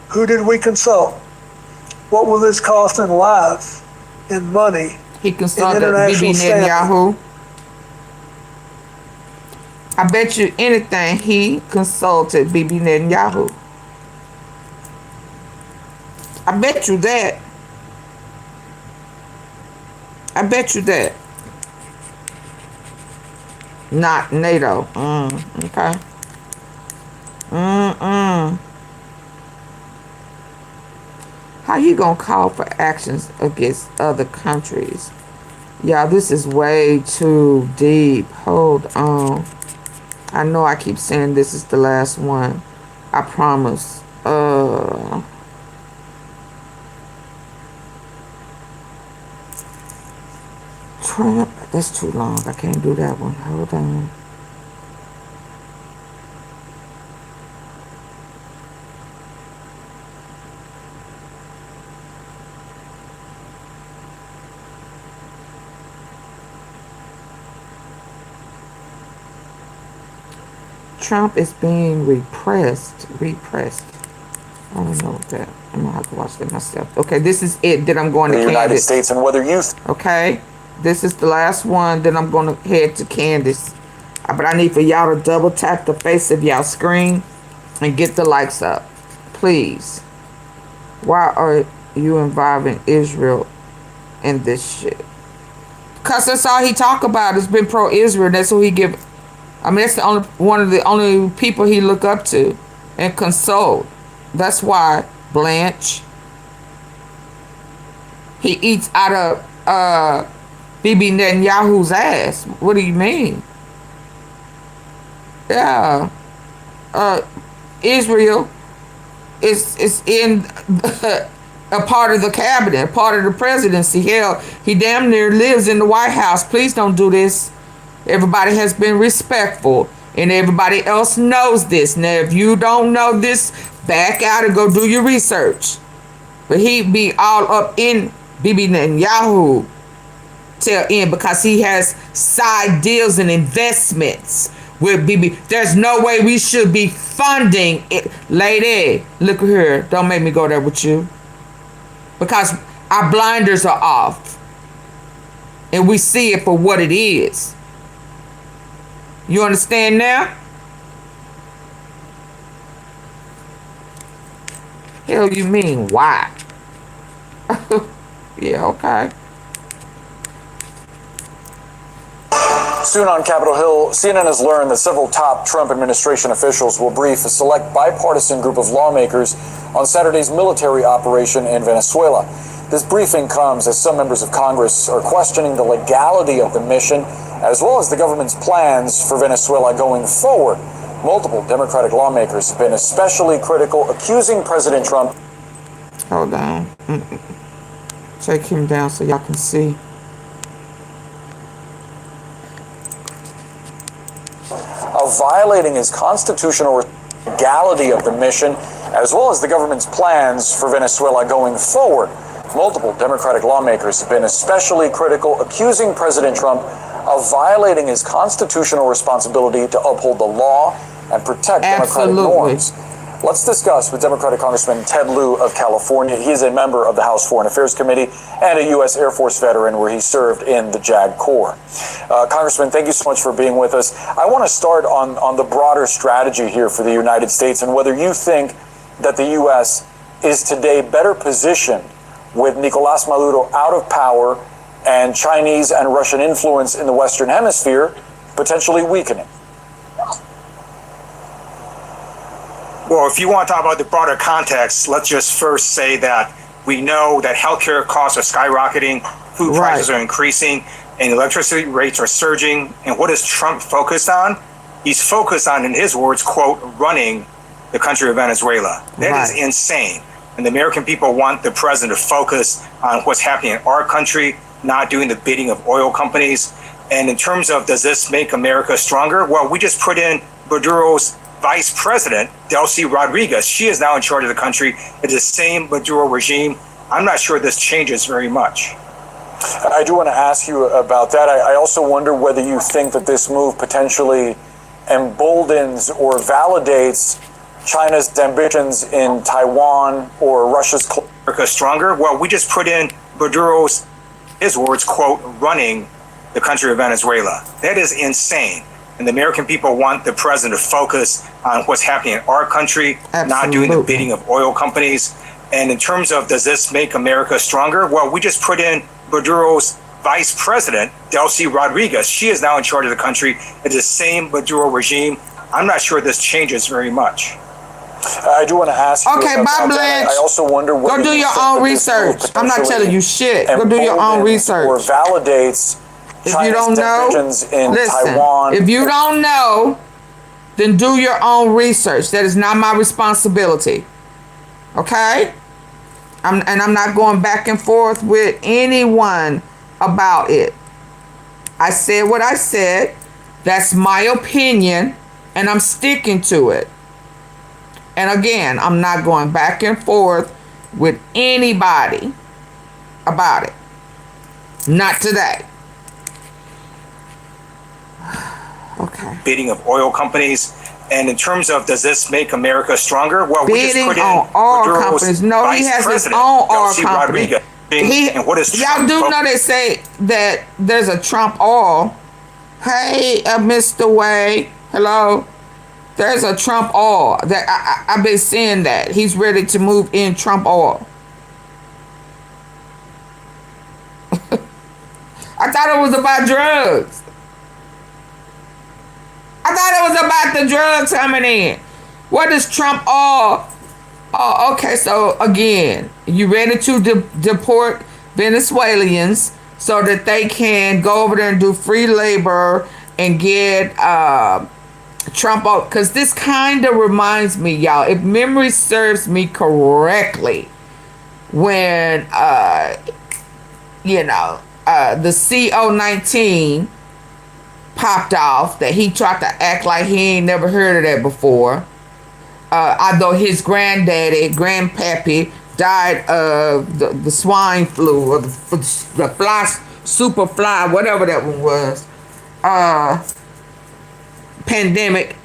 Who did we consult? What will this cost in lives, in money, He consulted in international Bibi standing? Netanyahu. I bet you anything he consulted Bibi Netanyahu. I bet you that. I bet you that. Not NATO. Okay. How you gonna call for actions against other countries? Y'all, this is way too deep. Hold on. I know I keep saying this is the last one. I promise. Trump. That's too long. I can't do that one. Hold on. Trump is being repressed. I don't know what that. I'm gonna have to watch that myself. Okay, this is it. Then I'm going to the Candace. United States and whether you. Okay, this is the last one. Then I'm gonna head to Candace. But I need for y'all to double tap the face of y'all screen and get the likes up, please. Why are you involving Israel in this shit? Cause that's all he talk about. It's been pro-Israel. That's who he give. I mean, that's the only one of the only people he look up to and console. That's why Blanche. He eats out of Bibi Netanyahu's ass. What do you mean? Yeah, Israel is in a part of the cabinet, part of the presidency. Hell, he damn near lives in the White House. Please don't do this. Everybody has been respectful, and everybody else knows this. Now, if you don't know this, back out and go do your research. But he be all up in Bibi Netanyahu till end because he has side deals and investments with Bibi. There's no way we should be funding it. Lady, look here. Don't make me go there with you. Because our blinders are off. And we see it for what it is. You understand now? Hell you mean why? Yeah, okay. Soon on Capitol Hill, CNN has learned that several top Trump administration officials will brief a select bipartisan group of lawmakers on Saturday's military operation in Venezuela. This briefing comes as some members of Congress are questioning the legality of the mission, as well as the government's plans for Venezuela going forward. Multiple Democratic lawmakers have been especially critical, accusing President Trump. Hold on. Take him down so y'all can see. Of violating his constitutional legality of the mission, as well as the government's plans for Venezuela going forward. Multiple Democratic lawmakers have been especially critical, accusing President Trump of violating his constitutional responsibility to uphold the law and protect democratic norms. Let's discuss with Democratic Congressman Ted Lieu of California. He is a member of the House Foreign Affairs Committee and a U.S. Air Force veteran where he served in the JAG Corps. Congressman, thank you so much for being with us. I want to start on the broader strategy here for the United States and whether you think that the U.S. is today better positioned with Nicolás Maduro out of power and Chinese and Russian influence in the Western Hemisphere potentially weakening. Well, if you want to talk about the broader context, let's just first say that we know that healthcare costs are skyrocketing, food prices are increasing, and electricity rates are surging. And what is Trump focused on? He's focused on, in his words, quote, running the country of Venezuela. That is insane. And the American people want the president to focus on what's happening in our country, not doing the bidding of oil companies. And in terms of, does this make America stronger? Well, we just put in Maduro's vice president, Delcy Rodriguez. She is now in charge of the country. It's the same Maduro regime. I'm not sure this changes very much. I do want to ask you about that. I also wonder whether you think that this move potentially emboldens or validates China's ambitions in Taiwan or Russia's... America stronger? Well, we just put in Maduro's, his words, quote, running the country of Venezuela. That is insane. And the American people want the president to focus on what's happening in our country, not doing the bidding of oil companies. And in terms of, does this make America stronger? Well, we just put in Maduro's vice president, Delcy Rodriguez. She is now in charge of the country. It's the same Maduro regime. I'm not sure this changes very much. I do want to ask you Okay, Bob Blanche. I also wonder whether go do your own research. I'm not telling you shit. Go do your own research. Or validates if you don't know, in listen, Taiwan. If you don't know, then do your own research. That is not my responsibility. Okay? I'm not going back and forth with anyone about it. I said what I said. That's my opinion, and I'm sticking to it. And again, I'm not going back and forth with anybody about it. Not today. Okay. Bidding of oil companies. And in terms of, does this make America stronger? Well, we just bidding put in on oil Maduro's companies. No, he has his own oil company. And what is y'all Trump do know they say that there's a Trump oil. Hey, Mr. Way. Hello. There's a Trump oil. That I've been seeing that. He's ready to move in Trump oil. I thought it was about drugs. I thought it was about the drugs coming in. What is Trump oil? Oh, okay. So again, you ready to deport Venezuelans so that they can go over there and do free labor and get Trump oil? Because this kind of reminds me, y'all, if memory serves me correctly, when the CO-19 popped off, that he tried to act like he ain't never heard of that before. Although his grandpappy died of the swine flu or the super fly, whatever that one was, pandemic.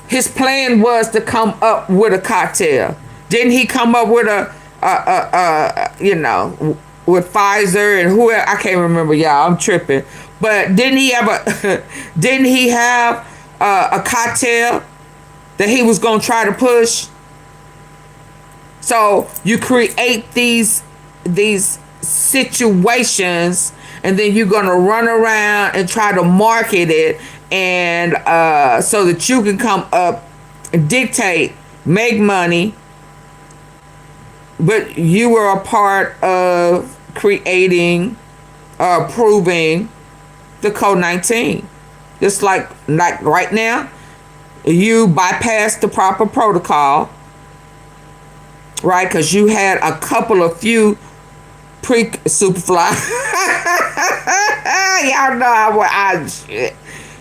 His plan was to come up with a cocktail. Didn't he come up with with Pfizer and whoever? I can't remember, y'all. I'm tripping. But didn't he have a cocktail that he was gonna try to push? So you create these situations, and then you're gonna run around and try to market it, and so that you can come up and dictate, make money. But you were a part of creating, approving the COVID-19. Just like right now, you bypassed the proper protocol, right? Because you had a few pre-superfly. Y'all know I shit.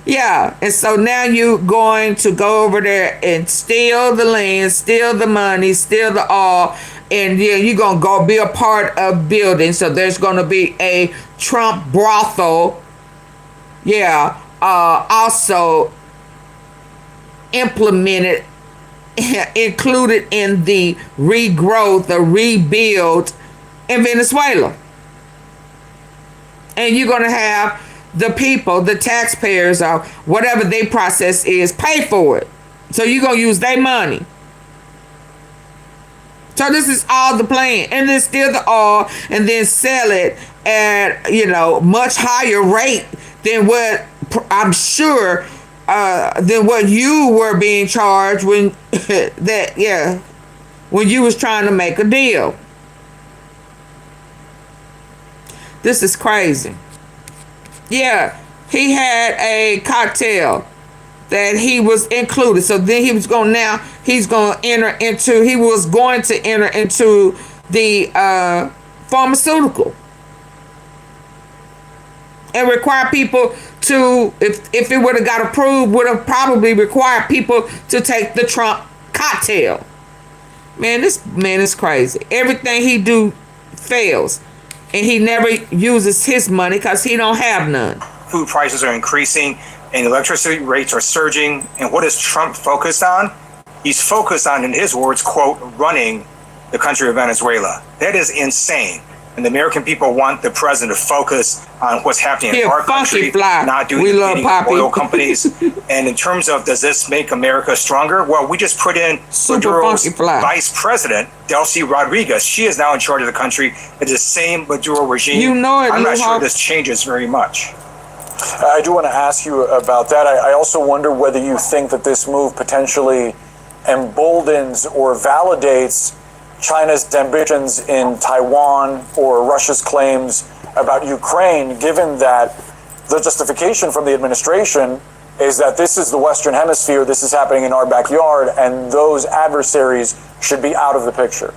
Yeah, and so now you're going to go over there and steal the land, steal the money, steal the oil, and then you're going to go be a part of building. So there's going to be a Trump brothel. Yeah, also implemented, included in the regrowth, the rebuild in Venezuela. And you're going to have the people, the taxpayers, or whatever their process is, pay for it. So you're going to use their money. So this is all the plan. And then steal the oil and then sell it at, much higher rate than what I'm sure than what you were being charged when when you was trying to make a deal. This is crazy. Yeah, he had a cocktail that he was included. So then he was going to enter into the pharmaceutical and require people to, if it would have got approved, would have probably required people to take the Trump cocktail. Man, this man is crazy. Everything he do fails, and he never uses his money because he don't have none. Food prices are increasing and electricity rates are surging. And what is Trump focused on? He's focused on, in his words, quote, running the country of Venezuela. That is insane. And the American people want the president to focus on what's happening in our country, not doing the oil companies. And in terms of, does this make America stronger? Well, we just put in Maduro's vice president, Delcy Rodriguez. She is now in charge of the country. It's the same Maduro regime. You know it. I'm not sure this changes very much. I do want to ask you about that. I also wonder whether you think that this move potentially emboldens or validates China's ambitions in Taiwan or Russia's claims about Ukraine, given that the justification from the administration is that this is the Western Hemisphere, this is happening in our backyard, and those adversaries should be out of the picture.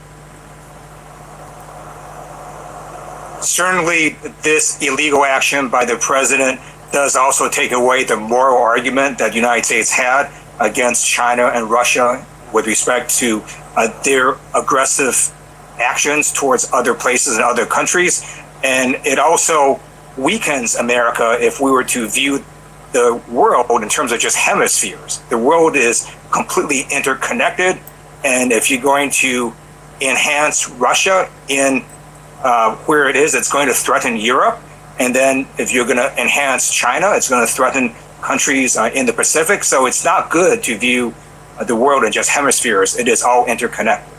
Certainly, this illegal action by the president does also take away the moral argument that the United States had against China and Russia with respect to their aggressive actions towards other places and other countries. And it also weakens America if we were to view the world in terms of just hemispheres. The world is completely interconnected. And if you're going to enhance Russia in where it is, it's going to threaten Europe. And then if you're going to enhance China, it's going to threaten countries in the Pacific. So it's not good to view the world in just hemispheres. It is all interconnected.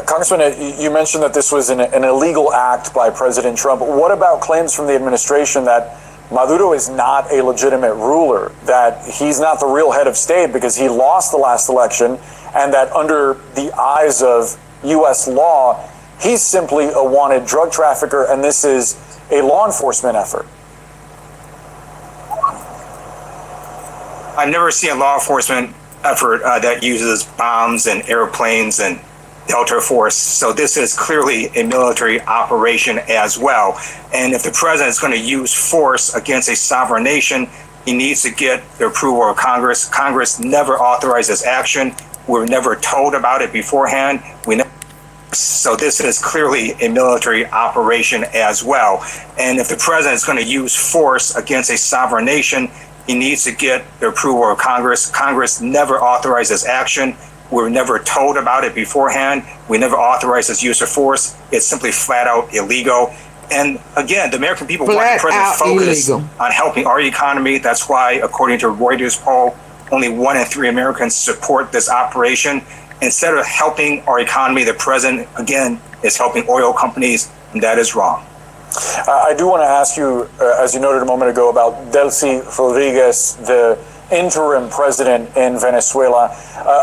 Congressman, you mentioned that this was an illegal act by President Trump. What about claims from the administration that Maduro is not a legitimate ruler, that he's not the real head of state because he lost the last election, and that under the eyes of U.S. law, he's simply a wanted drug trafficker, and this is a law enforcement effort? I've never seen a law enforcement effort that uses bombs and airplanes and Delta Force. So this is clearly a military operation as well. And if the president is going to use force against a sovereign nation, he needs to get the approval of Congress. Congress never authorized this action. We were never told about it beforehand. So this is clearly a military operation as well. And if the president is going to use force against a sovereign nation, he needs to get the approval of Congress. Congress never authorized this action. We were never told about it beforehand. We never authorized this use of force. It's simply flat out illegal. And again, the American people want the president focused on helping our economy. That's why, according to Reuters poll, only 1 in 3 Americans support this operation. Instead of helping our economy, the president, again, is helping oil companies, and that is wrong. I do want to ask you, as you noted a moment ago, about Delcy Rodriguez, the interim president in Venezuela.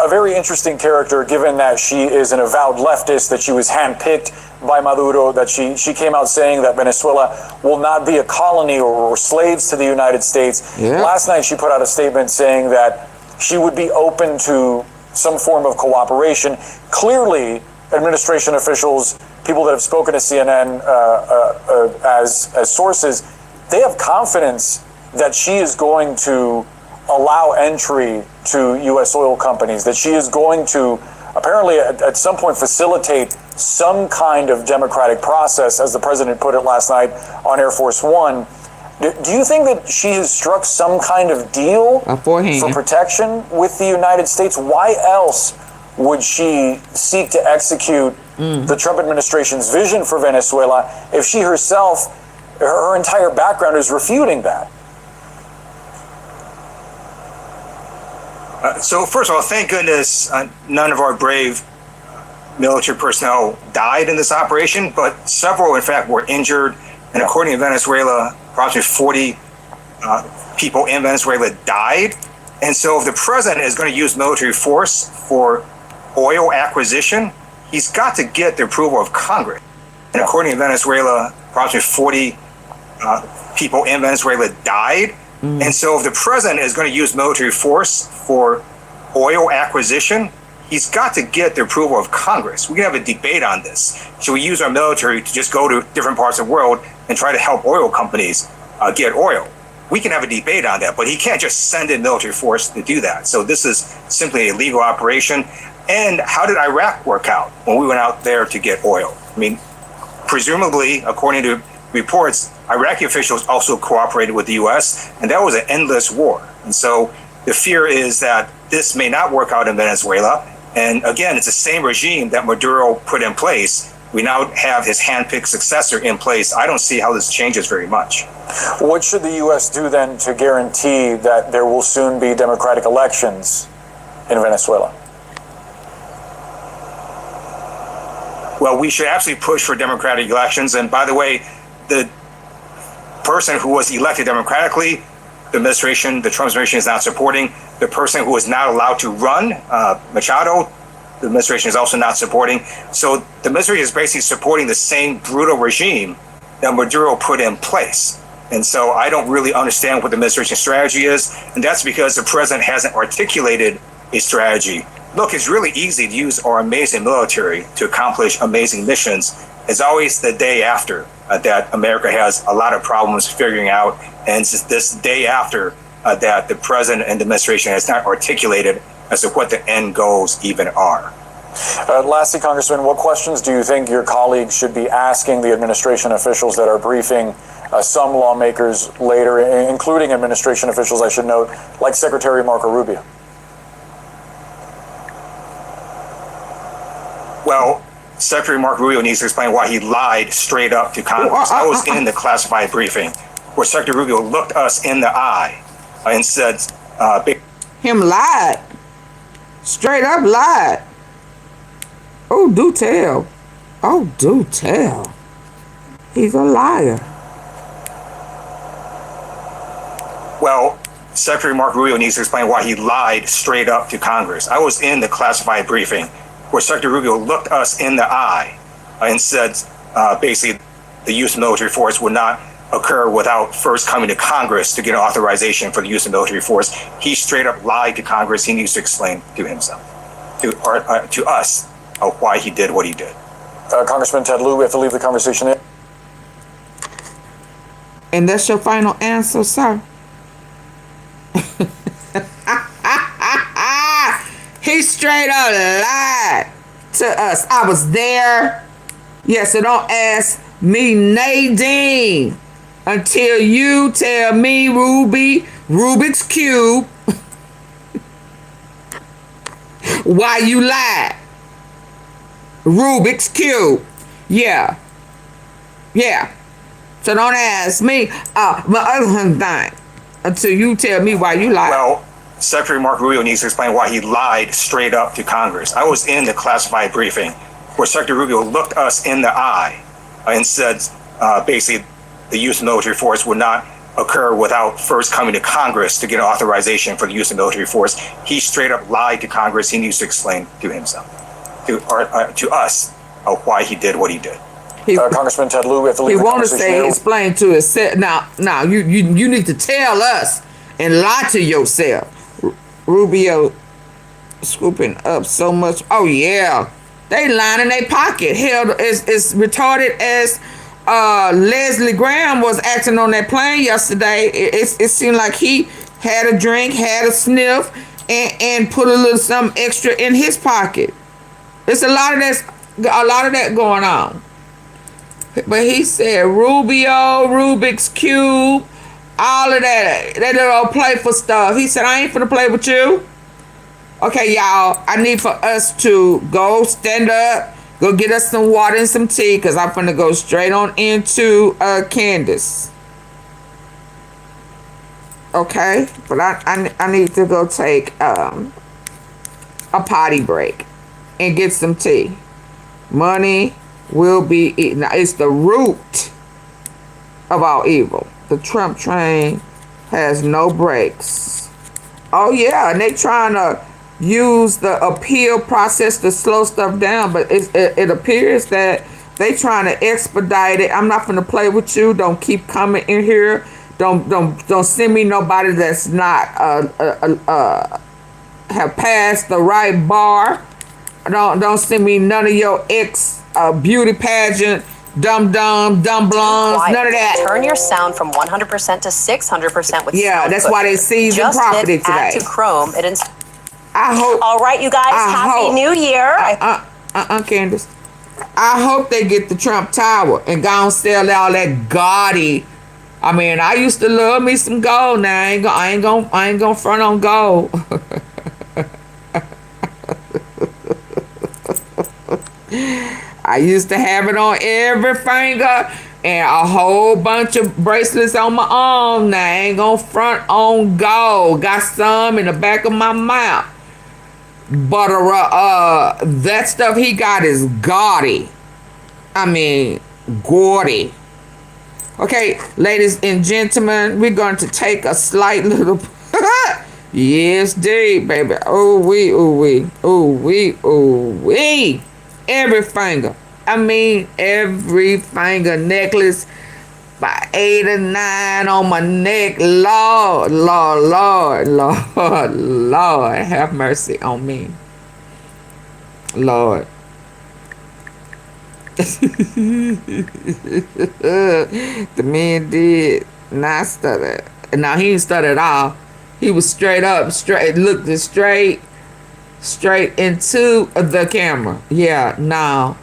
A very interesting character, given that she is an avowed leftist, that she was handpicked by Maduro, that she came out saying that Venezuela will not be a colony or slaves to the United States. Yeah. Last night, she put out a statement saying that she would be open to some form of cooperation. Clearly, administration officials, people that have spoken to CNN as sources, they have confidence that she is going to allow entry to U.S. oil companies, that she is going to apparently at some point facilitate some kind of democratic process, as the president put it last night on Air Force One. Do you think that she has struck some kind of deal for protection with the United States? Why else would she seek to execute the Trump administration's vision for Venezuela if she herself, her entire background is refuting that? So first of all, thank goodness none of our brave military personnel died in this operation, but several, in fact, were injured. And according to Venezuela, approximately 40 people in Venezuela died. And so if the president is going to use military force for oil acquisition, he's got to get the approval of Congress. And according to Venezuela, approximately 40 people in Venezuela died. And so if the president is going to use military force for oil acquisition, he's got to get the approval of Congress. We can have a debate on this. Should we use our military to just go to different parts of the world and try to help oil companies get oil? We can have a debate on that, but he can't just send in military force to do that. So this is simply a legal operation. And how did Iraq work out when we went out there to get oil? I mean, presumably, according to reports, Iraqi officials also cooperated with the U.S., and that was an endless war. And so the fear is that this may not work out in Venezuela. And again, it's the same regime that Maduro put in place. We now have his handpicked successor in place. I don't see how this changes very much. What should the U.S. do then to guarantee that there will soon be democratic elections in Venezuela? Well, we should absolutely push for democratic elections. And by the way, the person who was elected democratically, the Trump administration is not supporting. The person who is not allowed to run, Machado, the administration is also not supporting. So the administration is basically supporting the same brutal regime that Maduro put in place. And so I don't really understand what the administration's strategy is. And that's because the president hasn't articulated a strategy. Look, it's really easy to use our amazing military to accomplish amazing missions. It's always the day after that America has a lot of problems figuring out. And it's this day after that the president and the administration has not articulated as to what the end goals even are. Lastly, Congressman, what questions do you think your colleagues should be asking the administration officials that are briefing some lawmakers later, including administration officials, I should note, like Secretary Marco Rubio? Well, Secretary Marco Rubio needs to explain why he lied straight up to Congress. I was in the classified briefing where Secretary Rubio looked us in the eye and said... Him lied. Straight up lied. Oh, do tell. Oh, do tell. He's a liar. Well, Secretary Marco Rubio needs to explain why he lied straight up to Congress. I was in the classified briefing where Secretary Rubio looked us in the eye and said basically the use of military force would not occur without first coming to Congress to get authorization for the use of military force. He straight up lied to Congress. He needs to explain to himself, to us, why he did what he did. Congressman Ted Lieu, we have to leave the conversation there. And that's your final answer, sir? He straight up lied to us. I was there. Yes, so don't ask me, Nadine, until you tell me, Rubik's Cube, why you lied. Rubik's Cube. Yeah. So don't ask me my other thing until you tell me why you lied. Well, Secretary Marco Rubio needs to explain why he lied straight up to Congress. I was in the classified briefing where Secretary Rubio looked us in the eye and said basically the use of military force would not occur without first coming to Congress to get authorization for the use of military force. He straight up lied to Congress. He needs to explain to himself, to us, why he did what he did. Congressman Ted Lieu, we have to leave the conversation. He want to say, explain to us. Now, you need to tell us and lie to yourself. Rubio scooping up so much. Oh yeah, they lying in their pocket. Hell, as retarded as Leslie Graham was acting on that plane yesterday. It seemed like he had a drink, had a sniff, and put a little something extra in his pocket. It's a lot of that going on. But he said Rubio, Rubik's Cube, all of that little playful stuff. He said, I ain't finna play with you. Okay, y'all, I need for us to go stand up, go get us some water and some tea, because I'm finna go straight on into Candace. Okay? But I need to go take a potty break and get some tea. Money will be eaten. Now, it's the root of all evil. The Trump train has no brakes. Oh yeah, and they trying to use the appeal process to slow stuff down, but it appears that they trying to expedite it. I'm not gonna play with you. Don't keep coming in here. Don't send me nobody that's not have passed the right bar. Don't send me none of your ex beauty pageant dumb blondes, none of that. Turn your sound from 100% to 600% with yeah, sound that's push. why they seized the property hit today. Add to Chrome. I hope. All right, you guys. Happy New Year. Candace. I hope they get the Trump Tower and go and sell all that gaudy. I mean, I used to love me some gold. Now I ain't gonna front on gold. I used to have it on every finger and a whole bunch of bracelets on my arm. Now I ain't gonna front on gold. Got some in the back of my mouth. But that stuff he got is gaudy. I mean, gaudy. Okay, ladies and gentlemen, we're going to take a slight little... yes, dude, baby. Oh, wee. Every finger. I mean, every finger. Necklace by 8 or 9 on my neck. Lord, have mercy on me. Lord. The man did not stutter. Now he didn't stutter at all. He was straight looked straight into the camera. Yeah, no.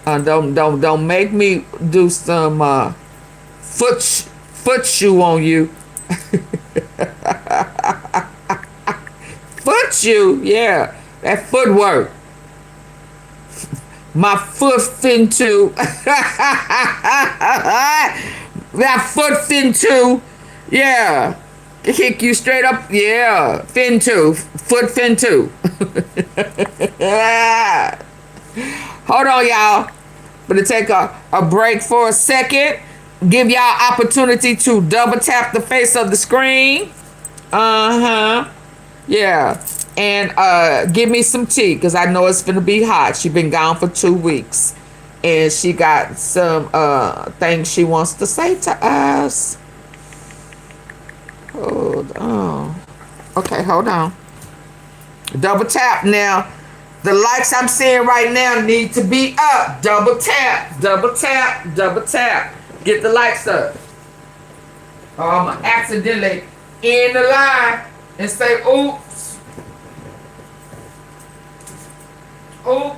Don't make me do some foot shoe on you. Foot shoe, yeah. That footwork. My foot fin too. That foot fin too. Yeah. Kick you straight up. Yeah. Fin too. Foot fin too. Hold on, y'all. Gonna take a break for a second. Give y'all opportunity to double tap the face of the screen. Yeah. And give me some tea, because I know it's gonna be hot. She been gone for 2 weeks. And she got some things she wants to say to us. Hold on. Okay, hold on. Double tap now. The likes I'm seeing right now need to be up. Double tap. Get the likes up. Or I'm gonna accidentally end the line and say, oops. Oops.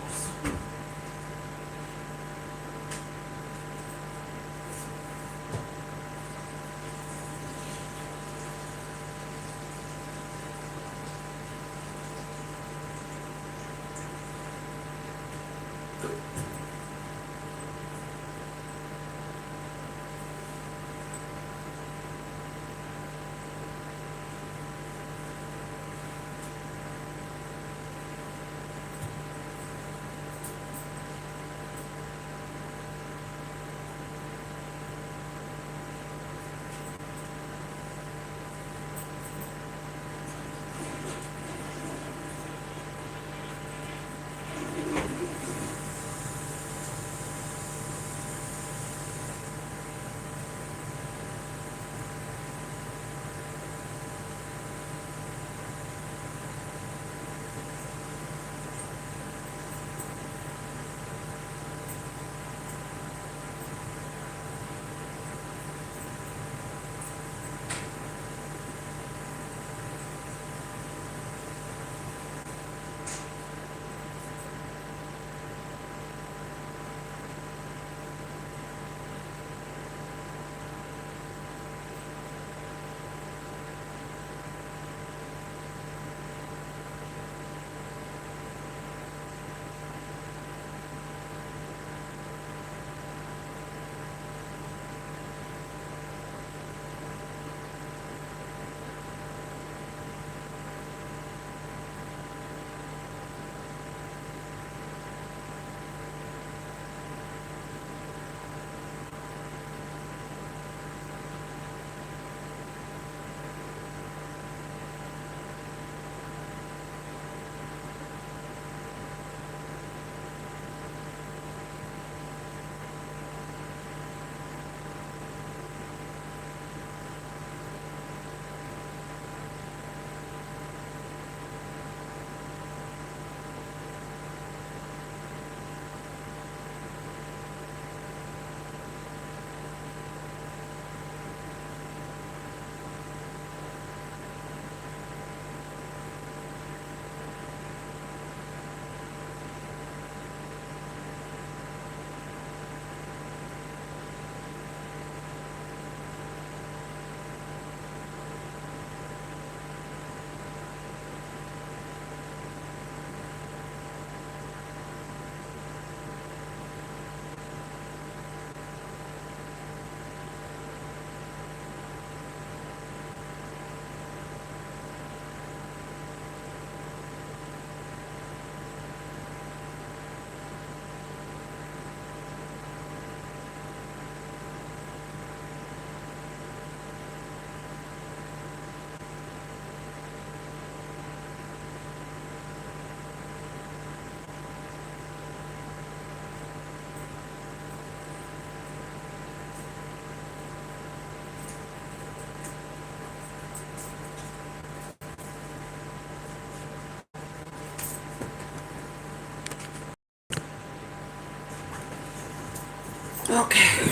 Okay.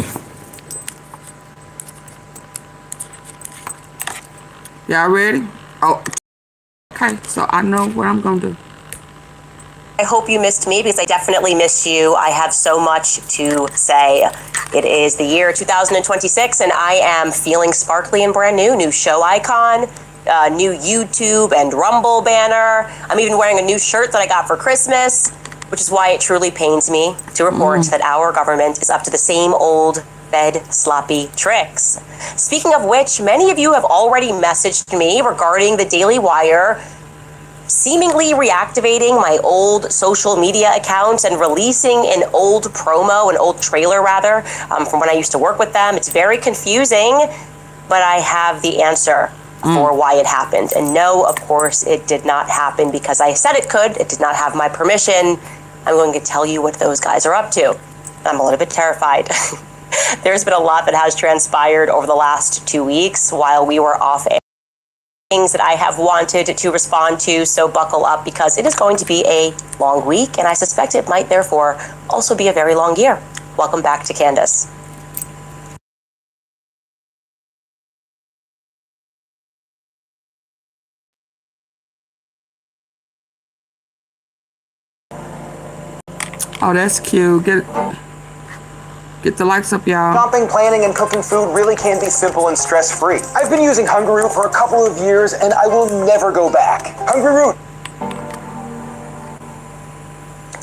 Y'all ready? Oh, okay. So I know what I'm gonna do. I hope you missed me because I definitely missed you. I have so much to say. It is the year 2026 and I am feeling sparkly and brand new. New show icon, new YouTube and Rumble banner. I'm even wearing a new shirt that I got for Christmas, which is why it truly pains me to report that our government is up to the same old Fed sloppy tricks. Speaking of which, many of you have already messaged me regarding the Daily Wire seemingly reactivating my old social media accounts and releasing an old promo, an old trailer rather, from when I used to work with them. It's very confusing, but I have the answer for why it happened. And no, of course, it did not happen because I said it could. It did not have my permission. I'm going to tell you what those guys are up to. I'm a little bit terrified. There's been a lot that has transpired over the last 2 weeks while we were off air. Things that I have wanted to respond to, so buckle up because it is going to be a long week and I suspect it might therefore also be a very long year. Welcome back to Candace. Oh, that's cute. Get the lights up, y'all. Shopping, planning, and cooking food really can be simple and stress-free. I've been using Hungry Root for a couple of years, and I will never go back. Hungry Root.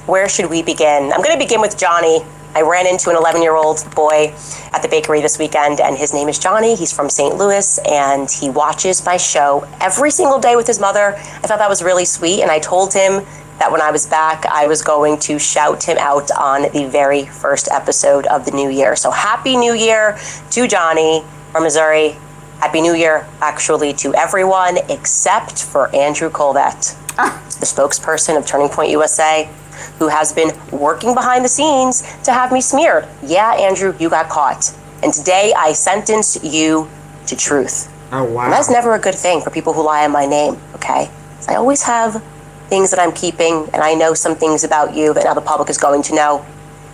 Where should we begin? I'm going to begin with Johnny. I ran into an 11-year-old boy at the bakery this weekend, and his name is Johnny. He's from St. Louis, and he watches my show every single day with his mother. I thought that was really sweet, and I told him that when I was back, I was going to shout him out on the very first episode of the new year. So Happy New Year to Johnny from Missouri. Happy New Year, actually, to everyone except for Andrew Colvett, the spokesperson of Turning Point USA, who has been working behind the scenes to have me smeared. Yeah, Andrew, you got caught. And today I sentence you to truth. Oh, wow. And that's never a good thing for people who lie on my name, okay? I always have things that I'm keeping, and I know some things about you that now the public is going to know.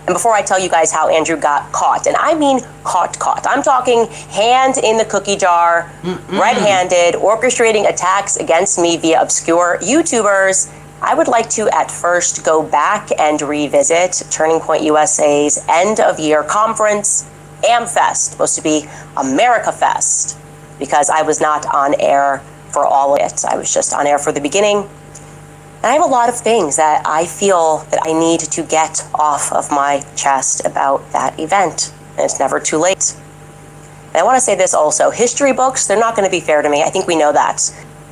And before I tell you guys how Andrew got caught, and I mean caught, I'm talking hand in the cookie jar, red-handed, orchestrating attacks against me via obscure YouTubers, I would like to at first go back and revisit Turning Point USA's end-of-year conference, AMFest, supposed to be America Fest, because I was not on air for all of it. I was just on air for the beginning. And I have a lot of things that I feel that I need to get off of my chest about that event. And it's never too late. And I want to say this also. History books, they're not going to be fair to me. I think we know that.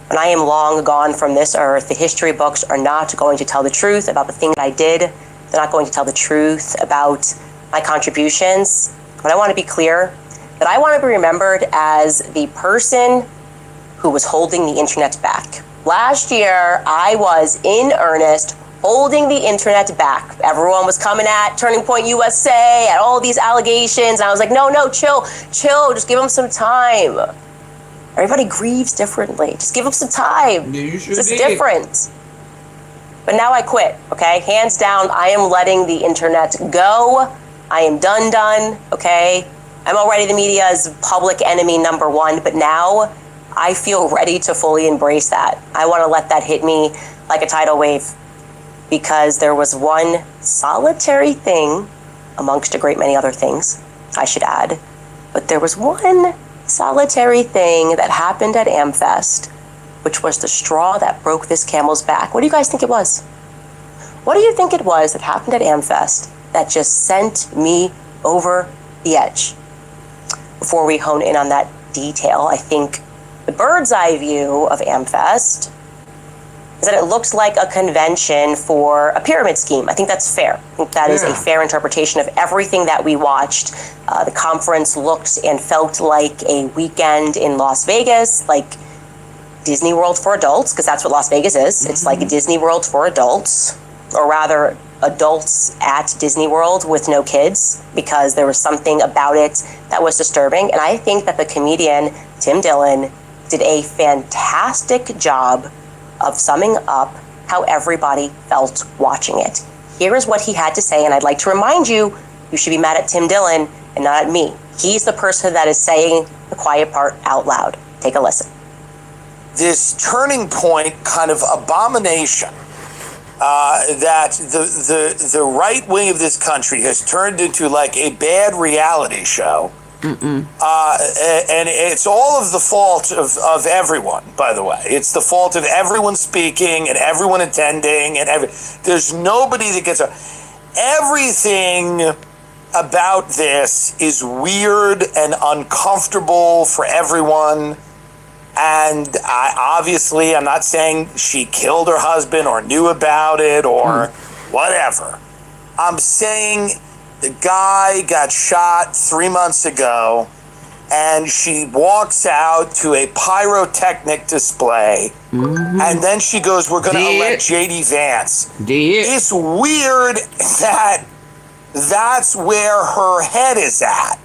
When I am long gone from this earth, the history books are not going to tell the truth about the things I did. They're not going to tell the truth about my contributions. But I want to be clear that I want to be remembered as the person who was holding the internet back. Last year, I was in earnest holding the internet back. Everyone was coming at Turning Point USA, at all these allegations. And I was like, no, chill, just give them some time. Everybody grieves differently. Just give them some time. Yeah, you sure it's did. different. But now I quit, okay? Hands down, I am letting the internet go. I am done, okay? I'm already the media's public enemy number one, but now I feel ready to fully embrace that. I want to let that hit me like a tidal wave because there was one solitary thing, amongst a great many other things, I should add, but there was one solitary thing that happened at AmFest, which was the straw that broke this camel's back. What do you guys think it was? What do you think it was that happened at AmFest that just sent me over the edge? Before we hone in on that detail, I think the bird's eye view of AmFest is that it looks like a convention for a pyramid scheme. I think that's fair. I think that is a fair interpretation of everything that we watched. The conference looked and felt like a weekend in Las Vegas, like Disney World for adults, because that's what Las Vegas is. It's like Disney World for adults, or rather adults at Disney World with no kids, because there was something about it that was disturbing. And I think that the comedian Tim Dillon did a fantastic job of summing up how everybody felt watching it. Here is what he had to say, and I'd like to remind you You should be mad at Tim Dillon and not at me. He's the person that is saying the quiet part out loud. Take a listen. This turning point kind of abomination that the right wing of this country has turned into like a bad reality show. And it's all of the fault of everyone, by the way. It's the fault of everyone speaking and everyone attending, and there's nobody that gets everything about this is weird and uncomfortable for everyone. And I'm not saying she killed her husband or knew about it or whatever. I'm saying the guy got shot 3 months ago, and she walks out to a pyrotechnic display, and then she goes, we're going to elect J.D. Vance. It's weird that that's where her head is at.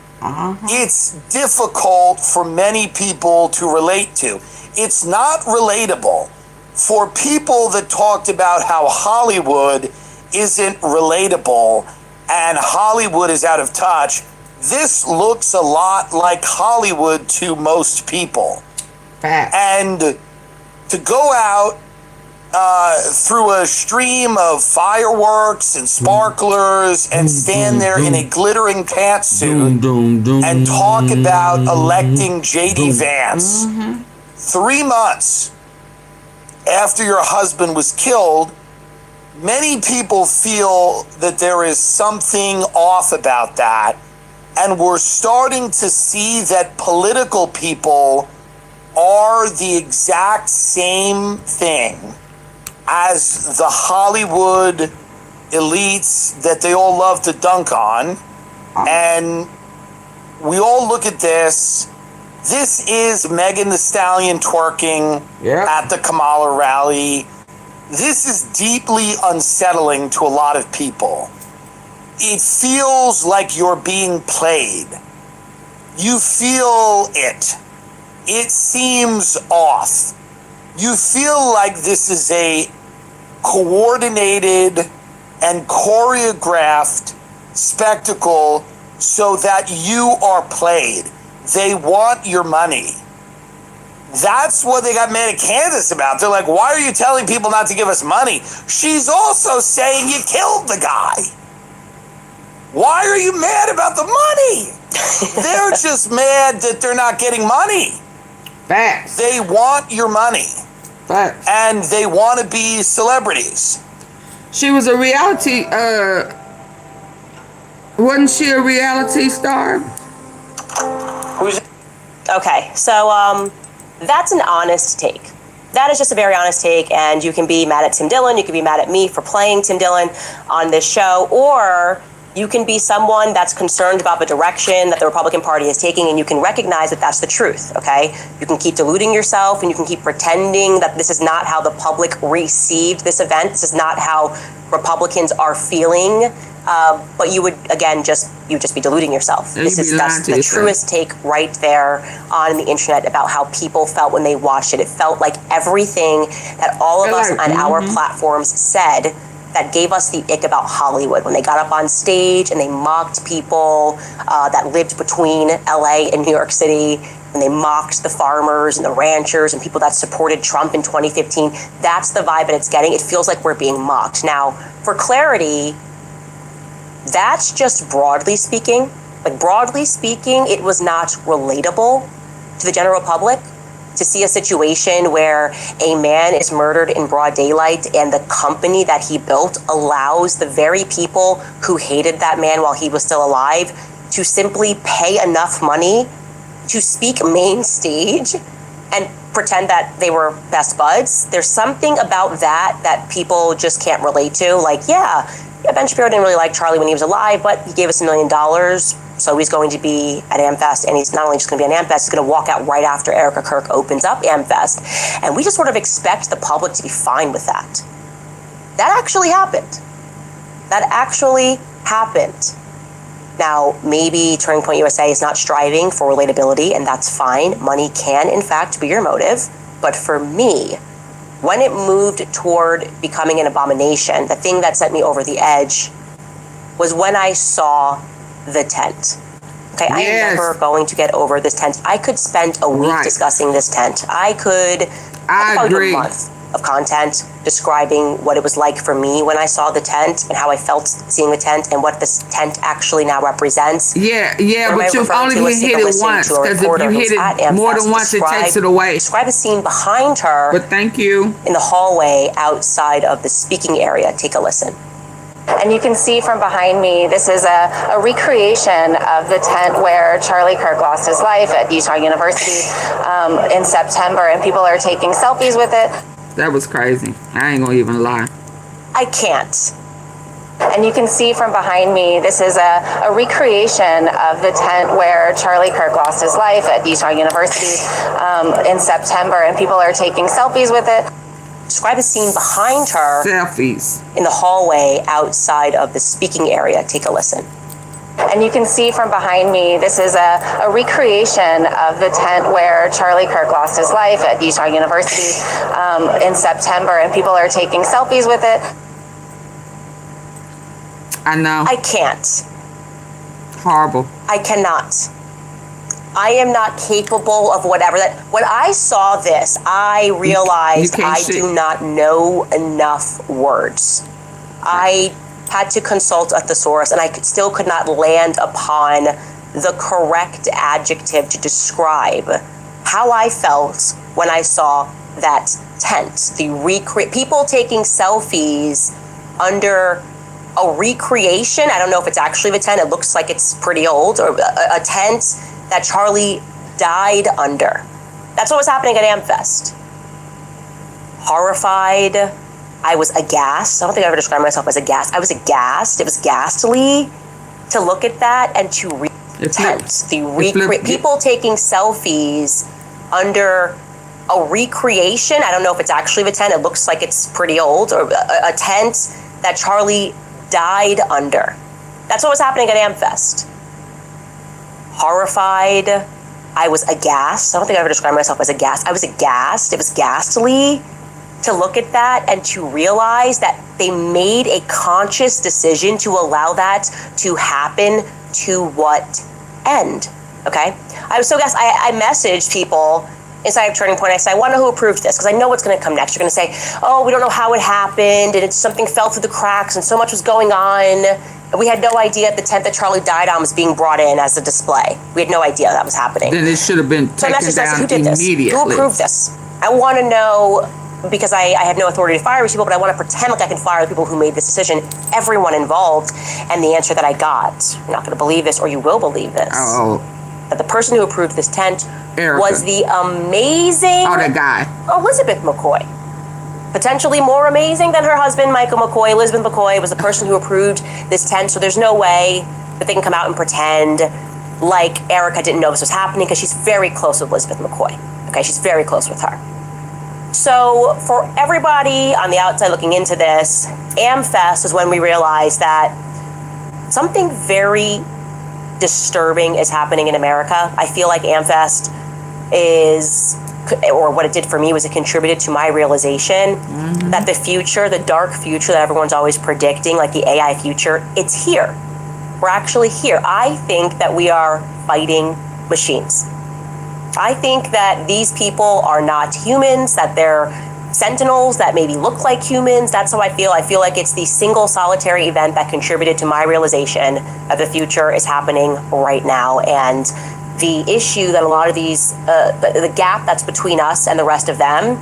It's difficult for many people to relate to. It's not relatable for people that talked about how Hollywood isn't relatable and Hollywood is out of touch. This looks a lot like Hollywood to most people. And to go out through a stream of fireworks and sparklers and stand there in a glittering pantsuit and talk about electing J.D. Vance 3 months after your husband was killed, many people feel that there is something off about that. And we're starting to see that political people are the exact same thing as the Hollywood elites that they all love to dunk on. And we all look at this. This is Megan Thee Stallion twerking at the Kamala rally. This is deeply unsettling to a lot of people. It feels like you're being played. You feel it. It seems off. You feel like this is a coordinated and choreographed spectacle so that you are played. They want your money. That's what they got mad at Candace about. They're like, why are you telling people not to give us money? She's also saying you killed the guy. Why are you mad about the money? They're just mad that they're not getting money. Facts. They want your money. Facts. And they want to be celebrities. She was a reality, wasn't she a reality star? Okay, so that's an honest take. That is just a very honest take, and you can be mad at Tim Dillon, you can be mad at me for playing Tim Dillon on this show, or you can be someone that's concerned about the direction that the Republican Party is taking, and you can recognize that that's the truth, okay? You can keep deluding yourself, and you can keep pretending that this is not how the public received this event. This is not how Republicans are feeling. But you would, again, you'd just be deluding yourself. That's the truest take right there on the internet about how people felt when they watched it. It felt like everything that all of us on our platforms said that gave us the ick about Hollywood, when they got up on stage and they mocked people that lived between LA and New York City, and they mocked the farmers and the ranchers and people that supported Trump in 2015. That's the vibe that it's getting. It feels like we're being mocked. Now, for clarity, that's just broadly speaking. Like, broadly speaking, it was not relatable to the general public to see a situation where a man is murdered in broad daylight and the company that he built allows the very people who hated that man while he was still alive to simply pay enough money to speak main stage and pretend that they were best buds. There's something about that people just can't relate to. Like, yeah, Ben Shapiro didn't really like Charlie when he was alive, but he gave us $1 million. So he's going to be at AmFest, and he's not only just going to be at AmFest, he's going to walk out right after Erica Kirk opens up AmFest. And we just sort of expect the public to be fine with that. That actually happened. Now, maybe Turning Point USA is not striving for relatability, and that's fine. Money can, in fact, be your motive. But for me, when it moved toward becoming an abomination, the thing that sent me over the edge was when I saw the tent. Okay, I am Yes. never going to get over this tent. I could spend a week Right. discussing this tent. I could probably do agree. a month of content describing what it was like for me when I saw the tent and how I felt seeing the tent and what this tent actually now represents. Yeah, What am I but you've referring only to? Let's take hit a it listen once, to a because if reporter you who's hit at it more AMFest than once, it takes it away. Describe a scene behind her. But thank you. In the hallway outside of the speaking area. Take a listen. And you can see from behind me, this is a recreation of the tent where Charlie Kirk lost his life at Utah University in September, and people are taking selfies with it. That was crazy. I ain't gonna even lie. I can't. And you can see from behind me, this is a recreation of the tent where Charlie Kirk lost his life at Utah University in September, and people are taking selfies with it. Describe a scene behind her. Selfies. In the hallway outside of the speaking area. Take a listen. And you can see from behind me, this is a recreation of the tent where Charlie Kirk lost his life at Utah University in September, and people are taking selfies with it. I know. I can't. Horrible. I cannot. I am not capable of whatever that. When I saw this, I realized I do not know enough words. I had to consult a thesaurus, and I still could not land upon the correct adjective to describe how I felt when I saw that tent. People taking selfies under a recreation. I don't know if it's actually the tent. It looks like it's pretty old, or a tent that Charlie died under. That's what was happening at AMFest. Horrified. I was aghast. I don't think I ever described myself as aghast. I was aghast. It was ghastly to look at that and to people taking selfies under a recreation. I don't know if it's actually the tent. It looks like it's pretty old, or a tent that Charlie died under. That's what was happening at AMFest. Horrified. I was aghast. I don't think I ever described myself as aghast. I was aghast. It was ghastly to look at that and to realize that they made a conscious decision to allow that to happen. To what end? Okay. I was so aghast. I messaged people inside of Turning Point. I said, I want to know who approved this, because I know what's going to come next. You're going to say, oh, we don't know how it happened, and it's something fell through the cracks, and so much was going on. And we had no idea the tent that Charlie died on was being brought in as a display. We had no idea that was happening. Then it should have been taken down who did immediately. This? Who approved this? I want to know, because I have no authority to fire these people, but I want to pretend like I can fire the people who made this decision, everyone involved. And the answer that I got, you're not going to believe this, or you will believe this. That the person who approved this tent was the amazing that guy. Elizabeth McCoy. Potentially more amazing than her husband, Michael McCoy. Elizabeth McCoy was the person who approved this tent, so there's no way that they can come out and pretend like Erica didn't know this was happening, because she's very close with Elizabeth McCoy. Okay, she's very close with her. So for everybody on the outside looking into this, AMFest is when we realized that something very disturbing is happening in America. I feel like AMFest is, or what it did for me was it contributed to my realization that the future, the dark future that everyone's always predicting, like the AI future, it's here. We're actually here. I think that we are fighting machines. I think that these people are not humans, that they're sentinels that maybe look like humans. That's how I feel. I feel like it's the single solitary event that contributed to my realization that the future is happening right now. And the issue that a lot of these, the gap that's between us and the rest of them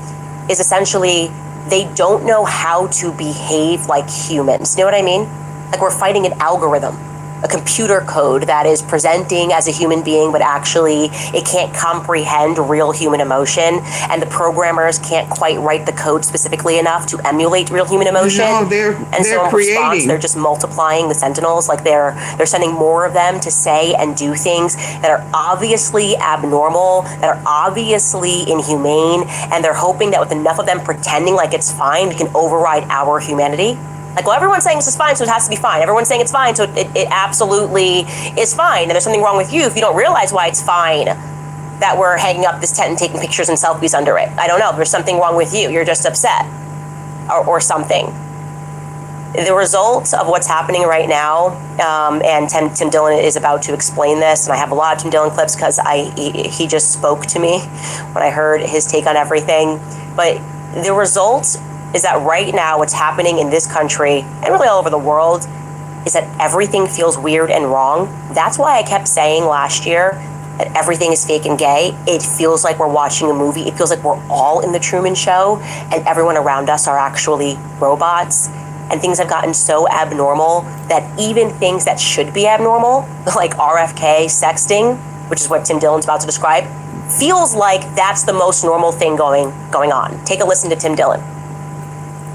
is essentially they don't know how to behave like humans. You know what I mean? Like we're fighting an algorithm, a computer code that is presenting as a human being, but actually it can't comprehend real human emotion, and the programmers can't quite write the code specifically enough to emulate real human emotion. No, they're in creating. Response, they're just multiplying the sentinels, like they're sending more of them to say and do things that are obviously abnormal, that are obviously inhumane, and they're hoping that with enough of them pretending like it's fine, we can override our humanity. Like, well, everyone's saying this is fine, so it has to be fine. Everyone's saying it's fine, so it absolutely is fine. And there's something wrong with you if you don't realize why it's fine that we're hanging up this tent and taking pictures and selfies under it. I don't know. There's something wrong with you. You're just upset or something. The result of what's happening right now, and Tim Dillon is about to explain this, and I have a lot of Tim Dillon clips because he just spoke to me when I heard his take on everything. But the result is that right now what's happening in this country, and really all over the world, is that everything feels weird and wrong. That's why I kept saying last year that everything is fake and gay. It feels like we're watching a movie. It feels like we're all in the Truman Show, and everyone around us are actually robots. And things have gotten so abnormal that even things that should be abnormal, like RFK sexting, which is what Tim Dillon's about to describe, feels like that's the most normal thing going on. Take a listen to Tim Dillon.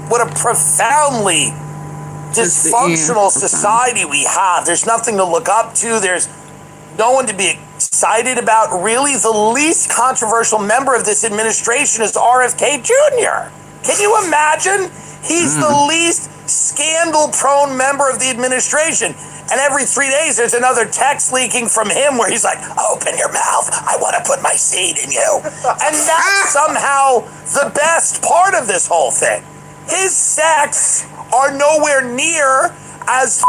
What a profoundly dysfunctional society we have. There's nothing to look up to. There's no one to be excited about. Really, the least controversial member of this administration is RFK Jr. Can you imagine? He's the least scandal-prone member of the administration. And every 3 days, there's another text leaking from him where he's like, open your mouth. I want to put my seed in you. And that's somehow the best part of this whole thing. His sex are nowhere near as,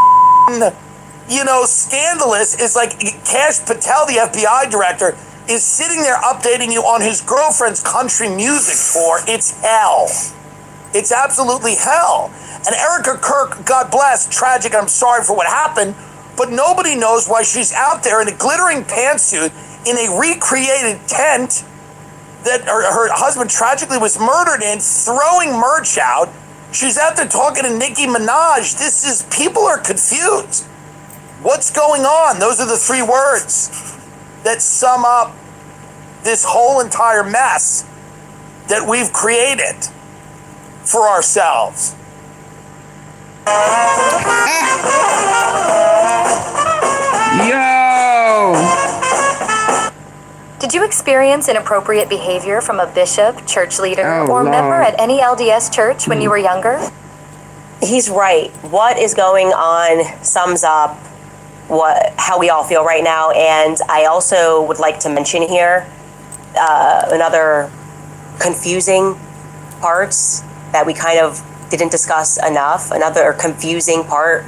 scandalous as like Kash Patel, the FBI director, is sitting there updating you on his girlfriend's country music tour. It's hell. It's absolutely hell. And Erica Kirk, God bless, tragic, and I'm sorry for what happened, but nobody knows why she's out there in a glittering pantsuit in a recreated tent that her husband tragically was murdered in, throwing merch out. She's out there talking to Nicki Minaj. People are confused. What's going on? Those are the three words that sum up this whole entire mess that we've created for ourselves. Yo! Did you experience inappropriate behavior from a bishop, church leader, or Lord. member at any LDS church when you were younger? He's right. What is going on sums up how we all feel right now. And I also would like to mention here another confusing parts that we kind of didn't discuss enough. Another confusing part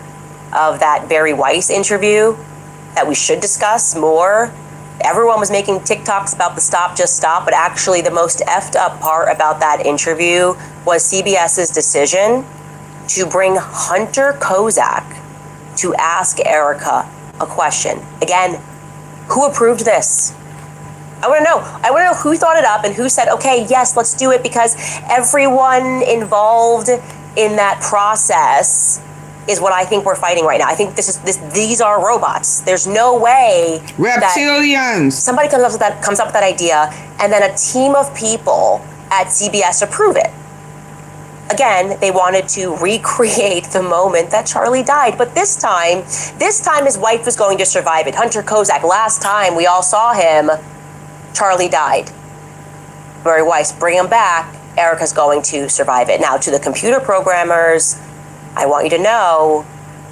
of that Barry Weiss interview that we should discuss more. Everyone was making TikToks about the stop, just stop, but actually the most effed up part about that interview was CBS's decision to bring Hunter Kozak to ask Erica a question. Again, who approved this? I want to know who thought it up and who said, okay, yes, let's do it, because everyone involved in that process is what I think we're fighting right now. I think these are robots. There's no way reptilians. Somebody comes up with that idea, and then a team of people at CBS approve it. Again, they wanted to recreate the moment that Charlie died, but this time his wife was going to survive it. Hunter Kozak, last time we all saw him, Charlie died. Barry Weiss, bring him back. Erica's going to survive it. Now, to the computer programmers, I want you to know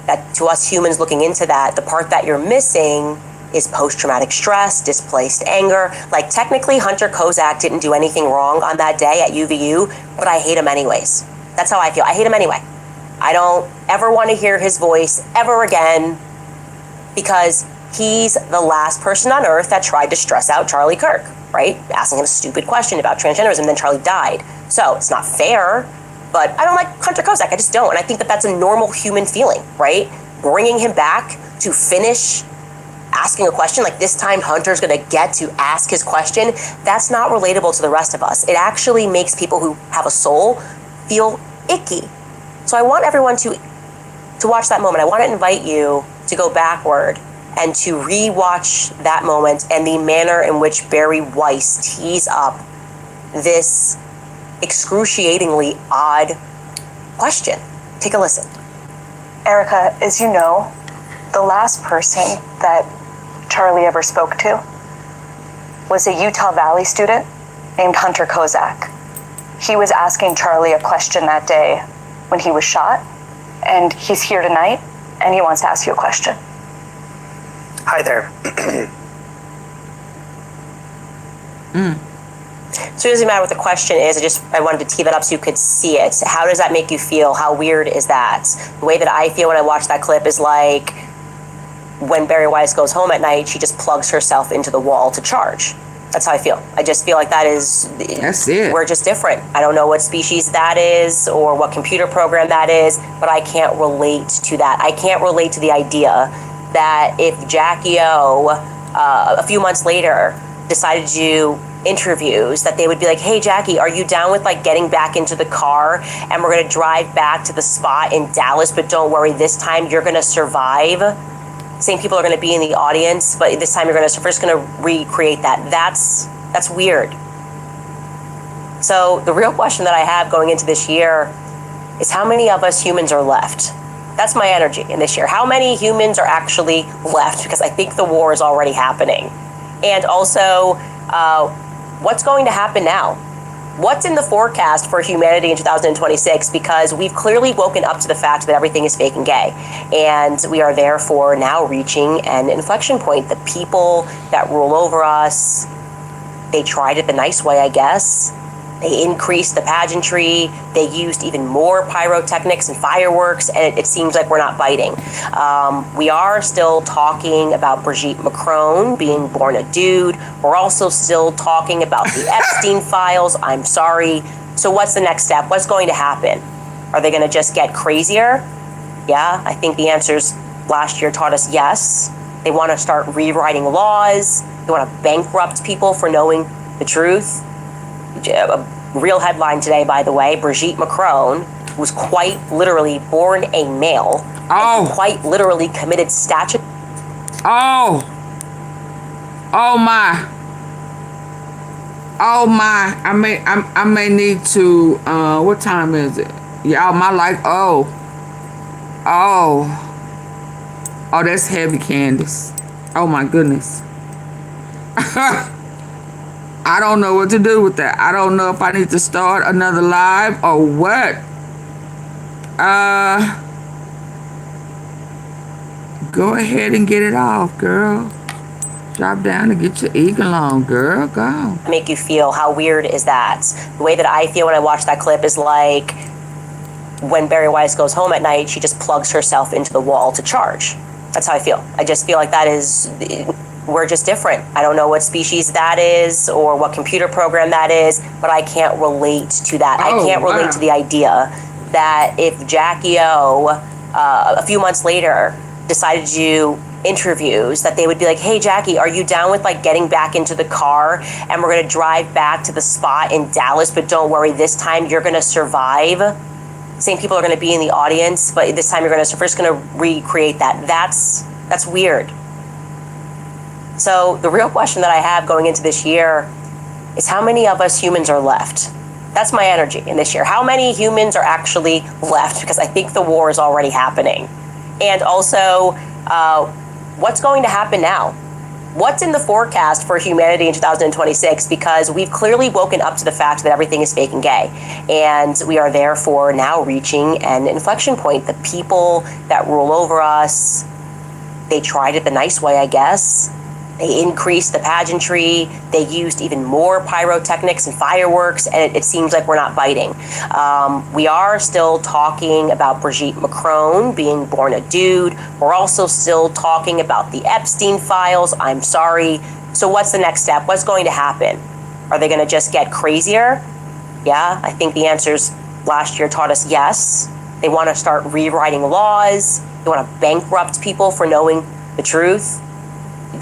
that to us humans looking into that, the part that you're missing is post-traumatic stress, displaced anger. Like, technically, Hunter Kozak didn't do anything wrong on that day at UVU, but I hate him anyways. That's how I feel. I hate him anyway. I don't ever want to hear his voice ever again, because he's the last person on earth that tried to stress out Charlie Kirk, right? Asking him a stupid question about transgenderism, and then Charlie died. So it's not fair, but I don't like Hunter Kozak. I just don't. And I think that that's a normal human feeling, right? Bringing him back to finish asking a question, like this time Hunter's going to get to ask his question, that's not relatable to the rest of us. It actually makes people who have a soul feel icky. So I want everyone to watch that moment. I want to invite you to go backward and to re-watch that moment and the manner in which Barry Weiss tees up this excruciatingly odd question. Take a listen. Erica, as you know, the last person that Charlie ever spoke to was a Utah Valley student named Hunter Kozak. He was asking Charlie a question that day when he was shot, and he's here tonight, and he wants to ask you a question. Hi there. So it doesn't matter what the question is. I wanted to tee that up so you could see it. How does that make you feel? How weird is that? The way that I feel when I watch that clip is like when Barry Weiss goes home at night, she just plugs herself into the wall to charge. That's how I feel. I just feel like that's it. We're just different. I don't know what species that is or what computer program that is, but I can't relate to that. I can't relate to the idea that if Jackie O, a few months later, decided to do interviews, that they would be like, hey, Jackie, are you down with like getting back into the car and we're going to drive back to the spot in Dallas, but don't worry, this time you're going to survive. Same people are going to be in the audience, but this time we're just going to recreate that. That's weird. So the real question that I have going into this year is how many of us humans are left? That's my energy in this year. How many humans are actually left? Because I think the war is already happening. And also, what's going to happen now? What's in the forecast for humanity in 2026? Because we've clearly woken up to the fact that everything is fake and gay. And we are therefore now reaching an inflection point. The people that rule over us, they tried it the nice way, I guess. They increased the pageantry. They used even more pyrotechnics and fireworks, and it seems like we're not biting. We are still talking about Brigitte Macron being born a dude. We're also still talking about the Epstein files. I'm sorry. So what's the next step? What's going to happen? Are they going to just get crazier? Yeah, I think the answers last year taught us yes. They want to start rewriting laws. They want to bankrupt people for knowing the truth. A real headline today, by the way, Brigitte Macron was quite literally born a male. And quite literally committed statute. Oh my. I may need to, what time is it? Y'all, my life, oh, that's heavy, Candace. Oh my goodness. I don't know what to do with that. I don't know if I need to start another live or what. Go ahead and get it off, girl. Drop down and get your eagle on, girl. Go. Make you feel? How weird is that? The way that I feel when I watch that clip is like when Barry Weiss goes home at night, she just plugs herself into the wall to charge. That's how I feel. I just feel like we're just different. I don't know what species that is or what computer program that is, but I can't relate to that. I can't relate to the idea that if Jackie O, a few months later, decided to do interviews, that they would be like, hey, Jackie, are you down with like getting back into the car and we're going to drive back to the spot in Dallas, but don't worry, this time you're going to survive. Same people are going to be in the audience, but this time we're just going to recreate that. That's weird. So the real question that I have going into this year is how many of us humans are left? That's my energy in this year. How many humans are actually left? Because I think the war is already happening. And also, what's going to happen now? What's in the forecast for humanity in 2026? Because we've clearly woken up to the fact that everything is fake and gay. And we are therefore now reaching an inflection point. The people that rule over us, they tried it the nice way, I guess. They increased the pageantry. They used even more pyrotechnics and fireworks, and it seems like we're not biting. We are still talking about Brigitte Macron being born a dude. We're also still talking about the Epstein files. I'm sorry. So what's the next step? What's going to happen? Are they going to just get crazier? Yeah, I think the answers last year taught us yes. They want to start rewriting laws. They want to bankrupt people for knowing the truth.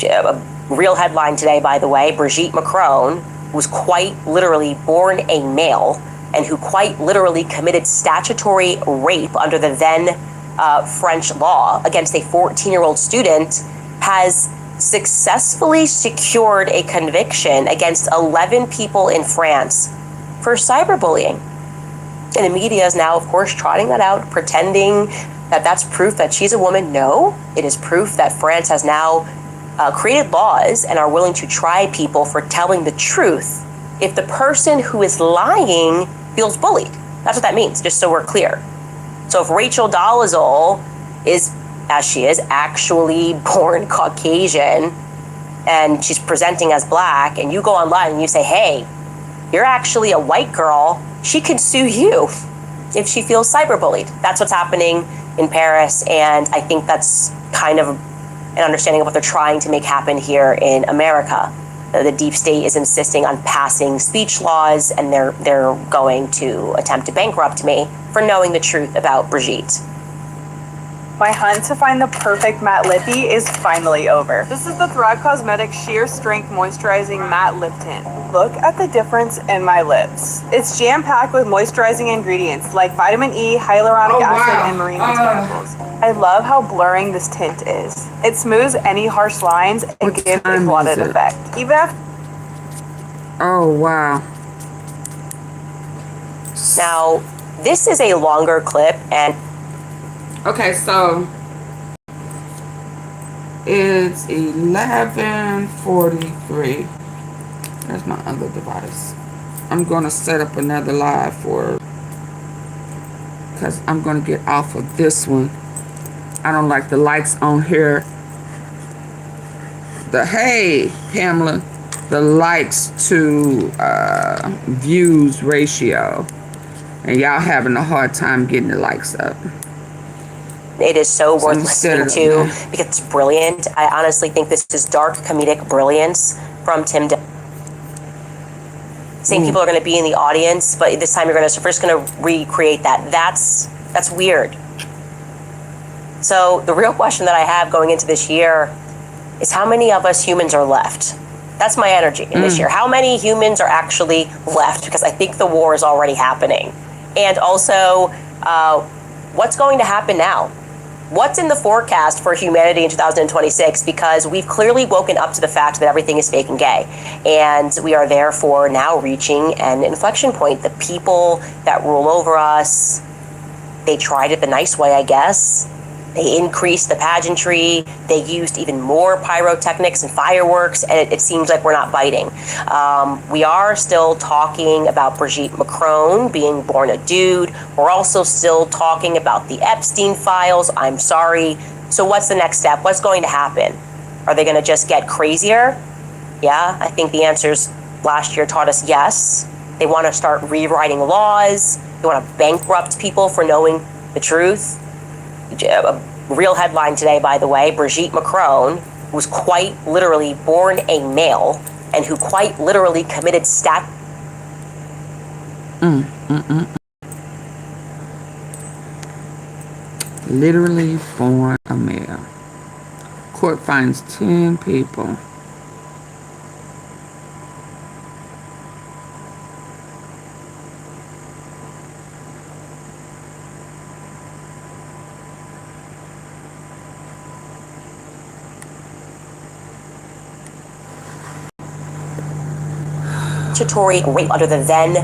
A real headline today, by the way, Brigitte Macron was quite literally born a male and who quite literally committed statutory rape under the then French law against a 14-year-old student, has successfully secured a conviction against 11 people in France for cyberbullying. And the media is now, of course, trotting that out, pretending that that's proof that she's a woman. No, it is proof that France has now created laws and are willing to try people for telling the truth if the person who is lying feels bullied. That's what that means, just so we're clear. So if Rachel Dolezal is, as she is, actually born Caucasian and she's presenting as black, and you go online and you say, hey, you're actually a white girl. She could sue you if she feels cyberbullied. That's what's happening in Paris, and I think that's kind of an understanding of what they're trying to make happen here in America. The deep state is insisting on passing speech laws, and they're going to attempt to bankrupt me for knowing the truth about Brigitte. My hunt to find the perfect matte lippy is finally over. This is the Thrive Causemetics Sheer Strength Moisturizing Matte Lip Tint. Look at the difference in my lips. It's jam-packed with moisturizing ingredients like vitamin E, hyaluronic acid, and marine botanicals. I love how blurring this tint is. It smooths any harsh lines and gives a blotted effect. Even after Oh, wow. Now, this is a longer clip, and okay, so it's 11:43. There's my other device. I'm gonna set up another live for, because I'm gonna get off of this one. I don't like the lights on here. Hey, Pamela, the likes to views ratio, and y'all having a hard time getting the likes up. it is so worth listening to because it's brilliant. I honestly think this is dark comedic brilliance from Tim Dillon. Same people are going to be in the audience, but this time you're first going to recreate that. That's weird. So the real question that I have going into this year is how many of us humans are left? That's my energy in this year. How many humans are actually left? Because I think the war is already happening. And also, what's going to happen now? What's in the forecast for humanity in 2026? Because we've clearly woken up to the fact that everything is fake and gay. And we are therefore now reaching an inflection point. The people that rule over us, they tried it the nice way, I guess. They increased the pageantry. They used even more pyrotechnics and fireworks, and it seems like we're not biting. We are still talking about Brigitte Macron being born a dude. We're also still talking about the Epstein files. I'm sorry. So what's the next step? What's going to happen? Are they going to just get crazier? Yeah, I think the answers last year taught us yes. They want to start rewriting laws. They want to bankrupt people for knowing the truth. A real headline today, by the way, Brigitte Macron, who was quite literally born a male and who quite literally committed Literally born a male. Court finds 10 people. statutory rape under the then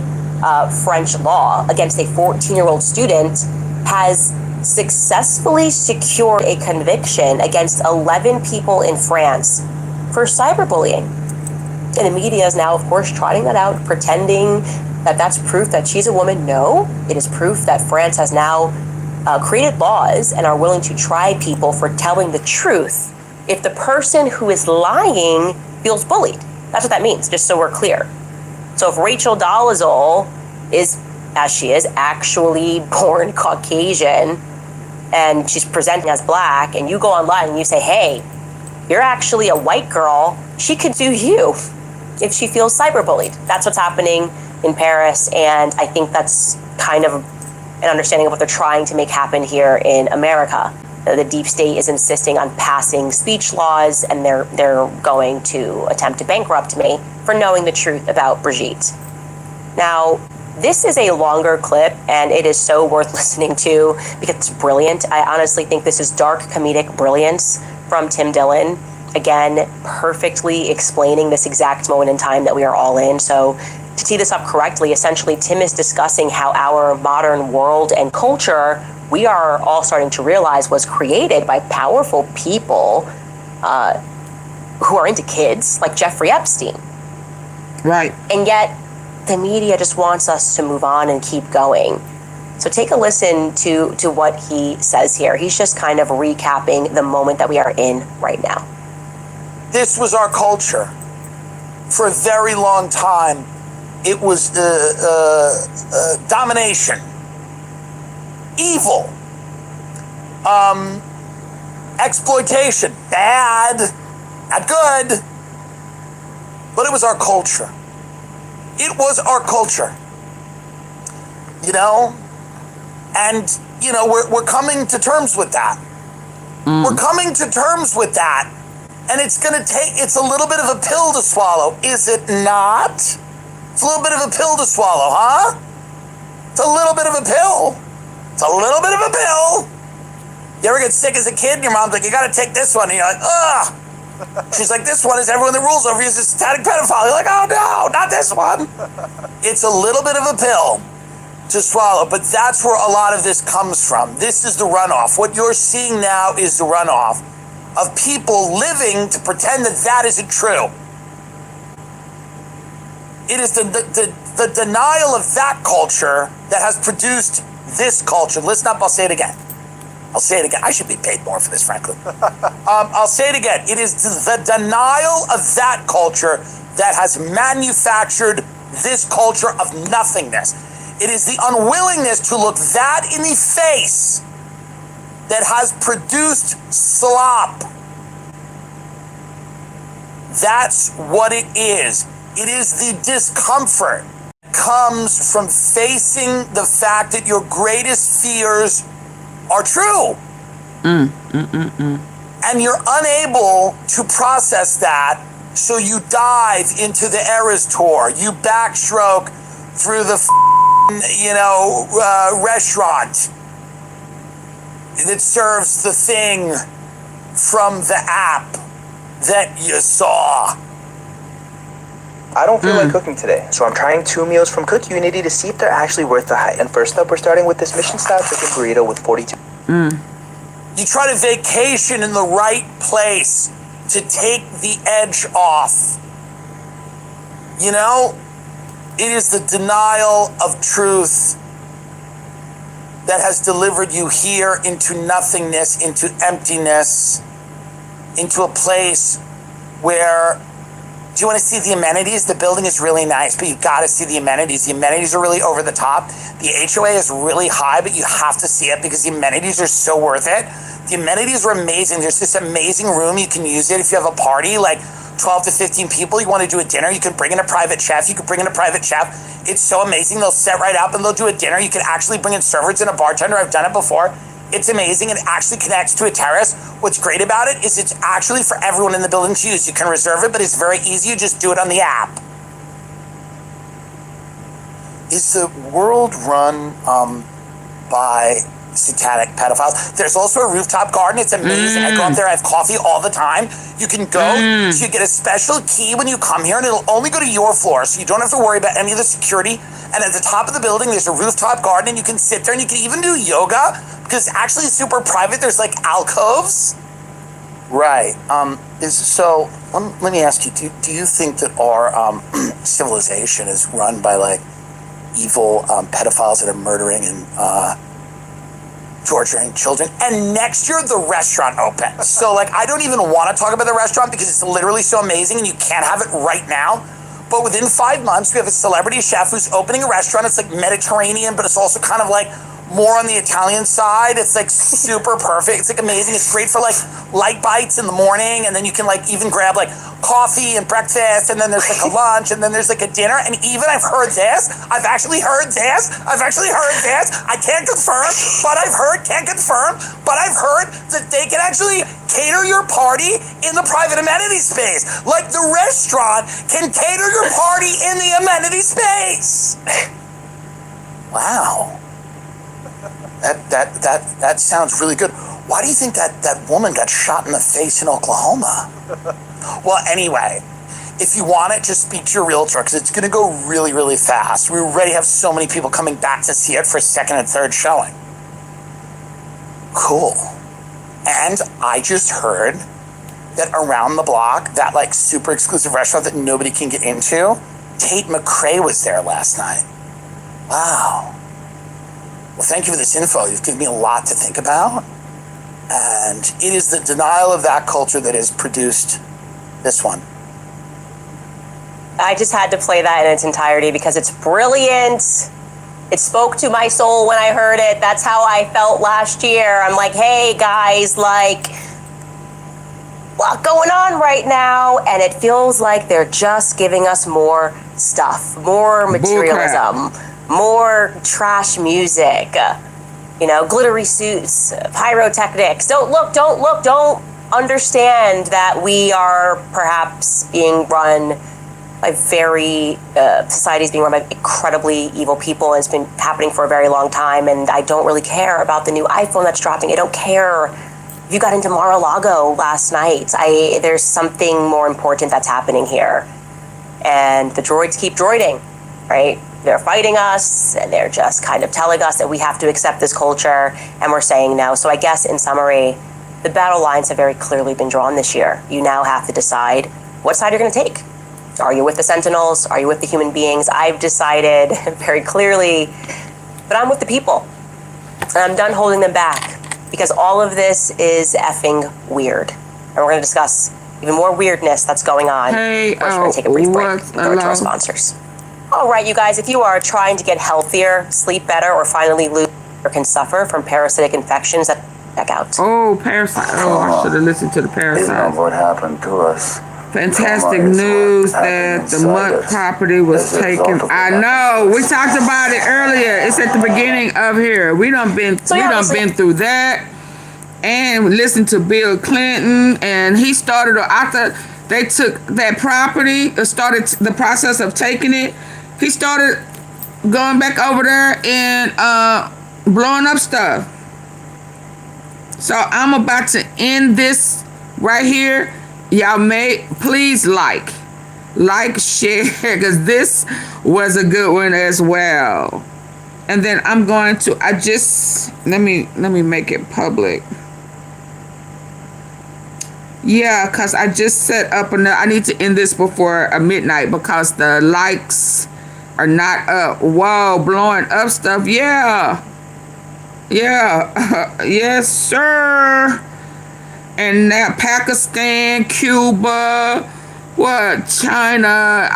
French law against a 14-year-old student has successfully secured a conviction against 11 people in France for cyberbullying. And the media is now, of course, trotting that out, pretending that that's proof that she's a woman. No, it is proof that France has now created laws and are willing to try people for telling the truth if the person who is lying feels bullied. That's what that means, just so we're clear. So if Rachel Dolezal is, as she is, actually born Caucasian and she's presenting as black, and you go online and you say, hey, you're actually a white girl, she could sue you if she feels cyberbullied. That's what's happening in Paris, and I think that's kind of an understanding of what they're trying to make happen here in America. The deep state is insisting on passing speech laws, and they're going to attempt to bankrupt me for knowing the truth about Brigitte. Now, this is a longer clip, and it is so worth listening to because it's brilliant. I honestly think this is dark comedic brilliance from Tim Dillon. Again, perfectly explaining this exact moment in time that we are all in. So to tee this up correctly, essentially Tim is discussing how our modern world and culture, we are all starting to realize, was created by powerful people who are into kids, like Jeffrey Epstein. Right. And yet the media just wants us to move on and keep going. So take a listen to what he says here. He's just kind of recapping the moment that we are in right now. This was our culture. For a very long time, It was domination, evil, exploitation, bad, not good, but it was our culture. It was our culture, you know, and, you know, we're coming to terms with that. We're coming to terms with that, and it's a little bit of a pill to swallow, is it not? It's a little bit of a pill to swallow, huh? It's a little bit of a pill. It's a little bit of a pill. You ever get sick as a kid and your mom's like, you gotta take this one, and you're like, ugh. She's like, this one is everyone that rules over you is a satanic pedophile. You're like, oh no, not this one. It's a little bit of a pill to swallow, but that's where a lot of this comes from. This is the runoff. What you're seeing now is the runoff of people living to pretend that that isn't true. It is the denial of that culture that has produced this culture. Listen up, I'll say it again. I'll say it again. I should be paid more for this, frankly. I'll say it again. It is the denial of that culture that has manufactured this culture of nothingness. It is the unwillingness to look that in the face that has produced slop. That's what it is. It is the discomfort that comes from facing the fact that your greatest fears are true. And you're unable to process that, so you dive into the Eras Tour. You backstroke through the restaurant that serves the thing from the app that you saw. I don't feel like cooking today, so I'm trying 2 meals from Cook Unity to see if they're actually worth the hype. And first up, we're starting with this Mission-style chicken burrito with 42. You try to vacation in the right place to take the edge off. You know, it is the denial of truth that has delivered you here into nothingness, into emptiness, into a place where, do you want to see the amenities? The building is really nice, but you've got to see the amenities. The amenities are really over the top. The HOA is really high, but you have to see it because the amenities are so worth it. The amenities are amazing. There's this amazing room. You can use it if you have a party, like 12 to 15 people. You want to do a dinner. You can bring in a private chef. It's so amazing. They'll set right up and they'll do a dinner. You can actually bring in servers and a bartender. I've done it before. It's amazing. It actually connects to a terrace. What's great about it is it's actually for everyone in the building to use. You can reserve it, but it's very easy. You just do it on the app. Is the world run by satanic pedophiles? There's also a rooftop garden. It's amazing. I go up there. I have coffee all the time. You can go. So you get a special key when you come here, and it'll only go to your floor, so you don't have to worry about any of the security. And at the top of the building, there's a rooftop garden, and you can sit there, and you can even do yoga, because it's actually super private. There's like alcoves. Right. Let me ask you, do you think that our civilization is run by like evil pedophiles that are murdering and torturing children? And next year, the restaurant opens. So like, I don't even want to talk about the restaurant because it's literally so amazing and you can't have it right now. But within 5 months, we have a celebrity chef who's opening a restaurant. It's like Mediterranean, but it's also kind of like more on the Italian side. It's like super perfect. It's like amazing. It's great for like light bites in the morning. And then you can like even grab like coffee and breakfast. And then there's like a lunch. And then there's like a dinner. And even I've heard this. I can't confirm, but I've heard, I've heard that they can actually cater your party in the private amenity space. Like the restaurant can cater your party in the amenity space. Wow. That sounds really good. Why do you think that woman got shot in the face in Oklahoma? Well, anyway, if you want it, just speak to your realtor because it's going to go really, really fast. We already have so many people coming back to see it for second and third showing. Cool. And I just heard that around the block, that like super exclusive restaurant that nobody can get into, Tate McRae was there last night. Wow. Well, thank you for this info. You've given me a lot to think about. And it is the denial of that culture that has produced this one. I just had to play that in its entirety because it's brilliant. It spoke to my soul when I heard it. That's how I felt last year. I'm like, hey guys, like, lot going on right now, and it feels like they're just giving us more stuff, more materialism, more trash music, glittery suits, pyrotechnics. Don't understand that we are perhaps being run by society is being run by incredibly evil people, and it's been happening for a very long time, and I don't really care about the new iPhone that's dropping. I don't care if you got into Mar-a-Lago last night. There's something more important that's happening here. And the droids keep droiding, right? They're fighting us, and they're just kind of telling us that we have to accept this culture, and we're saying no. So I guess in summary, the battle lines have very clearly been drawn this year. You now have to decide what side you're going to take. Are you with the Sentinels? Are you with the human beings? I've decided very clearly that I'm with the people. And I'm done holding them back because all of this is effing weird. And we're going to discuss even more weirdness that's going on. Hey, first, we're going to take a brief break and go to our sponsors. All right, you guys, if you are trying to get healthier, sleep better, or finally lose or can suffer from parasitic infections, check out. Oh, parasite. Oh, I should have listened to the parasite. What happened to us? Fantastic news that the Mutt property was taken. I know. We talked about it earlier. It's at the beginning of here. We done been through that. And listen to Bill Clinton, and he started after they took that property, started the process of taking it. He started going back over there and blowing up stuff. So I'm about to end this right here. Y'all may please like, share, because this was a good one as well. And then I'm going to let me make it public. Yeah, because I just set up I need to end this before midnight because the likes are not up. Whoa, blowing up stuff. Yeah. Yes, sir. And now Pakistan, Cuba, China,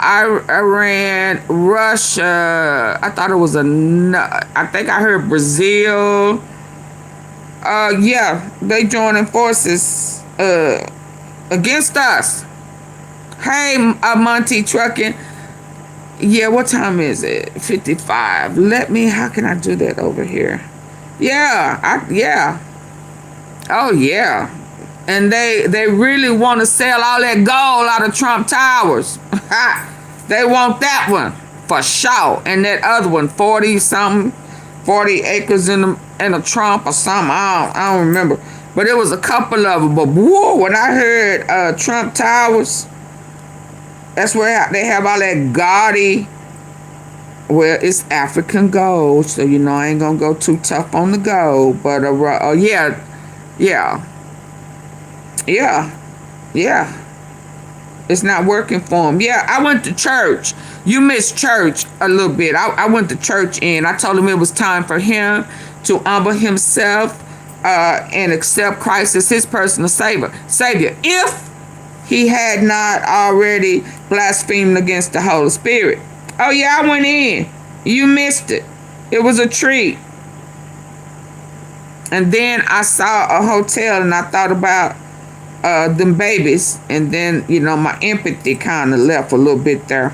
Iran, Russia. I thought it was I think I heard Brazil. Yeah, they joining forces against us. Hey, Monty Trucking. Yeah, what time is it? 55. How can I do that over here? Yeah. Oh, yeah. And they really want to sell all that gold out of Trump Towers. They want that one for sure. And that other one, 40 acres in a Trump or something. I don't remember. But it was a couple of them. But whoa, when I heard Trump Towers, that's where they have all that gaudy. Well, it's African gold, so I ain't gonna go too tough on the gold. But yeah. It's not working for him. Yeah, I went to church. You missed church a little bit. I went to church and I told him it was time for him to humble himself and accept Christ as his personal savior. If he had not already blasphemed against the Holy Spirit. Oh yeah, I went in. You missed it. It was a treat. And then I saw a hotel and I thought about them babies, and then my empathy kind of left a little bit there.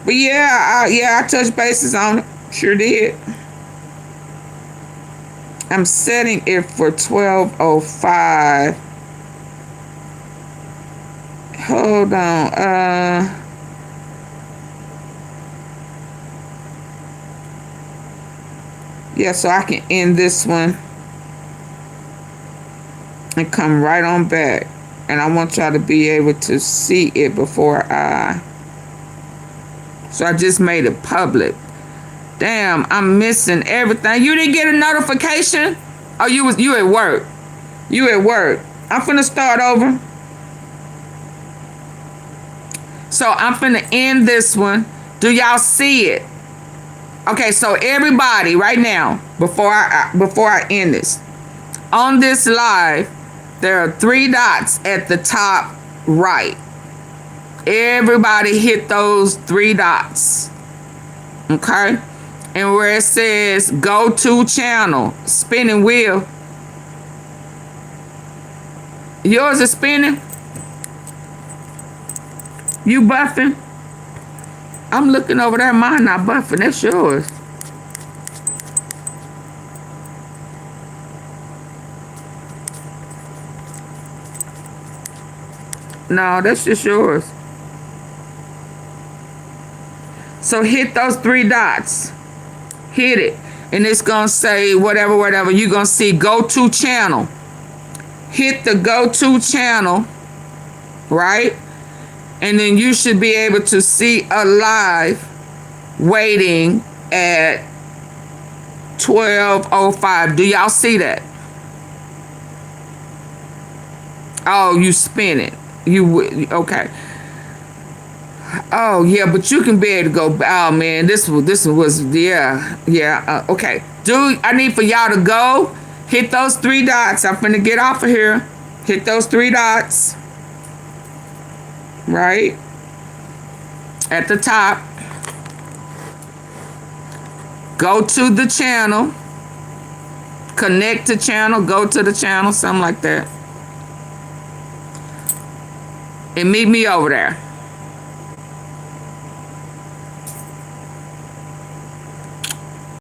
But I touched bases on it. Sure did. I'm setting it for 12:05. Hold on. Yeah, so I can end this one and come right on back. And I want y'all to be able to see it before so I just made it public. Damn, I'm missing everything. You didn't get a notification? Oh, you at work. You at work. I'm finna start over. So I'm finna end this one. Do y'all see it? Okay, so everybody right now, before I end this, on this live, there are 3 dots at the top right. Everybody hit those 3 dots. Okay? And where it says go to channel, spinning wheel. Yours is spinning? You buffing? I'm looking over there, mine not buffing. That's yours. No, that's just yours. So hit those 3 dots. Hit it. And it's going to say whatever. You're going to see go to channel. Hit the go to channel. Right? And then you should be able to see a live waiting at 12:05. Do y'all see that? Oh, you spin it. Okay. Oh yeah, but you can be able to go. Oh man, this was yeah. Okay, dude, I need for y'all to go hit those 3 dots. I'm finna get off of here. Hit those 3 dots. Right at the top. Go to the channel. Connect to channel. Go to the channel. Something like that. And meet me over there.